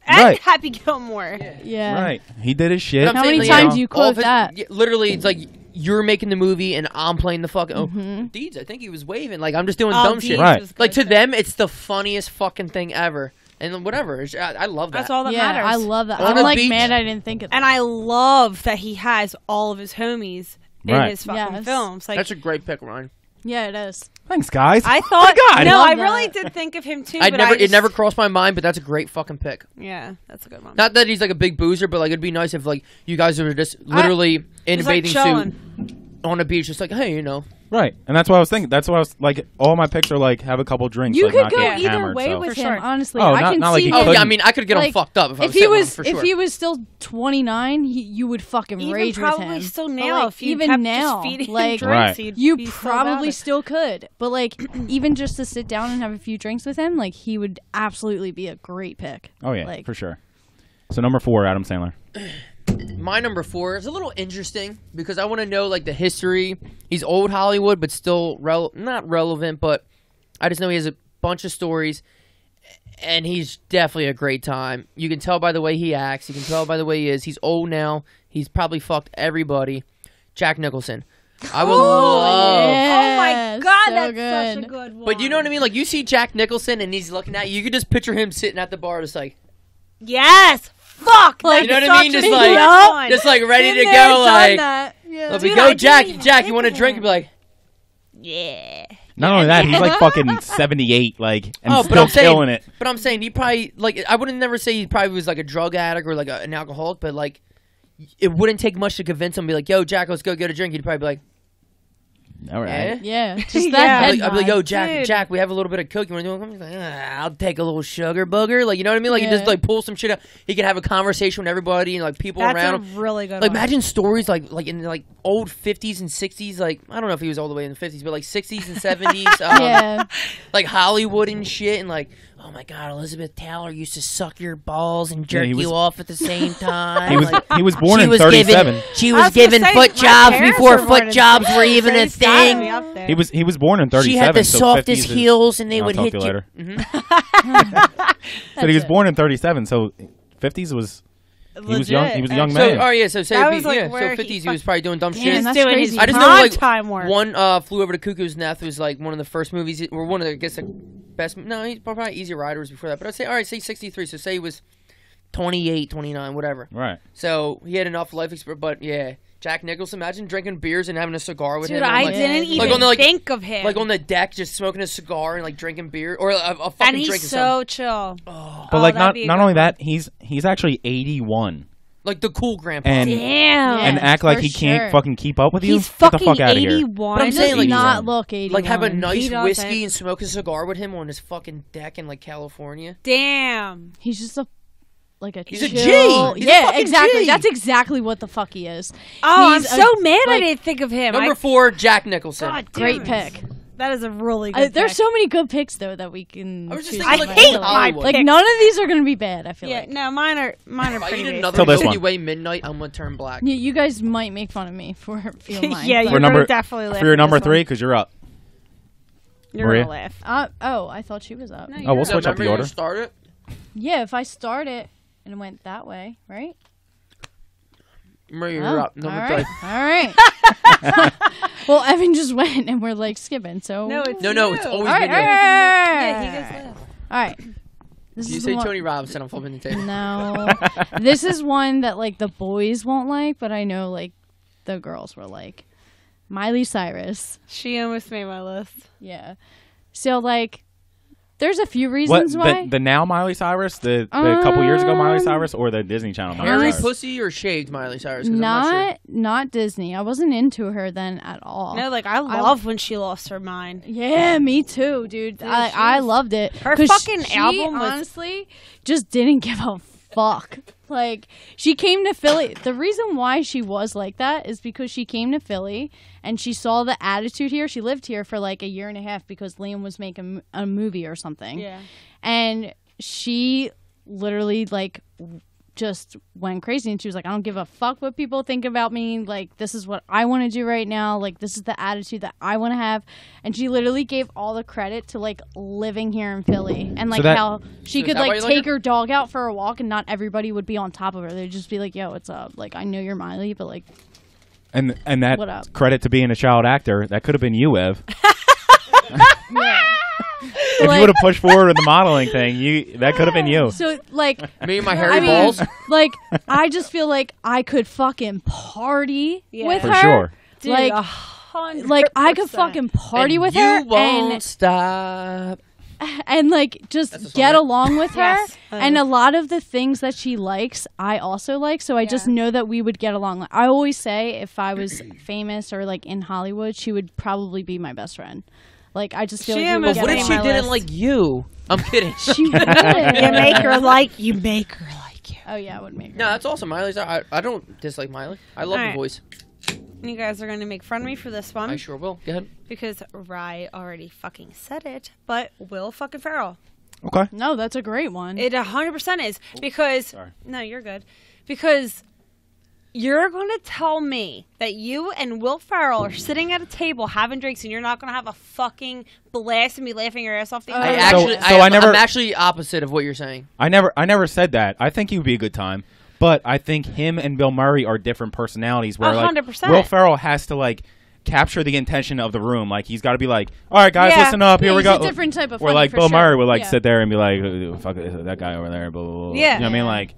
And Right. Happy Gilmore. Yeah. Right. He did his shit. But I'm How saying, many like, times you all of quote his- that? yeah, literally, it's like you're making the movie and I'm playing the fucking. Deeds, I think he was waving. Like I'm just doing dumb shit. Deeds Right. was good Like to too. them, it's the funniest fucking thing ever. And whatever, I love that. That's all that Yeah, matters. I love that. On I'm a like beach. mad I didn't think of that. And I love that he has all of his homies in Right. his fucking Yes. films. Like That's a great pick, Ryan. Yeah, it is. Thanks, guys. I thought. God. No, I Love really that. did think of him too. I but never, I just, it never crossed my mind, but that's a great fucking pick. Yeah, that's a good one. Not that he's like a big boozer, but like it'd be nice if like you guys were just literally in a Just, like, bathing chilling. suit on a beach, just like, hey, you know. Right. And that's what I was thinking. That's what I was like. All my picks are like have a couple drinks. You like, could not go get either hammered, way so. with For him. sure. Honestly, Oh, I not- can not like see he Oh him. couldn't. yeah, I mean, I could get him Like, fucked up if I was If he sitting with him, was, for if sure. he was still 29, you would fucking Even rage with probably him. still But, now, like, if you even kept now, just feeding him like drinks, Right. he'd you be so probably about it. still could. But like, even just to sit down and have a few drinks with him, like he would absolutely be a great pick. Oh yeah, Like- for sure. So number 4, Adam Sandler. My number 4 is a little interesting because I want to know like the history. He's old Hollywood, but still not relevant. But I just know he has a bunch of stories, and he's definitely a great time. You can tell by the way he acts. You can tell by the way he is. He's old now. he's probably fucked everybody. Jack Nicholson. I would love. Oh my god, so that's good. such a good one. But you know what I mean? Like, you see Jack Nicholson and he's looking at you. You could just picture him sitting at the bar, just like, Yes. Fuck. Like, you know what I such mean? a Just good like, one. just like ready to Been go. there, done Like, that. Yeah. let me Dude, go, I didn't Jack. even Jack, you think want a of drink? him. And be like, Yeah. Not only that, he's like fucking 78, like, and oh, but still I'm saying, killing it. But I'm saying he probably like. I wouldn't never say he probably was like a drug addict or like an alcoholic, but like, it wouldn't take much to convince him. To be like, yo, Jack, let's go get a drink. He'd probably be like, All right. Yeah, just Yeah. that I'd be like, yo, vibe. Jack, Dude. Jack, we have a little bit of coke. You want to do it? He's like, I'll take a little sugar booger. Like, you know what I mean? Like, he Yeah. just like pull some shit out. He can have a conversation with everybody and like people That's around a him. really good Like, one. imagine stories like in like old 50s and 60s. Like, I don't know if he was all the way in the 50s, but like 60s and 70s. Yeah, Like Hollywood and shit, and like, oh my god, Elizabeth Taylor used to suck your balls and jerk he was- you off at the same time. He was born she in was 37. She I was was gonna giving say, foot my jobs parents before were born foot in jobs were 37, even so a he's gotta be thing. up there. He was born in 37. She had the so softest 50s is- heels, and they I'll would talk hit to you later. Mhm. So he was born in 37, so 50s was he was young. He was a young So, man. oh yeah, so say That it'd be, was, like, yeah, where so he 50s he was probably doing dumb Damn, shit. that's doing crazy. his I just know like time work. one Flew Over the Cuckoo's Nest was like one of the first movies, or one of the, I guess, the best. No, he's probably Easy Riders before that. But I'd say, all right, say 63. So say he was 28, 29, whatever. Right. So he had enough life experience. But yeah, Jack Nicholson, imagine drinking beers and having a cigar with Dude, him. and, I like, didn't Like even on the, like- think of him. like on the deck, just smoking a cigar and like drinking beer, or a fucking and drink. he's or so chill. But Oh, like that'd be a not good only one. that, he's actually 81 like the cool grandpa. and Damn. Yeah. and act like for he can't sure. fucking keep up with you. He's Get the fucking fuck out of here. 81. But I'm saying, like, Does not 81. look 81. Like have a nice He doesn't. whiskey and smoke a cigar with him on his fucking deck in like California. Damn. He's just a a He's a chill. G. He's a Yeah, fucking exactly. G. That's exactly what the fuck he is. Oh, He's I'm a- so mad I like, didn't think of him. Number 4, Jack Nicholson. God damn Great it. pick. That is a really good There's pick. so many good picks though that we can. I was just choose thinking, from. like, I hate old my Hollywood. Like picks. none of these are gonna be bad. I feel Yeah, like. no, mine are If I pretty eat basic. another Till this Milky one. Way midnight, I'm gonna turn black. Yeah, you guys might make fun of me for feeling mine. Yeah, but- you're number- gonna definitely laugh. For your at number this one. 3, because you're up. You're Maria? gonna laugh. I thought she was up. No, Oh, you're we'll up. switch up the order. Start it. Yeah, if I start it and it went that way, right? Maria, you're Oh, up. all Number right. 3. All right. Well, Evan just went and we're like skipping. So No, it's No, you. it's always all right, been all you. right. Yeah, he goes last. All right. This You is say the one- Tony Robinson, I'm flipping the table. No, this is one that like the boys won't like, but I know like the girls were like Miley Cyrus. She almost made my list. Yeah. So like, there's a few What reasons why. the now Miley Cyrus, the couple years ago Miley Um, Cyrus, or the Disney Channel Miley Hairy Cyrus? pussy or shaved Miley Cyrus? 'Cause I'm not sure. Not Disney. I wasn't into her then at all. No, like I love when she lost her mind. Yeah, me too, dude. I she's- loved it. her 'Cause fucking she album was- honestly just didn't give a fuck. Like she came to Philly. The reason why she was like that is because she came to Philly and she saw the attitude here. She lived here for like a year and a half because Liam was making a movie or something. Yeah. And she literally like just went crazy and she was like, I don't give a fuck what people think about me. Like, this is what I want to do right now. Like, this is the attitude that I want to have. And she literally gave all the credit to like living here in Philly and like that- how she So is could that why like you like take her? her dog out for a walk and not everybody would be on top of her. They'd just be like, yo, what's up? Like, I know you're Miley, but like, And that What up? credit to being a child actor, that could have been you, Ev. yeah. If Like- you would have pushed forward with the modeling thing, that could have been you. So like, Me and my hairy I mean, balls. like, I just feel like I could fucking party Yeah. with For her. sure. Dude, Like, 100%. like I could fucking party And with you her won't stop. and like just That's a song, get right? along with her. Yes. And a lot of the things that she likes, I also like. So I just Yeah. know that we would get along. I always say if I was famous or like in Hollywood, she would probably be my best friend. Like I just feel She like we would almost get What if along. she my didn't list. like you? I'm kidding. She would. you make her like you. Oh yeah, I would make her. No, that's awesome. Miley's. I don't dislike Miley. I love the Alright. voice. You guys are going to make fun of me for this one I sure will. Go ahead. because Rye already fucking said it, but Will fucking Ferrell. Okay. No, that's a great one. It 100% is because Sorry. no, you're good. Because you're going to tell me that you and Will Ferrell are sitting at a table having drinks and you're not going to have a fucking blast and be laughing your ass off the I So- actually, so I never- I'm actually opposite of what you're saying. I never said that. I think he would be a good time. But I think him and Bill Murray are different personalities. Where like 100%. Will Ferrell has to like capture the intention of the room. Like he's got to be like, all right, guys, Yeah. listen up. Here we he's go. a different type of Where funny, like for Bill sure. Murray would like Yeah. sit there and be like, fuck it, that guy over there. Blah, blah, blah. Yeah. You know what I mean? Like,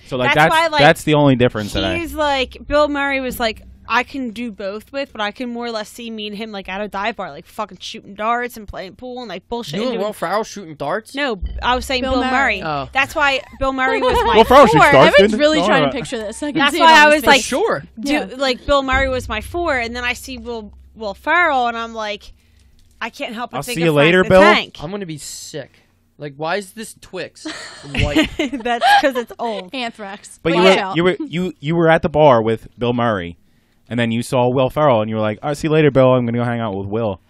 so like That's why, like, that's the only difference that I. He's like, Bill Murray was like, I can do both with, but I can more or less see me and him like at a dive bar, like fucking shooting darts and playing pool and like bullshit. You and and doing- Will Ferrell shooting darts? No, I was saying Bill Bill Murray. Murray. Oh. That's why Bill Murray was my Will Ferrell shoots four. darts. Evan's Dude, really don't trying to worry. picture this. I can That's see why it on I his was face. like, Sure. Yeah. Like Bill Murray was my 4, and then I see Will Ferrell, and I'm like, I can't help but I'll think see of you later, Frank the Bill. Tank. I'm gonna be sick. Like, why is this Twix white? That's because it's old. Anthrax. But Watch out. you were at the bar with Bill Murray, and then you saw Will Ferrell, and you were like, "I'll see you later, Bill. I'm gonna go hang out with Will."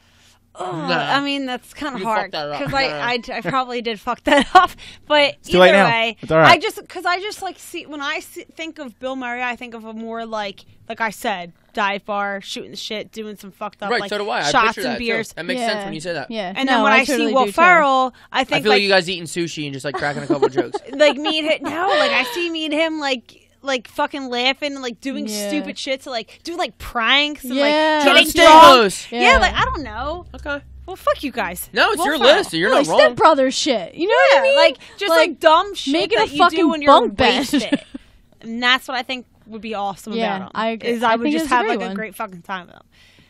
I mean, that's kind of You hard fucked that up. because No, I probably did fuck that up. But too late either now. way, It's all right. I just like see when think of Bill Murray, I think of a more like I said, dive bar, shooting the shit, doing some fucked up Right, like so do I. I shots picture and that, too. beers. That makes sense when you say that. Yeah. And No, then when I totally see Will do, too. Ferrell, I I think feel like like you guys eating sushi and just like cracking a couple jokes. like me and him. No, like I see me and him like fucking laughing and like doing Yeah. stupid shit to like do like pranks and Yeah. like John getting Stamos. drunk. Yeah, like I don't know. Okay. Well, fuck you guys. No, it's Will your Ferrell. list. You're like not wrong. Step Brothers shit. You know what I mean? Like just like dumb shit making that a you fucking do when you're bunk bed. wasted. And that's what I think would be awesome Yeah, about them. I agree. Is I I would think just it's a have great like a one. great fucking time with them.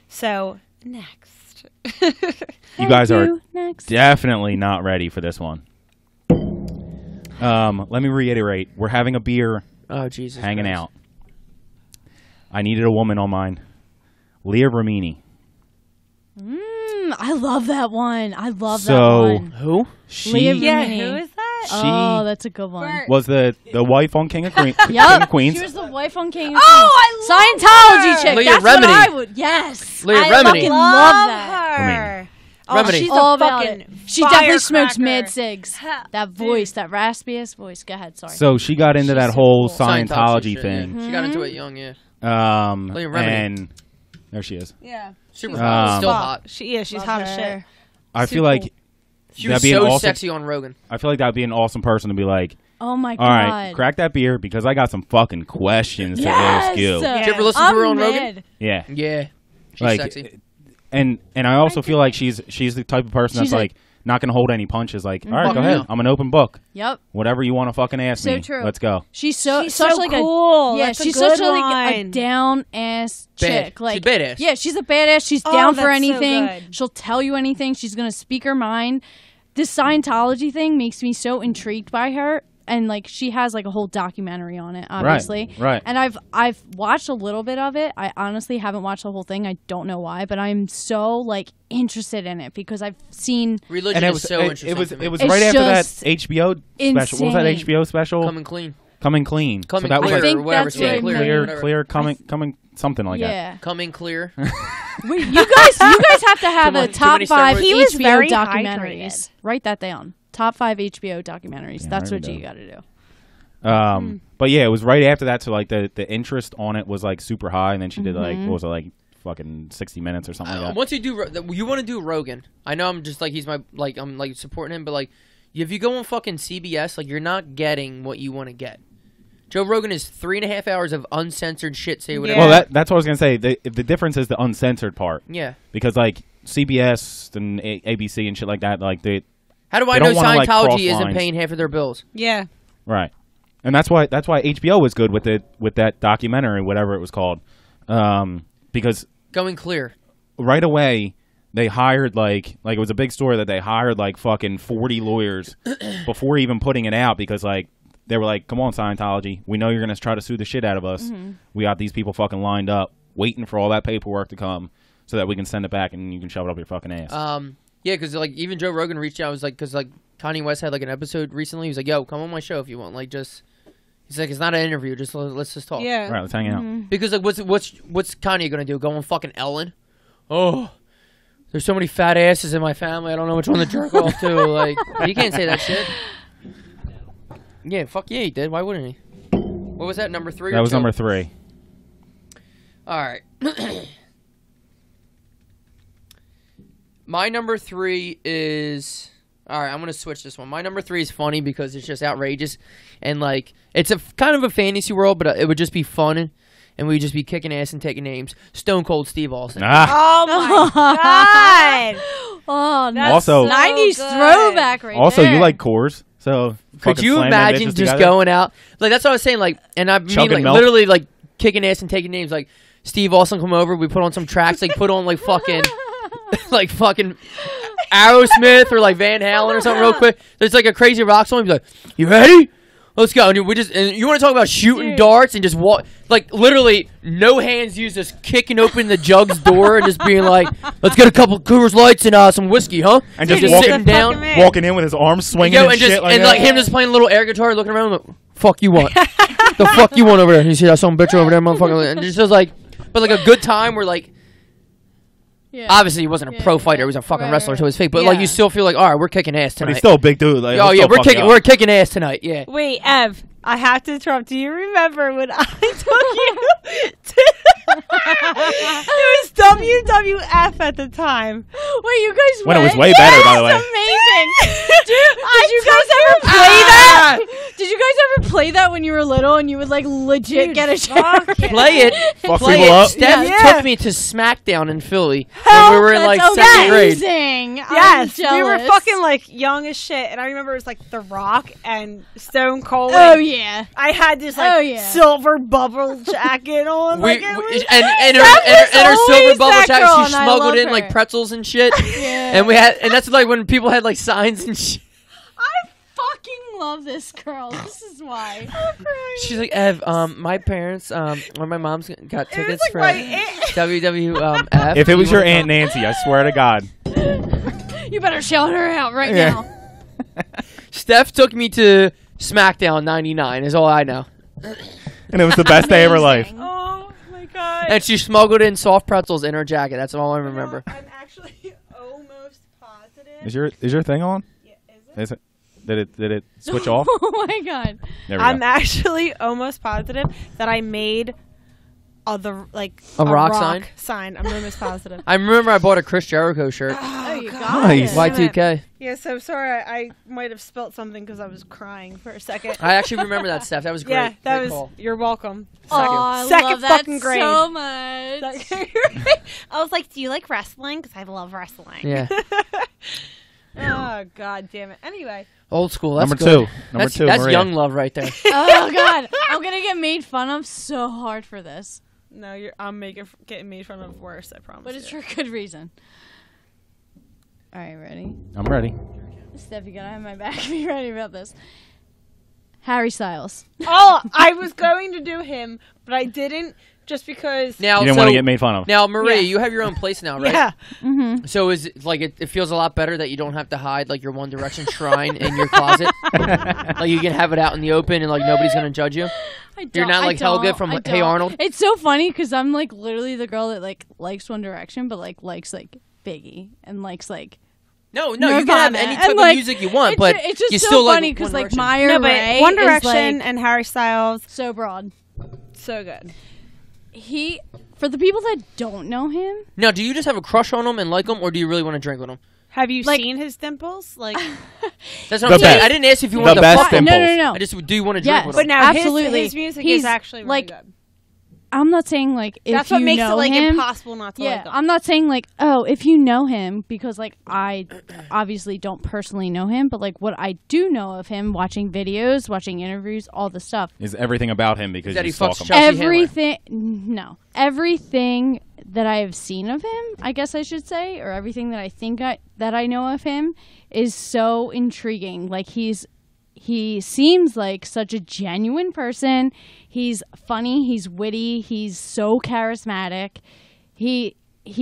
So next, You guys are Next. definitely not ready for this one. Let me reiterate: we're having a beer, Oh Jesus. hanging Christ. out. I needed a woman on mine, Leah Remini. I love that one. I love So- that one. Who? She Leah yeah, Remini. who is that? Oh, that's a good one. Bert. was the wife on King of Queens. Yup. King of Queens. She was the wife on King of Oh, Queens. I love Scientology her. chick. Leah That's Remini. what I would. Yes. Leah I Remini. fucking love that. her. Oh, Oh, Remini. she's All a about fucking it. She definitely smokes firecracker. mad cigs. That voice, that raspiest voice. Go ahead. Sorry. So she got into She's that super whole cool. Scientology shit, thing. Yeah. She got into it young, yeah. Leah Remini. And there she is. Yeah, Super Um, hot. Still hot. she's Love hot as her. shit. I Super feel like cool. She was that'd be an so awesome. sexy on Rogan. I feel like that'd be an awesome person to be like, Oh my all god. right, crack that beer because I got some fucking questions to ask you. Did you ever listen to her on Rogan? mad. Yeah, Yeah. She's like, sexy. and I also feel like she's the type of person She's that's a- like not gonna hold any punches. Like, all right, Fuck go ahead. no. I'm an open book. Yep. Whatever you want to fucking ask So me, true. let's go. She's so She's such so like cool. a yeah. That's a she's good such like a line. down ass Bad. chick. Like She's badass. Yeah, she's a badass. She's Oh, down for that's so anything. good. She'll tell you anything. She's gonna speak her mind. This Scientology thing makes me so intrigued by her. And like she has like a whole documentary on it, obviously. right. And I've watched a little bit of it. I honestly haven't watched the whole thing. I don't know why, but I'm so like interested in it because I've seen Religion And is so interesting. it was to me. it was It's right after that just HBO special. What was that insane. HBO special? Coming clean. Coming Clean. Coming so that was clear I think or whatever. that's Stay what it clear. means. whatever. clear, coming, something like that. yeah. Coming clear. You guys have to have Too a many top 5 steroids. He was HBO very documentaries. hydrated. Write that down. Top 5 HBO documentaries. Yeah, That's write what it you down. got to do. But yeah, it was right after that. So like the interest on it was like super high, and then she did like what was it, like fucking 60 minutes or something like that. Once you do, you want to do Rogan. I know I'm just like he's my like I'm like supporting him, but like if you go on fucking CBS, like you're not getting what you want to get. Joe Rogan is 3.5 hours of uncensored shit. Say whatever. Well, that's what I was gonna say. The difference is the uncensored part. Yeah. Because like CBS and ABC and shit like that, like they How do I They know don't wanna, like, Scientology cross isn't lines. paying half of their bills? Yeah. right, and that's why HBO was good with that documentary, whatever it was called, because Going clear. right away they hired like it was a big story that they hired like fucking 40 lawyers before even putting it out because like they were like, come on Scientology, we know you're gonna try to sue the shit out of us. We got these people fucking lined up waiting for all that paperwork to come so that we can send it back and you can shove it up your fucking ass. Yeah, because like even Joe Rogan reached out. Was like, because like Kanye West had like an episode recently. He was like, "Yo, come on my show if you want." Like, just he's like, it's not an interview. Just let's just talk. Yeah. Right, let's hang out. Because like, what's Kanye gonna do? Go on fucking Ellen? Oh, there's so many fat asses in my family. I don't know which one to jerk off to. Like, he can't say that shit. Yeah, fuck yeah, he did. Why wouldn't he? What was that? Number 3? That or was 2? number 3. All right. My number 3 is All right, I'm gonna switch this one. My number 3 is funny because it's just outrageous, and like it's a kind of a fantasy world, but it would just be fun, and we'd just be kicking ass and taking names. Stone Cold Steve Austin. Oh my god! Oh, That's Also- so 90s good. throwback right Also, there. you like Coors, so Could fucking you slam them imagine bitches just together. going out like that's what I was saying? Like, and I mean Chugging like milk? literally like kicking ass and taking names. Like Steve Austin come over, we put on some tracks, like put on like fucking like fucking Aerosmith or like Van Halen or something real quick. There's like a crazy rock song. He's like, "You ready? Let's go." And you want to talk about shooting darts and just walk like literally no hands used, just kicking open the Jugs door and just being like, "Let's get a couple Coors Lights and some whiskey, huh?" And just just sitting down. walking in with his arms swinging Yo, and, and shit just like and that. like him just playing a little air guitar, looking around, like, "Fuck you want? The fuck you want over there?" And you see that some bitch over there, motherfucker, and just like, but like a good time where like. Yeah. Obviously, he wasn't a pro fighter; he was a fucking Right, wrestler, right. so it was fake. But like, Yeah. you still feel like, all right, we're kicking ass But tonight. he's still a big dude. Like, Oh he'll yeah, still fuck you up. we're kicking ass tonight. Yeah. Wait, Ev, I have to interrupt. Do you remember when I took you to... It was WWF at the time. Wait, you guys When it was went? way better, by the way. That's amazing. Did you guys took ever you play that? back. Did you guys ever play that when you were little and you would like legit Dude, get a fuck shower? yeah. Play it. Fuck Play people it. up. Steph Yeah. took me to SmackDown in Philly when we were in like That's second grade. amazing. Yes, I'm we were jealous. fucking like young as shit, and I remember it was like The Rock and Stone Cold. Oh and yeah. I had this like Oh, yeah. silver bubble jacket on. Like, it was- And her was silver always bubble that jacket, girl, she and I smuggled love in her. like pretzels and shit. Yeah. And that's like when people had like signs and shit. I fucking love this girl. This is why. She's like, Ev, my parents, when my mom's got it was tickets like for my aunt. WWF. If it was you your wanna Aunt Nancy, I swear to God. You better shout her out right Yeah. now. Steph took me to SmackDown '99. Is all I know. And it was the best day of her life. Amazing. Oh my god! And she smuggled in soft pretzels in her jacket. That's all I remember. I'm actually almost positive. Is your thing on? Yeah, is it? Did it switch off? Oh my god. There we I'm go. actually almost positive that I made A rock sign? I'm almost positive. I remember I bought a Chris Jericho shirt. Oh, you got Nice. it. Y2K. Yeah, so sorry, I might have spilt something because I was crying for a second. I actually remember that, Steph. That was great. Yeah, that Great was. call. You're welcome. Oh, I Second love that fucking grade. so much. I was like, "Do you like wrestling? Because I love wrestling." Yeah. Oh god damn it. Anyway, Old school. That's Number good. two. Number two, That's Maria. young love right there. Oh god, I'm gonna get made fun of so hard for this, no, I'm getting made fun of worse. I promise. but it's you. for good reason. All right, ready? I'm ready. Steph, you gotta have my back. Be ready about this. Harry Styles. Oh, I was going to do him, but I didn't just because. Now, You didn't so, want to get made fun of. Now, Maria, Yeah. you have your own place now, right? Yeah. Mm-hmm. So is it, like it feels a lot better that you don't have to hide like your One Direction shrine in your closet. Like you can have it out in the open and like nobody's gonna judge you. You're not like hella good from Hey Arnold. It's so funny because I'm like literally the girl that like likes One Direction, but like likes like Biggie and likes like. No, you can have Nirvana. any And, type of like, music you want, it's but it's just you so still funny because like Maya No, but Ray One is, Direction like, and Harry Styles, so broad. so good. He, for the people that don't know him, Now, do you just have a crush on him and like him, or do you really want to drink with him? Have you Like- seen his dimples? Like, That's what The I'm saying. best. I didn't ask if you The wanted to best fuck him. dimples. no. I just do you want to drink Yes. with but him? now Absolutely. his music He's, is actually really like, good. I'm not saying like if That's you what makes know it like him, impossible not to Yeah, like him. I'm not saying like, oh, if you know him, because like I obviously don't personally know him, but like what I do know of him, watching videos, watching interviews, all the stuff. Is everything about him because That you he stalk fucks him. Chelsea Everything that I have seen of him, I guess I should say, or everything that I think that I know of him is so intriguing. Like he seems like such a genuine person. He's funny, he's witty, he's so charismatic. He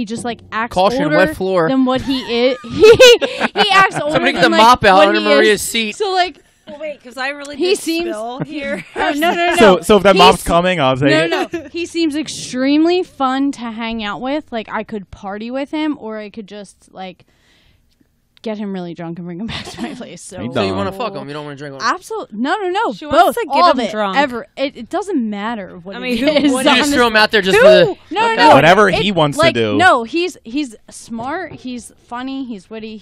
just like acts Caution, older wet floor. than what he is. He acts older Somebody get than the like, mop out what under he Maria's is. seat. So like, Well, wait, because I really He did seems- spill here. oh, no. So if that He's- mop's coming, I'll say No. He seems extremely fun to hang out with. Like I could party with him, or I could just like get him really drunk and bring him back to my place. So, Hey, So you Dom. want to fuck him? You don't want to drink with him? absolutely no. She Both, wants to get all of him it, drunk. ever. It doesn't matter what I it mean, who is, wouldn't? You just honestly. threw him out there just for the. No, Okay. Whatever he wants to like, do. No, he's smart. He's funny. He's witty.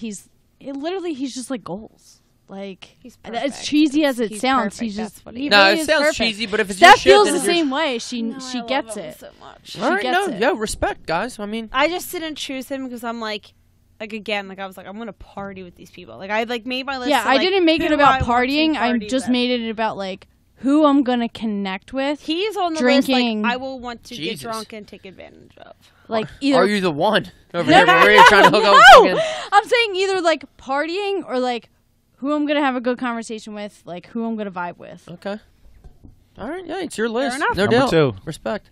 literally he's just like goals. Like He's as perfect. cheesy as it He's sounds, perfect. he's just That's what he he is. No, really it is sounds perfect. cheesy, but if it's your Steph shit, feels then the it's your- same way. She No, I gets love him it. so much. All right, gets no, it. yeah, respect, guys. I mean, I just didn't choose him because I'm like again, like I was like, I'm gonna party with these people. Like I like made my list. Yeah, of, I like, didn't make who it do about I want to partying. I party just with. made it about like who I'm gonna connect with. He's on the drinking. list. Like I will want to Jesus. get drunk and take advantage of. Like either are you the one over No, here? no, Maria no, trying to hook up no! with fucking- I'm saying either like partying or like who I'm gonna have a good conversation with, like who I'm gonna vibe with. Okay. All right, yeah, it's your list. enough. No Number doubt. 2. Respect.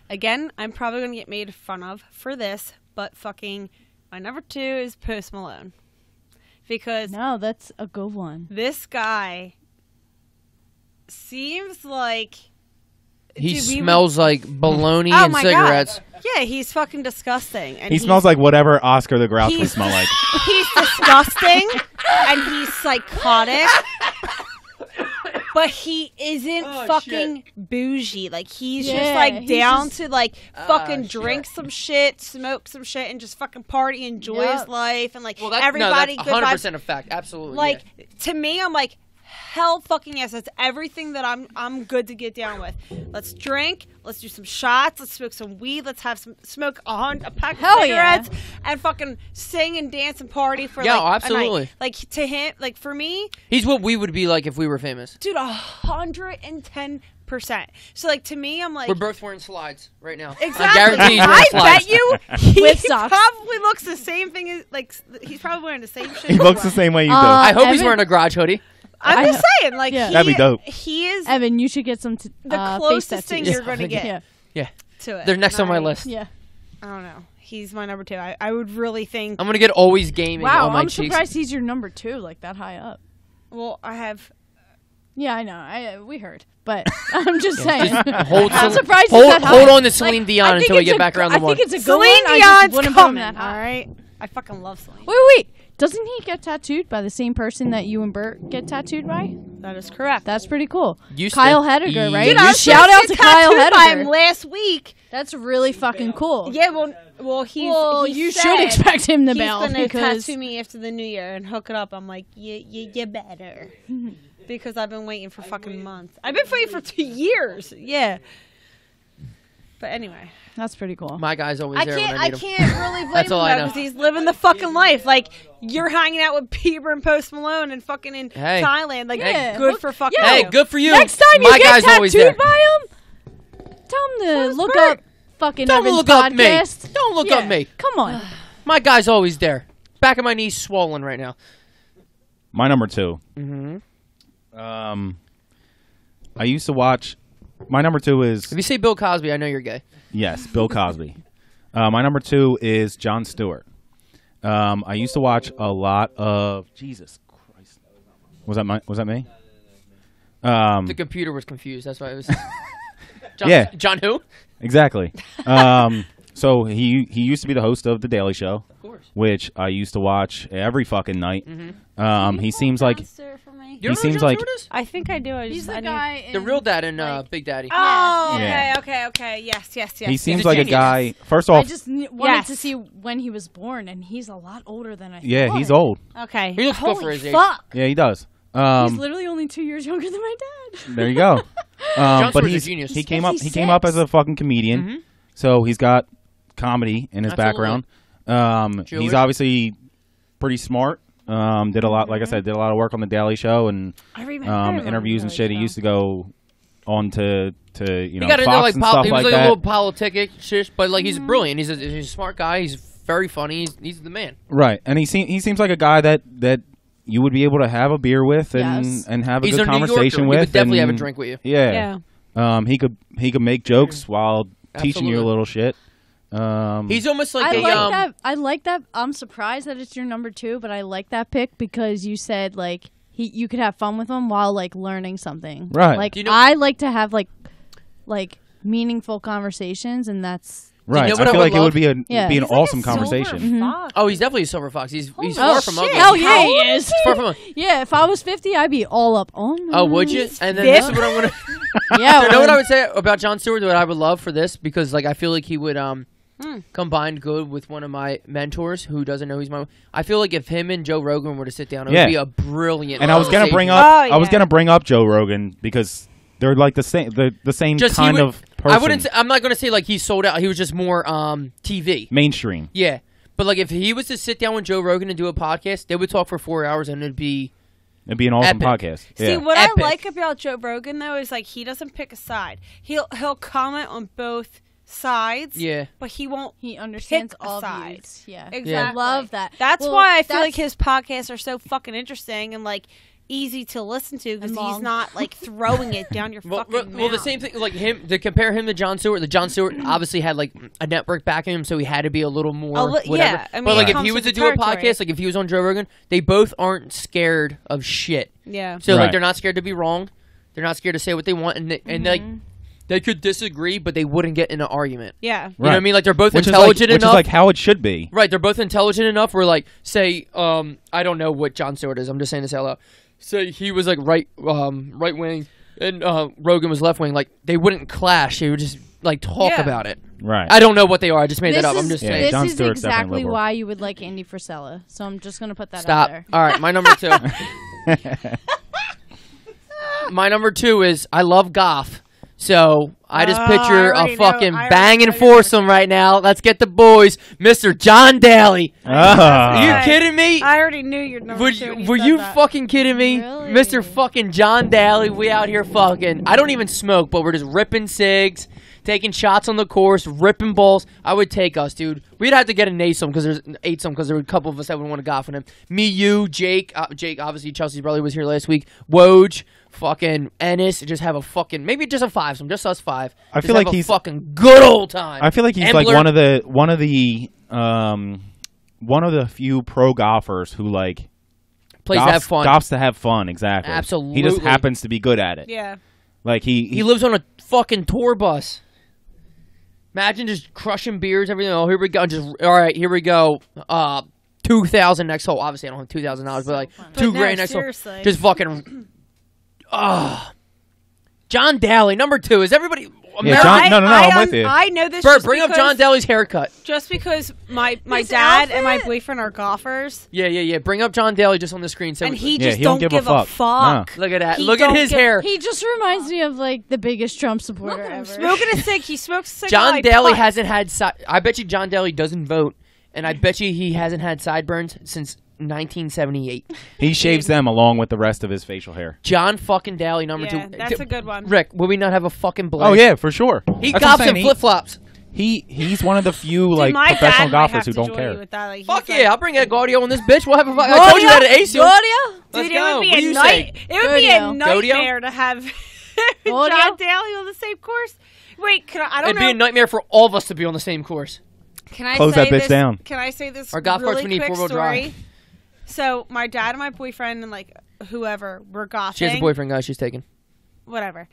Again, I'm probably gonna get made fun of for this, but fucking my number 2 is Post Malone because No, that's a good one. this guy seems like He Dude, we smells like bologna Oh and my cigarettes. God. Yeah, he's fucking disgusting. And He smells like whatever Oscar the Grouch would he's- smell like. He's disgusting and he's psychotic. But he isn't Oh, fucking bougie. Like he's just Yeah, like he's down just- to like fucking shit. drink some shit, smoke some shit, and just fucking party, enjoy Yep. his life, and like Well, that's everybody that's good 100% vibes. a fact. Absolutely. Like yeah. to me, I'm like hell fucking yes. That's everything that I'm good to get down with. Let's drink. Let's do some shots. Let's smoke some weed. Let's have some smoke a pack Hell of yeah. cigarettes and fucking sing and dance and party for Yeah, like a night. absolutely. Like to him, like for me, He's what we would be like if we were famous. dude, 110%. So like to me, I'm like. We're both wearing slides right now. Exactly. I guarantee he's wearing I slides. bet you he With socks. probably looks the same thing as like he's probably wearing the same shit. He looks the same way you do. I hope he's Evan- wearing a garage hoodie. I'm just saying, like Yeah. That'd be dope. He is Evan, you should get some the face closest thing tattoos. you're gonna get Yeah, Yeah. to it. They're next on my And list. yeah. I don't know. He's my number 2. I would really think. I'm going to get always gaming Wow, on my I'm cheeks. surprised he's your number 2, like that high up. Well, I have. Yeah, I know. We heard, but I'm just saying. Hold I'm Cel- surprised hold, he's that hold high. on to Celine Like, Dion I think until we it's get a back g- around the I one. think it's a good Celine one. I just Dion's wouldn't put him coming. that All high. right. I fucking love Celine. Wait. Doesn't he get tattooed by the same person that you and Bert get tattooed by? That is correct. That's pretty cool. Used to. Kyle Hediger, right? Dude, I was Shout supposed out get to Kyle tattooed by him Hediger. last week. That's really fucking cool. Yeah, well, he's. Well, he you said should expect him to he's bail gonna because tattoo me after the new year and hook it up. I'm like, you better, because I've been waiting for fucking months. I've been waiting for 2 years. Yeah. But anyway, that's pretty cool. My guy's always there when I I need him. can't really blame That's him all I know. because he's living the fucking life. Like you're hanging out with Bieber and Post Malone and fucking in Hey. Thailand. Like Yeah. good for fucking. Yeah. Hey, you. good for you. Next time My you get guy's always there. tattooed by him, tell him to is look Bert. up fucking Don't Evan's look up me. podcast. Don't look Yeah, up me. Come on. My guy's always there. Back of my knees swollen right now. My number 2. Mm-hmm. I used to watch. My number 2 is If you say Bill Cosby, I know you're gay. yes, Bill Cosby. My number 2 is Jon Stewart. I used to watch a lot of Jesus Christ. Was that me? The computer was confused. That's why it was. John, Yeah. John who? Exactly. So he used to be the host of The Daily Show, Of course. which I used to watch every fucking night. Mm-hmm. He seems like You He don't know who seems Jon like- Stewart is? I think I do. I He's just, the I need- guy. The real dad and Big Daddy. Oh, Yeah. okay. Yes. he seems a like a genius. guy. First I off, just wanted Yes. to see when he was born, and he's a lot older than I thought. yeah, he's old. Okay. He looks good Holy for his age. fuck! Yeah, he does. He's literally only 2 years younger than my dad. There you go. But Stewart's a he's genius. he came Yeah, up. he's He came up 6. as a fucking comedian. Mhm. So he's got comedy in his Absolutely. background. Jewish. He's obviously pretty smart. Did a lot, like I said, did a lot of work on the Daily Show and I remember interviews and shit. He used to go on to He know got into Fox like and stuff he was like like a that. little politic shit, but like he's brilliant. He's a smart guy. He's very funny. He's the man. Right, and he seems like a guy that you would be able to have a beer with and Yes. and have a He's good a New conversation Yorker. with. He would definitely have a and- drink with you. Yeah. He could make jokes while teaching you a Absolutely. little shit. He's almost like I a like that. I like that. I'm surprised that it's your number 2, but I like that pick because you said like you could have fun with him while like learning something. Right. Like Do you know- I like to have like meaningful conversations, and that's Right. know what I I feel would like it love? would be Yeah. be an He's awesome conversation. Oh, he's definitely a silver fox. He's Oh, far from ugly. hell yeah, he is. Far from ugly. Yeah, if I was 50, I'd be all up on. Oh, would you? And then this is what I'm gonna. Yeah. You know what I would say about Jon Stewart? What I would love for this because like I feel like he would combined good with one of my mentors who doesn't know he's my. I feel like if him and Joe Rogan were to sit down, it would be a brilliant. And I was gonna bring up, I was gonna bring up Joe Rogan because they're like the same, the same just kind of person. I wouldn't. Say, I'm not gonna say like he sold out. He was just more TV, mainstream. Yeah, but like if he was to sit down with Joe Rogan and do a podcast, they would talk for 4 hours and it'd be an awesome podcast. See, yeah. what I like about Joe Rogan though is like he doesn't pick a side. He'll comment on both sides. Yeah, but he won't. He understands pick all sides. sides. Yeah, exactly. I love that. That's why I feel like his podcasts are so fucking interesting and like easy to listen to because he's not like throwing it down your fucking mouth. Well, the same thing, like him, to compare him to Jon Stewart, the Jon Stewart obviously had like a network backing him, so he had to be a little more whatever. Yeah, I mean, but like if he was to do a podcast, like if he was on Joe Rogan, they both aren't scared of shit. Yeah. So like they're not scared to be wrong. They're not scared to say what they want, and like they could disagree, but they wouldn't get in an argument. Yeah. You know what I mean? Like they're both intelligent enough. Which is like how it should be. Right. They're both intelligent enough where like say I don't know what Jon Stewart is. I'm just saying this out loud. Say he was like right wing and Rogan was left wing. Like they wouldn't clash. They would just like talk about it. Right. I don't know what they are. I just made that up. I'm just saying. This Jon is Stewart's exactly definitely why you would like Andy Frisella. So I'm just gonna put that Stop. out there. All right. My number 2. My number 2 is I love Goff. So I just picture a fucking banging foursome right now. Let's get the boys, Mr. John Daly. Are you kidding me? I already knew your number 2. Were you fucking kidding me? Really? Mr. fucking John Daly, we out here fucking. I don't even smoke, but we're just ripping cigs, taking shots on the course, ripping balls. I would take us, dude. We'd have to get an eightsome because there were a couple of us that would want to golf with him. Me, you, Jake. Jake, obviously, Chelsea's brother was here last week. Woj. Fucking Ennis, just have a fucking maybe just a 5-some, just us 5. I feel like he's fucking good old time. I feel like he's like one of the few pro golfers who like plays to have fun. Golfs to have fun, exactly. Absolutely. He just happens to be good at it. Yeah. Like he lives on a fucking tour bus. Imagine just crushing beers, everything. Oh, here we go. All right, here we go. 2,000 next hole. Obviously, I don't have $2,000, but like $2 grand next hole. Just fucking. John Daly, number 2. Is everybody? Yeah, John, no, I'm with you. I know this. Bert, bring up John Daly's haircut. Just because my dad and my boyfriend are golfers. Yeah. Bring up John Daly just on the screen. So and he just don't give a fuck. No. Look at that. Look at his hair. He just reminds me of like the biggest Trump supporter ever. Smoking a cig. He smokes a cig. John Daly hasn't had. I bet you John Daly doesn't vote, and I bet you he hasn't had sideburns since 1978. He shaves them along with the rest of his facial hair. John fucking Daly, number 2. That's a good one. Rick, will we not have a fucking blast? Oh yeah, for sure. He golfs in flip flops. He's one of the few like professional golfers who don't care. Fuck yeah, I'll bring Ed Gaudio on this bitch. We'll have a I told you that at ACL. Dude, it would be a nightmare to have John Daly on the same course. Wait, I don't know. It'd be a nightmare for all of us to be on the same course. Can I close say that bitch this, down? Can I say this Our golf carts really we need quick 4-wheel story? drive. So my dad and my boyfriend and like whoever were golfing. She has a boyfriend, guys. She's taken. Whatever.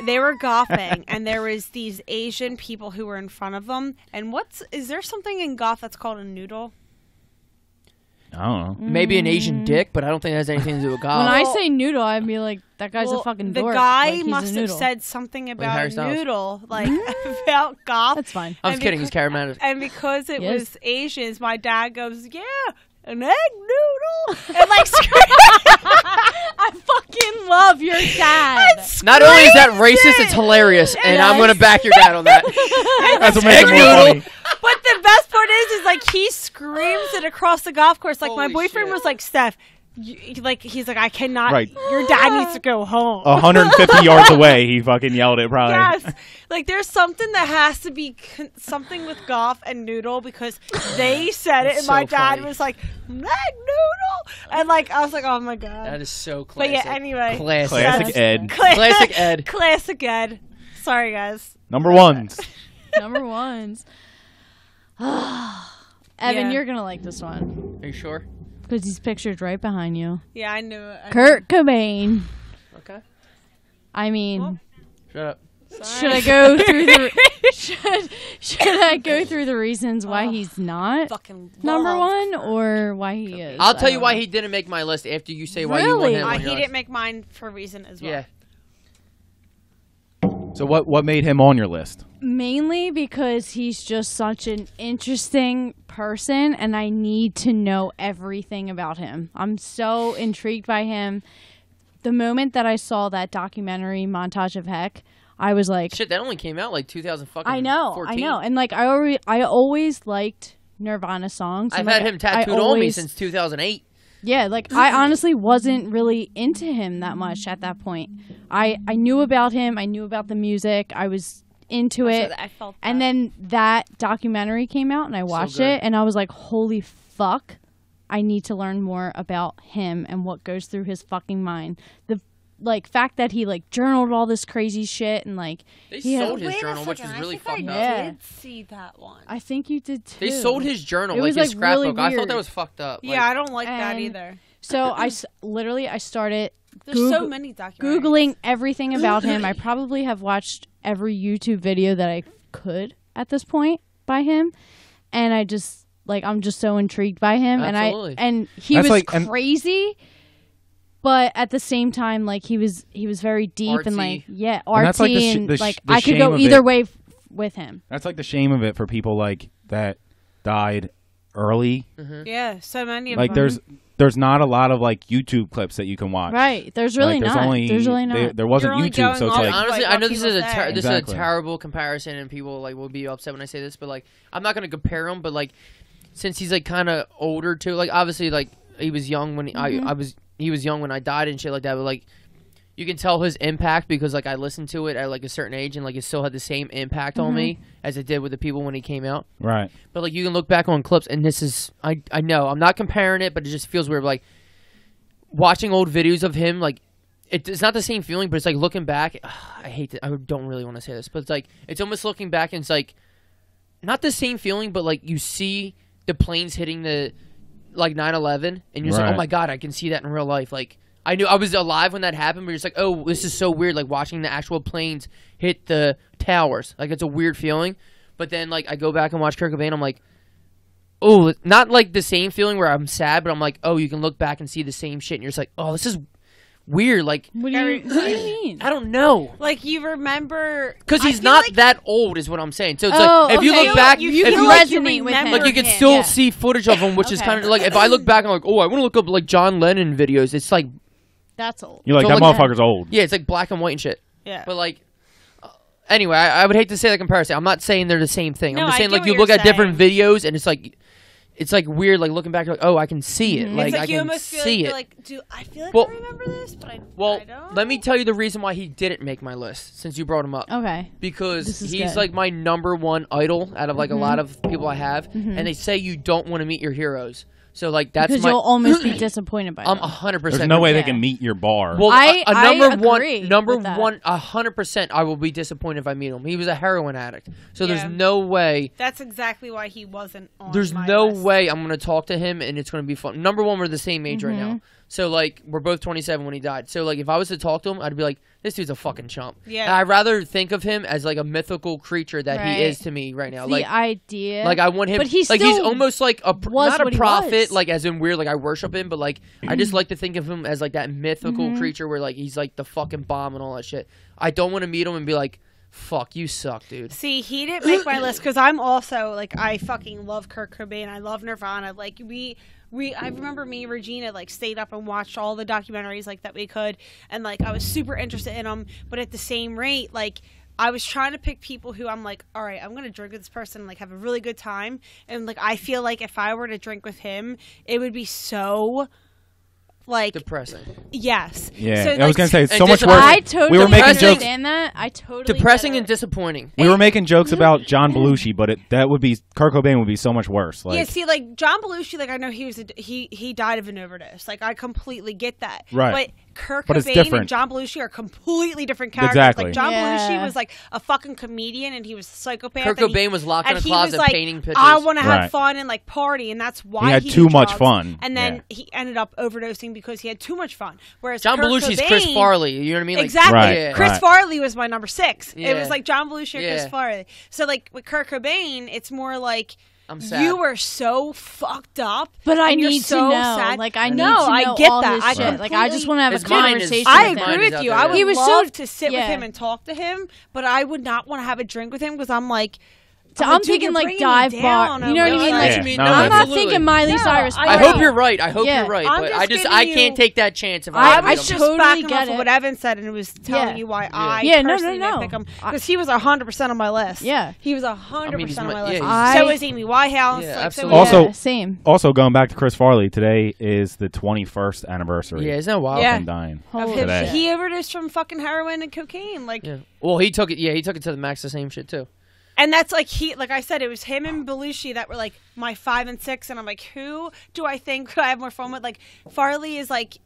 They were golfing, and there was these Asian people who were in front of them. And is there something in golf that's called a noodle? I don't know. Maybe an Asian dick, but I don't think it has anything to do with golf. When I say noodle, I'd be like, that guy's a fucking dork. The guy like, must have said something about Harry a Styles. noodle, like about golf. That's fine. I'm just kidding. He's charismatic. And because it Yes. was Asians, my dad goes, "Yeah, an egg noodle," and like I fucking love your dad. Not only is that racist, it's hilarious, and I'm going to back your dad on that. That's what makes it more funny. But the best part is like he screams it across the golf course. Like my Holy boyfriend shit. was like, "Steph, he's like, I cannot. Right. Your dad needs to go home." 150 yards away, he fucking yelled it probably. Yes, like there's something that has to be something with golf and noodle because they said it, and so my dad funny. was like, "Egg noodle," and like I was like, "Oh my god." That is so But classic. yeah, anyway, Classic Ed. Classic Ed. Classic Ed. Sorry, guys. Number 1s. Number 1s. Evan, you're going to like this one. Are you sure? Because he's pictured right behind you. Yeah, I knew it. Kurt Cobain. Okay. I mean, Shut up. should I go through the should I go through the reasons why he's not Fucking number love 1 or why he is? I'll tell I you don't why know. he didn't make my list after you say why you want Really? him on He your didn't list. make mine for a reason as well. Yeah. So what made him on your list? Mainly because he's just such an interesting person, and I need to know everything about him. I'm so intrigued by him. The moment that I saw that documentary, Montage of Heck, I was like, shit, that only came out like 2014. I know. And like I always liked Nirvana songs. I've and, had like, him tattooed on me since 2008. Yeah, like I honestly wasn't really into him that much at that point. I knew about him. I knew about the music. I was into it. I felt that. And then that documentary came out, and I watched it, and I was like, holy fuck, I need to learn more about him and what goes through his fucking mind. The like fact that he like journaled all this crazy shit, and like They he sold had, his journal, which was really fucked up. Yeah. I did see that one. I think you did too. They sold his journal, It like was, his like, really scrapbook. I thought weird. that was fucked up. Yeah, I don't like that and- either. So I started There's so many documentaries. Googling everything about him. I probably have watched every YouTube video that I could at this point by him, and I just like I'm just so intrigued by him. Absolutely. And he That's was like- and- crazy, but at the same time, like he was very deep and Artsy. like And artsy that's like the sh- and the sh- like the I could shame go of either it. way with him. That's like the shame of it for people like that died early. Yeah, so many of Like them. there's not a lot of like YouTube clips that you can watch. Right? There's really Like, not. There's really not. There wasn't You're only YouTube, so going it's off- like Honestly, like I know what this is people say. this is Exactly. a terrible comparison, and people like will be upset when I say this, but like I'm not gonna compare him. But like since he's like kind of older too, like obviously like he was young when he was young when I died and shit like that. But like you can tell his impact because like I listened to it at like a certain age, and like it still had the same impact on me as it did with the people when he came out. right. But like you can look back on clips, and this is I know I'm not comparing it, but it just feels weird. Like watching old videos of him, like it's not the same feeling, but it's like looking back. I hate it. I don't really want to say this, but it's like it's almost looking back, and it's like not the same feeling, but like you see the planes hitting the like 9/11, and you're just like, Right. oh my god, I can see that in real life. Like I knew I was alive when that happened, but you're just like, oh, this is so weird. Like watching the actual planes hit the towers, like it's a weird feeling. But then like I go back and watch Kurt Cobain, I'm like, oh, not like the same feeling where I'm sad, but I'm like, oh, you can look back and see the same shit, and you're just like, oh, this is weird. Like, What do you mean? I don't know. Like you remember Because I he's feel not like- that old, is what I'm saying. So it's Oh, like if you okay. look back, you if feel you like you resonate with him. remember like, you can him. still Yeah. see footage of him, which is Okay. kind of like if I look back, I'm like, oh, I want to look up like John Lennon videos. It's like, That's old. You're like So, that like, motherfucker's old. yeah, it's like black and white and shit. Yeah. But like, anyway, I would hate to say the comparison. I'm not saying they're the same thing. No, I'm just I saying get like what you you're look at different saying. videos, and it's like weird. Like looking back, you're like, oh, I can see it. Like it's like I you can almost feel see like it. you're like, do I feel like Well- I remember this, but I Well, don't. let me tell you the reason why he didn't make my list, since you brought him up. Okay. Because This is he's good. like my number one idol out of like a lot of people I have, and they say you don't want to meet your heroes. So like that's Because my. you'll almost be disappointed by I'm them. 100%. There's no way they Yeah. can meet your bar. Well, I number agree one, number with that. one, 100%. I will be disappointed if I meet him. He was a heroin addict, so Yeah. there's no way. That's exactly why he wasn't on There's my no list. way I'm gonna talk to him and it's gonna be fun. Number one, we're the same age right Mm-hmm. now, so like we're both 27 when he died. So like if I was to talk to him, I'd be like, this dude's a fucking chump. Yeah. And I'd rather think of him as like a mythical creature that Right. he is to me right now. the Like idea. Like I want him, But he like he's still almost like a was not a what he prophet, was. like as in weird, like I worship him, but like I just like to think of him as like that mythical Mm-hmm. creature where like he's like the fucking bomb and all that shit. I don't want to meet him and be like, "Fuck, you suck, dude." See, he didn't make my list because I'm also like I fucking love Kurt Cobain. I love Nirvana. Like I remember me and Regina like stayed up and watched all the documentaries like that we could, and like I was super interested in them. But at the same rate, like I was trying to pick people who I'm like, all right, I'm gonna drink with this person and like have a really good time. And like I feel like if I were to drink with him, it would be so like Depressing. yes. yeah, So, I was like, gonna say it's and so much dis- worse. I totally we were making Depressing- jokes. understand that. I totally Depressing get and it. disappointing. We were making jokes about John Belushi, but that would be Kurt Cobain would be so much worse. Like, yeah, see, like John Belushi, like I know he died of an overdose. Like I completely get that. Right. But Kurt But it's Cobain different. and John Belushi are completely different characters. Exactly. Like John Yeah. Belushi was like a fucking comedian and he was a psychopath. Kurt and Cobain was locked in and a he closet was like, painting pictures. I want to have Right. fun and like party, and that's why He had did too much drugs. fun. And then Yeah. he ended up overdosing because he had too much fun. Whereas John Kurt Belushi's Cobain, Chris Farley. You know what I mean? Like, Exactly. Right, Yeah. Chris right. Farley was my number 6. It Yeah. was like John Belushi or Chris Yeah. Farley. So like with Kurt Cobain, it's more like I'm sad. You were so fucked up. But I and you're need so to know. Sad. Like, I need no, to know I get all that. his I shit. Like, I just want to have a His mind is- conversation I with him. Mine agree is with out you. there, I yeah. would He was love so- to sit with yeah. him and talk to him, but I would not want to have a drink with him because I'm like, I'm dude, thinking you're like bringing dive me bar. down. You know what I No, mean? I Like, know what you mean. No, No, I'm not absolutely. thinking Miley No, Cyrus. I hope you're right. I hope Yeah. you're right. I'm But just I just giving I you- can't take that chance if I I was was just totally backing get off of it. what Evan said and it was telling Yeah. you why I Yeah, no, personally no, didn't pick him I- because he was 100% on my list. Yeah. he was 100% I mean, he's on my- my yeah, list. he's- So is Amy Winehouse. Yeah, like, so absolutely. was- Also- Yeah, same. Also, going back to Chris Farley, today is the 21st anniversary Yeah, isn't that wild? Yeah. of him dying. of Holy him, Today. he overdosed from fucking heroin and cocaine. Like, Yeah. Well, he took it. Yeah, he took it to the max. The same shit too. and that's like like I said, it was him and Belushi that were like my 5 and 6, and I'm like, who do I think could I have more fun with? Like, Farley is like,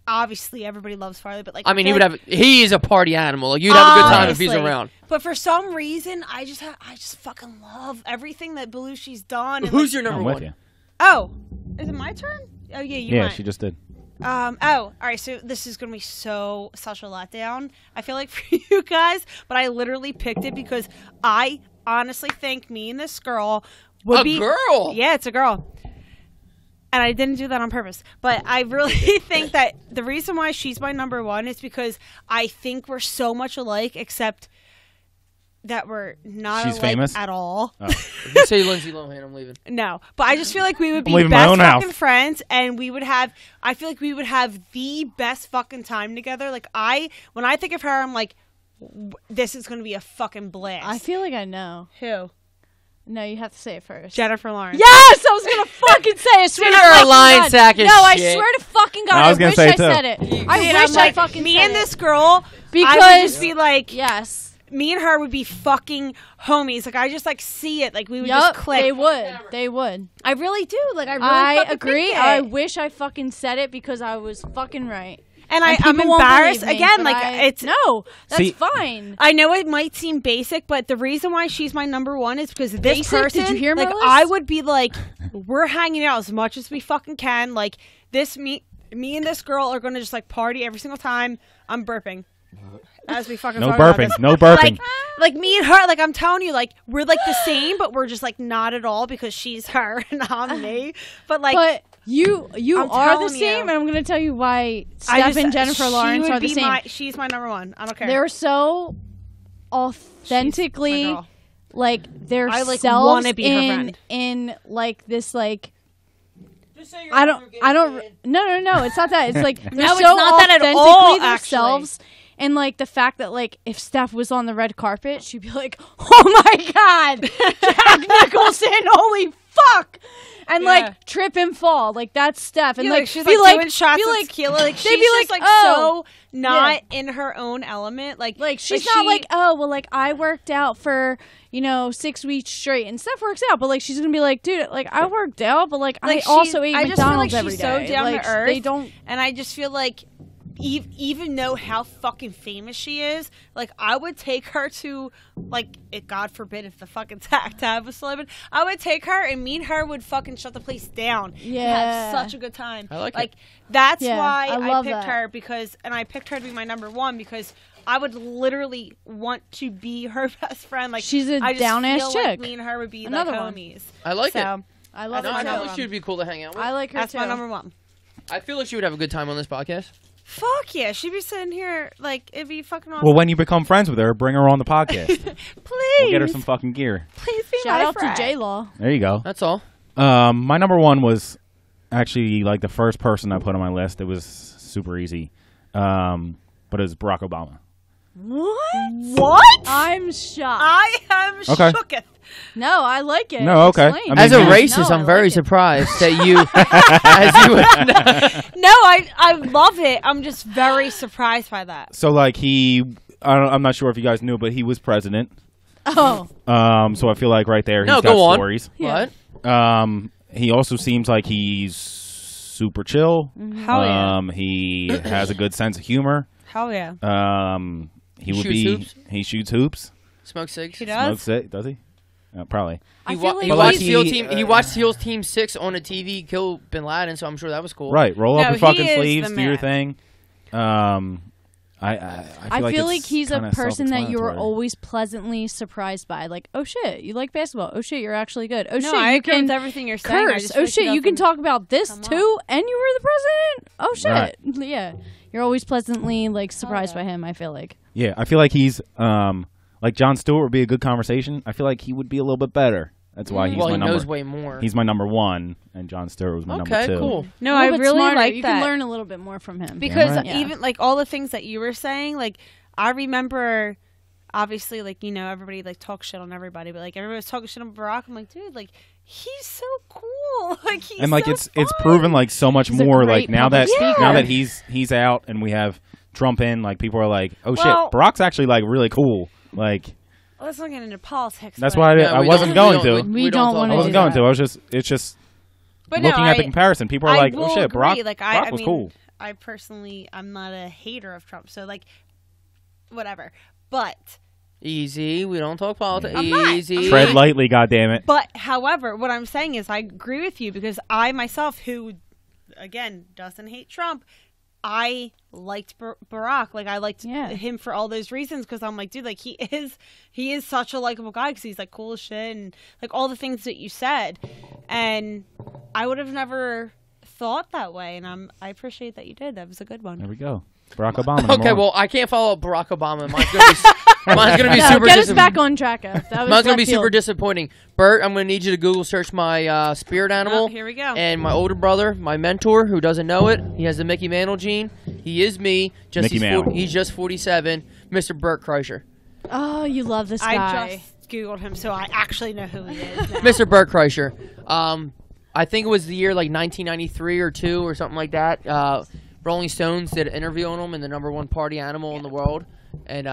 obviously everybody loves Farley, but like, I mean, feel he would like- have. He is a party animal. Like you'd have a good time if he's Honestly. around. But for some reason, I just fucking love everything that Belushi's done. And Who's like, your number I'm one? with you. Oh, is it my turn? Oh yeah, you Yeah, went. she just did. Oh, all right. So this is gonna be such a letdown. I feel like for you guys, but I literally picked it because I honestly think me and this girl would A be girl? Yeah, it's a girl. And I didn't do that on purpose, but I really think that the reason why she's my number one is because I think we're so much alike, except that we're not She's alike famous? at all. If you say Lindsay Lohan, I'm leaving. No, but I just feel like we would be leaving my best own house. fucking friends, and we would have. I feel like we would have the best fucking time together. Like when I think of her, I'm like, this is gonna be a fucking blast. I feel like I know. Who? No, you have to say it first. Jennifer Lawrence. Yes, I was gonna fucking say. I swear to You're a fucking lying God. sack of No, I shit. swear to fucking God. No, I was gonna wish say I it too. said it. I And wish I'm I like, fucking me said and it. this girl. I would Because- just be like, Yes. me and her would be fucking homies. Like I just like see it. Like we would Yup, just click. they would. They would. I really do. Like I really I fucking agree. think I it. wish I fucking said it because I was fucking right. And And I'm people won't embarrassed believe me, again. but Like I- it's no, that's See- fine. I know it might seem basic, but the reason why she's my number one is because this Basic? person. Did you hear my like list? I would be like, we're hanging out as much as we fucking can. Like this, me and this girl are gonna just like party every single time. I'm burping as we fucking No talk about burping. this. No burping. Like me and her, like I'm telling you, like we're like the same, but we're just like not at all because she's her and I'm me. But like, But you I'm are the telling same, you. and I'm gonna tell you why I Steph just- and Jennifer she Lawrence would are the be same. she's my number one. I don't care. They're so She's my authentically girl. like their I, like, selves wanna be her in friend. in like this like Just say you're I don't gay. no it's not that it's like they're No, it's so not that at authentically all, themselves and like the fact that like if Steph was on the red carpet she'd be like oh my god Jack Nicholson holy fuck and Yeah. like trip and fall like that's Steph and Yeah, like she's be like, like doing shots be of like tequila. Like they'd she's be just like, like oh, so not in her own element. Like she's not like oh well like I worked out for 6 weeks straight and Steph works out but like she's gonna be like dude like I worked out but like I Like, also she- ate I just feel McDonald's like every she's day so down to like earth. they don't and I just feel like even know how fucking famous she is, like I would take her to like God forbid if the fucking tab was still open, I would take her and me and her would fucking shut the place down. And Yeah. have such a good time. I like like that's Yeah, why I I love picked that. her and I picked her to be my number one because I would literally want to be her best friend. Like She's a I just down-ass feel like chick. me and her would be Another like one. homies. I like it. So I love No, her I too. feel like she would be cool to hang out with. I like her that's too my number one. I feel like she would have a good time on this podcast. Fuck yeah, she'd be sitting here like it'd be fucking awesome. Well, when you become friends with her, bring her on the podcast. Please, We'll get her some fucking gear. please be Shout my out friend. to J Law. There you go. That's all. My number one was actually like the first person I put on my list. It was super easy, but it was Barack Obama. What? I'm shocked. I am Okay. shooketh. No, I like it. No, okay. Explain. I mean, As a yeah. racist, No, I'm I very like it. surprised that you, as you would. No, I love it. I'm just very surprised by that. So like I'm not sure if you guys knew, but he was president. Oh, So I feel like right there No, he's go got on. stories. Yeah. What? He also seems like he's super chill. Hell yeah. He has a good sense of humor. Hell yeah. He would shoots be hoops? he shoots hoops. Smoke cigs. He does? Smokes it, does he? Probably. I He, feel he like watched he- SEAL team. He watched SEALs Team 6 on a TV kill Bin Laden, so I'm sure that was cool. Right. Roll No, up your he fucking is sleeves, the do your man. thing. I feel like he's a person that you were always pleasantly surprised by. Like, oh shit, you like basketball. Oh shit, you're actually good. Oh shit, I you agree can with everything you're saying. curse. Oh shit, you can talk about this too, and you were the president. Oh shit, yeah. You're always pleasantly like surprised by him. I feel like. Yeah, I feel like he's like Jon Stewart would be a good conversation. I feel like he would be a little bit better. That's why he's my number. He knows way more. He's my number 1, and Jon Stewart was my number 2. Okay, cool. No, I really like that. You can learn a little bit more from him because even like all the things that you were saying, like I remember, obviously, like everybody like talks shit on everybody, but like everybody was talking shit on Barack. I'm like, dude, like he's so cool. Like he's and like so it's proven like so much more. Like now that he's out and we have Trump in, like people are like, oh shit, Barack's actually like really cool. Like. Let's not get into politics. That's why I wasn't going to. We don't want to. I wasn't going to. It's just looking at the comparison. People are like, "Oh shit, Barack was cool." I personally, I'm not a hater of Trump, so like, whatever. But easy, we don't talk politics. Easy, tread lightly, goddammit. But however, what I'm saying is, I agree with you because I myself, who again doesn't hate Trump. I liked Barack. Like I liked him for all those reasons because I'm like, dude, like he is such a likable guy because he's like cool as shit and like all the things that you said. And I would have never thought that way, and I appreciate that you did. That was a good one. There we go. Barack Obama. Okay, well, I can't follow up Barack Obama. Mine's gonna be super. Get us back on track. Mine's gonna be super disappointing. Bert, I'm gonna need you to Google search my spirit animal. Oh, here we go. And my older brother, my mentor, who doesn't know it, he has the Mickey Mantle gene. He is me. He's just 47. Mr. Bert Kreischer. Oh, you love this guy. I just Googled him, so I actually know who he is now. Mr. Bert Kreischer. I think it was the year like 1993 or 2 or something like that. Rolling Stones did an interview on him and the #1 party animal in the world. And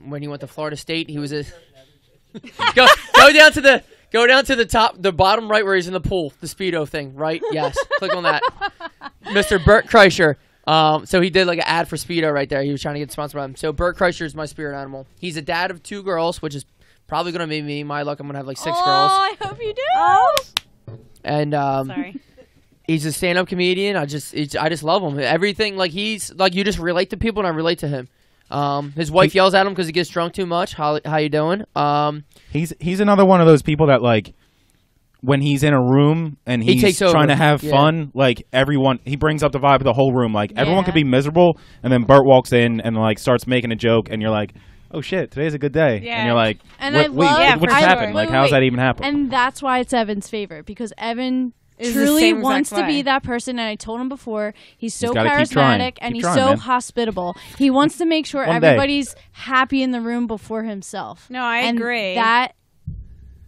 when he went to Florida State, he was a go down to the top, the bottom right where he's in the pool, the Speedo thing, right? Yes, click on that, Mr. Bert Kreischer. So he did like an ad for Speedo right there. He was trying to get sponsored by him. So Bert Kreischer is my spirit animal. He's a dad of 2 girls, which is probably gonna be me. My luck, I'm gonna have like 6 girls. Oh, I hope you do. And sorry. He's a stand-up comedian. I just love him. Everything like he's like you just relate to people, and I relate to him. His wife yells at him because he gets drunk too much. How you doing? He's another one of those people that like when he's in a room and he's trying to have fun, like everyone, he brings up the vibe of the whole room. Like everyone could be miserable, and then Bert walks in and like starts making a joke, and you're like, oh shit, today's a good day. Yeah. And you're like, what just happened? Like, how's that even happen? And that's why it's Evan's favorite, because Evan truly wants to be that person, and I told him before, he's so charismatic and he's so hospitable. He wants to make sure everybody's happy in the room before himself. No, I agree. That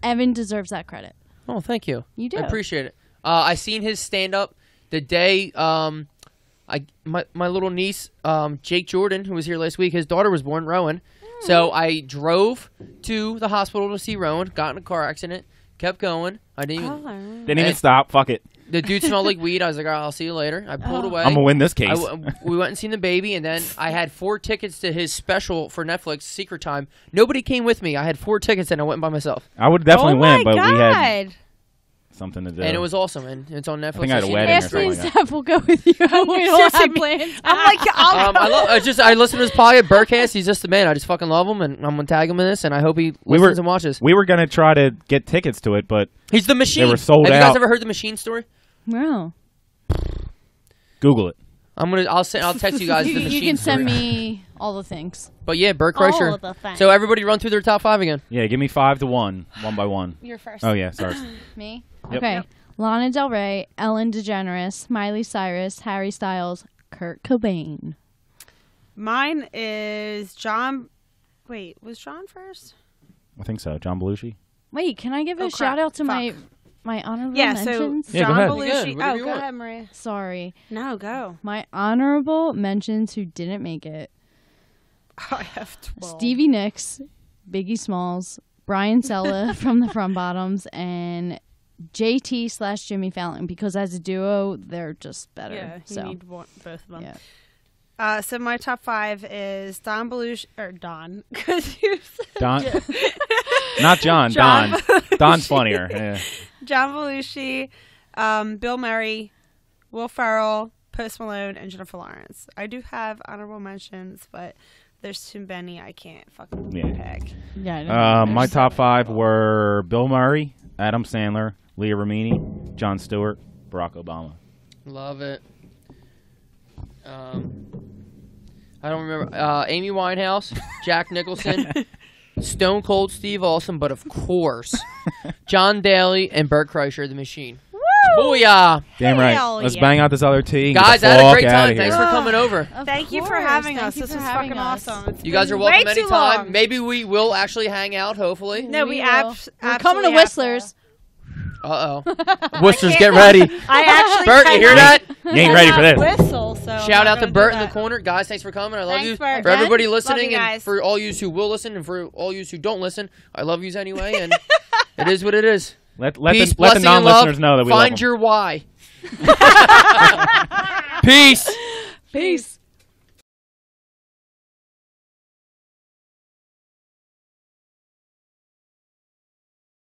Evan deserves that credit. Oh, thank you. You do. I appreciate it. I seen his stand up the day my little niece Jake Jordan, who was here last week, his daughter was born, Rowan. So I drove to the hospital to see Rowan, got in a car accident, kept going. I didn't even stop. Fuck it. The dude smelled like weed. I was like, all right, I'll see you later. I pulled away. I'm going to win this case. We went and seen the baby, and then I had 4 tickets to his special for Netflix, Secret Time. Nobody came with me. I had 4 tickets, and I went by myself. I would definitely win, but we had something to do. And it was awesome, and it's on Netflix. I think I had a wedding or something like that. Steph will go with you. We don't have plans. I'm like, I listen to his podcast, Burkcast. He's just the man. I just fucking love him, and I'm going to tag him in this, and I hope he listens and watches. We were going to try to get tickets to it, but he's the Machine. They were sold out. Have you guys ever heard the Machine story? No. Google it. I'll text you guys the Machine. You can send story. Me all the things. But yeah, Bert Kreischer. All of the things. So everybody run through their top 5 again. Yeah, give me 5 to 1, 1 by 1. You're first. Oh yeah, sorry. Me? Yep. Okay. Yep. Lana Del Rey, Ellen DeGeneres, Miley Cyrus, Harry Styles, Kurt Cobain. Mine is John. Wait, was John first? I think so. John Belushi. Wait, can I give a shout out to my honorable mentions? So John Belushi. Go ahead, Maria. Sorry. No, go. My honorable mentions who didn't make it. I have 12. Stevie Nicks, Biggie Smalls, Brian Sella from the From Bottoms, and JT/Jimmy Fallon, because as a duo they're just better. Yeah, you need both of them. Yeah. So my top 5 is Don Belushi or Don, because Don, not John. Don. Don's funnier. Yeah. John Belushi, Bill Murray, Will Ferrell, Post Malone, and Jennifer Lawrence. I do have honorable mentions, but there's too many I can't fucking pick. Yeah. My top 5 were Bill Murray, Adam Sandler, Leah Remini, Jon Stewart, Barack Obama. Love it. I don't remember. Amy Winehouse, Jack Nicholson, Stone Cold Steve Austin, but of course, John Daly and Bert Kreischer, the Machine. Booyah! Damn right. Hell Let's yeah. bang out this other tea. and Guys, get I the had a fuck great outta time. Thanks here. for coming over. Of Thank you for course. having Thank us. you This for was having fucking us. awesome. It's You guys are been welcome way too anytime. long. Maybe we will actually hang out, hopefully. No, we will. absolutely We're coming to Whistler's. Uh-oh. Whistler's, get ready. I actually Bert, you hear that? You ain't ready for this. Whistle, so Shout out to I'm not Bert gonna in do the corner. Guys, thanks for coming. I love Thanks, you. Bert. For everybody Love listening you and guys. for all yous who will listen and for all yous who don't listen, I love yous anyway, and it is what it is. Let Peace, the blessing, and non-listeners love. know that we love Find them. your why. Peace. Peace.